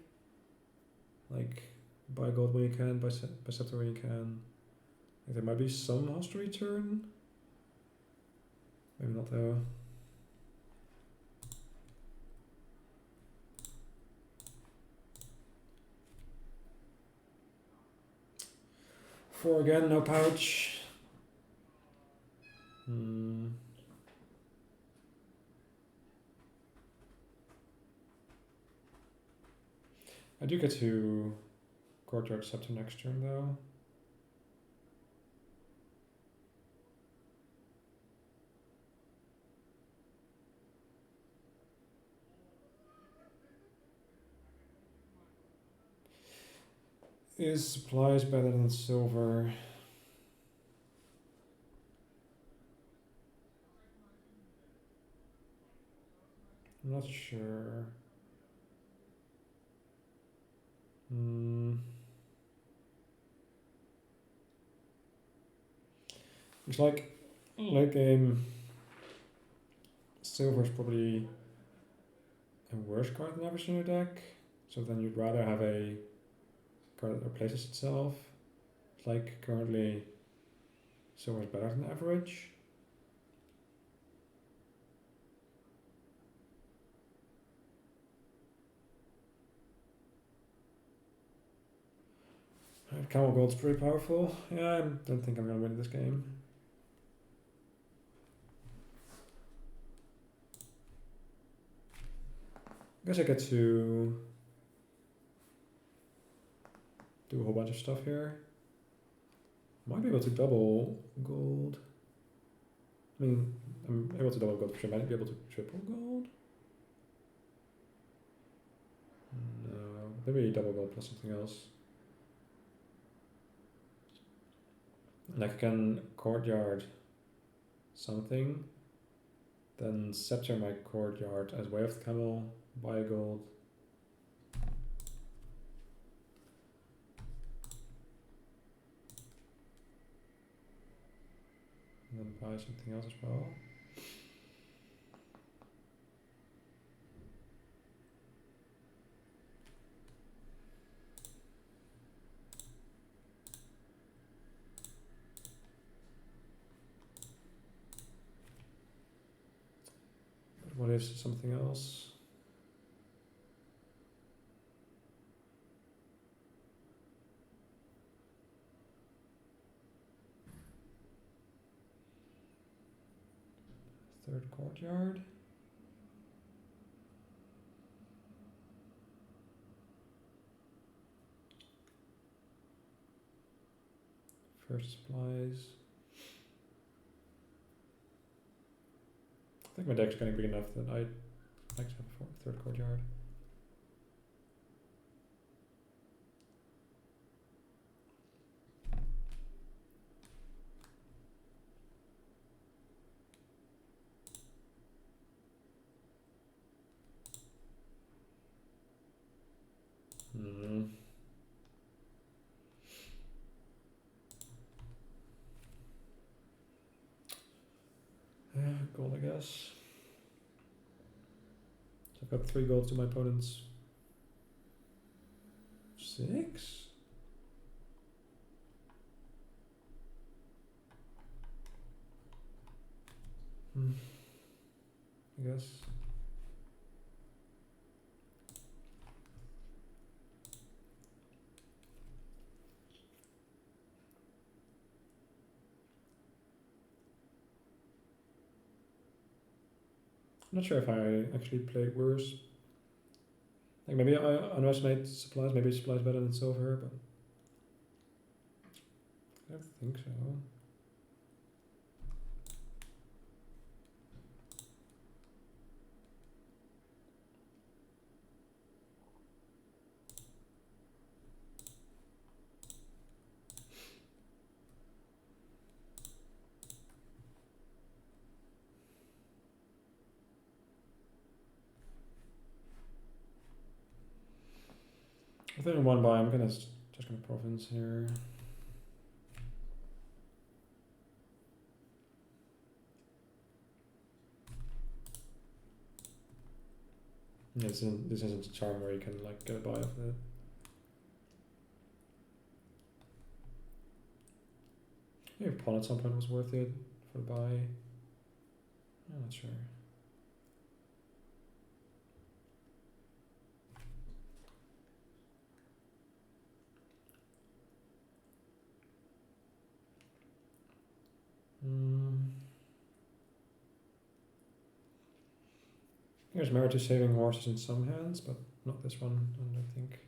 Like, buy gold when you can, buy scepter when you can. Like, there might be some hostile return. Maybe not though. Four again, no pouch. I do get to courtyard scepter next turn though. Is supplies better than silver? I'm not sure. It's like late game, silver is probably a worse card than average in your deck. So then you'd rather have a card that replaces itself. It's like currently silver is better than average. Camel Gold's pretty powerful. Yeah, I don't think I'm gonna win this game. I guess I get to do a whole bunch of stuff here. Might be able to double gold. I mean, I'm able to double gold for sure. Might be able to triple gold. No, maybe double gold plus something else. Like I can courtyard something, then scepter my courtyard as way of the camel, buy a gold. And then buy something else as well. probably something else. Third courtyard. First supplies. I think my deck's getting big enough that I'd like to have a third courtyard. Yeah, gold, I guess. So I've got 3 golds to my opponent's 6. I guess. I'm not sure if I actually played worse. Like maybe I underestimate supplies, maybe supplies better than silver, but I don't think so. I think in one buy I'm gonna just gonna province here. Yeah, this isn't a charm where you can like get a buy off it. Maybe pawn at some point was worth it for the buy. I'm not sure. There's merit to saving horses in some hands, but not this one, I don't think.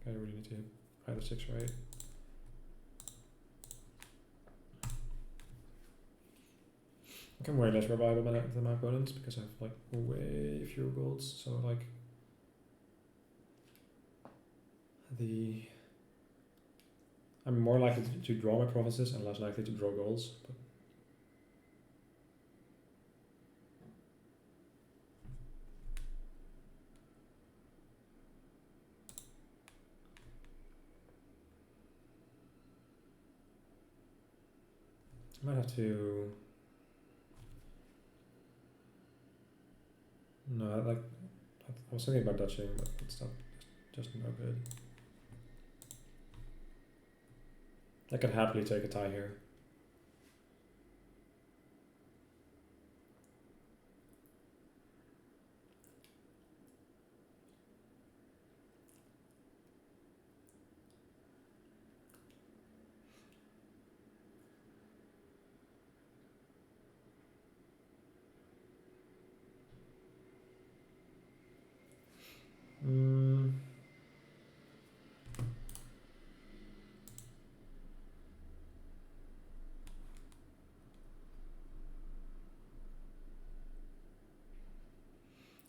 I really need to hit either 6 or 8. I'm way less reliable than my opponents because I have like way fewer golds, so like I'm more likely to draw my provinces and less likely to draw golds. But I might have to. No, I was thinking about dutching, but it's not just no good. I could happily take a tie here.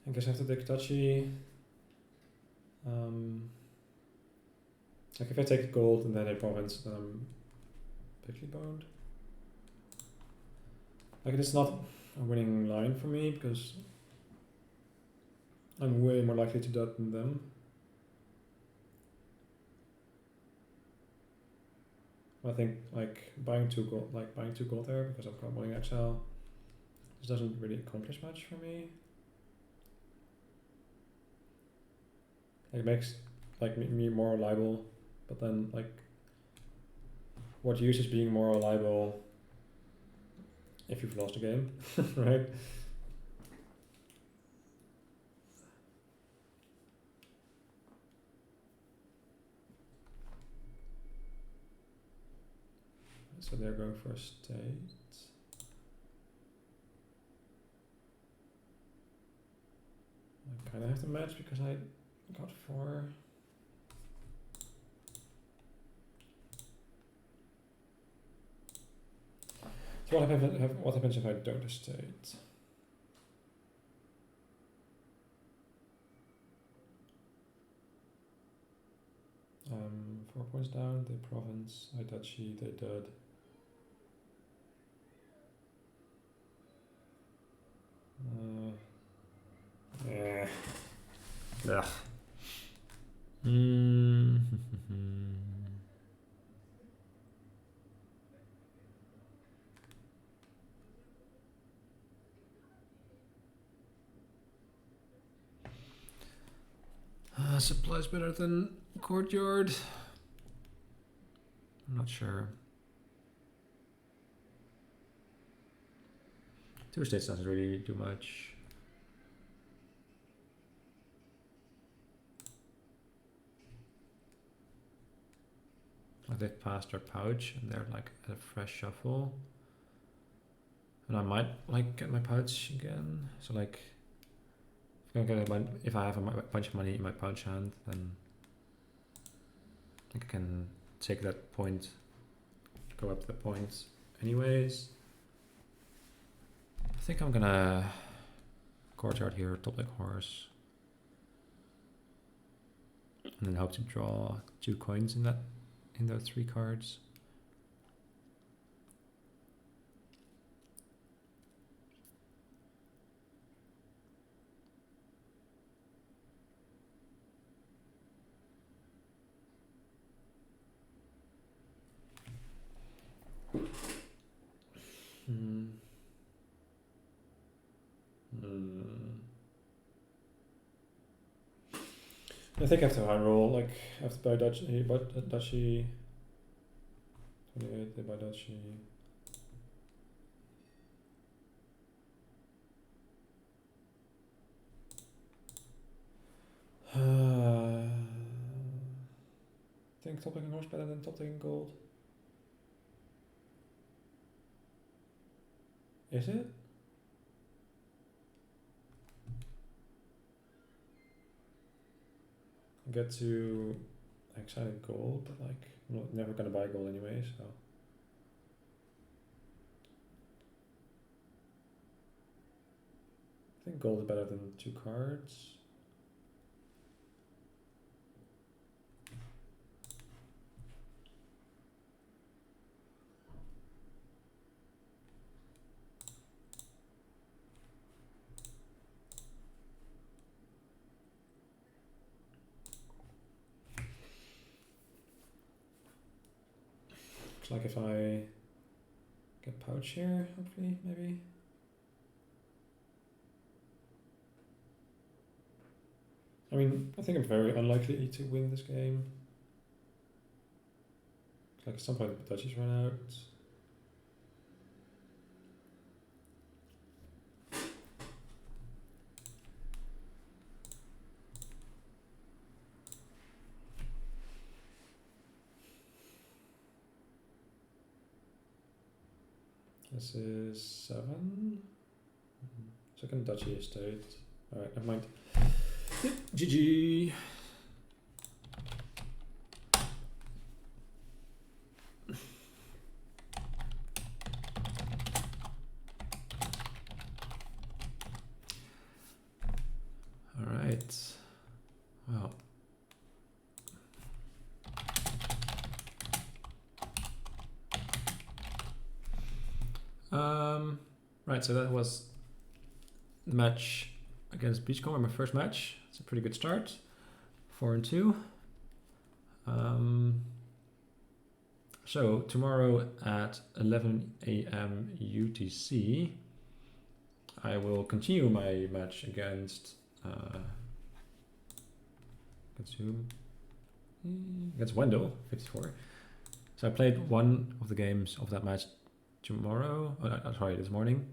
I guess I have to take touchy. Like if I take gold and then a province, then I'm pickly boned. Like it's not a winning line for me because I'm way more likely to dot than them. I think like buying 2 gold there because I've got Willing Exile. This doesn't really accomplish much for me. Like it makes like me more reliable, but then like what use is being more reliable if you've lost a game, right? So they're going for a state. I kind of have to match because I got 4. So what happens if I don't estate? Um, 4 points down, they province, I duchy, they dud. Yeah. Ugh. Supplies better than courtyard. I'm not sure. 2 states doesn't really do much. Like they've passed their pouch and they're like at a fresh shuffle. And I might like get my pouch again. So like if I have a bunch of money in my pouch hand, then I can take that point, go up the points anyways. I think I'm gonna courtyard here, top deck horse. And then hope to draw 2 coins in those 3 cards. I think I have to high roll, like I have to buy duchy, but duchy. 28, they buy duchy. I think top taking horse better than top taking gold. Is it? I get to excited gold, but like I'm never gonna buy gold anyway, so. I think gold is better than 2 cards. Looks like if I get pouch here, hopefully, maybe. I mean, I think I'm very unlikely to win this game. Like at some point the duchies run out. This is 7. Second duchy estate. Alright, never mind. GG. Alright. Wow. Right, so that was the match against Beachcomber, my first match. It's a pretty good start. 4-2. So tomorrow at 11 AM UTC, I will continue my match against Wendell, 54. So I played one of the games of that match tomorrow. Sorry, this morning.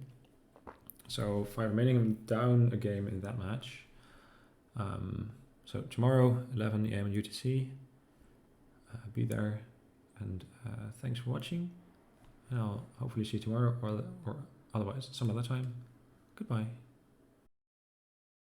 So 5 remaining. I'm down a game in that match. So tomorrow, 11 a.m. UTC. Be there, and thanks for watching. And I'll hopefully see you tomorrow, or otherwise some other time. Goodbye.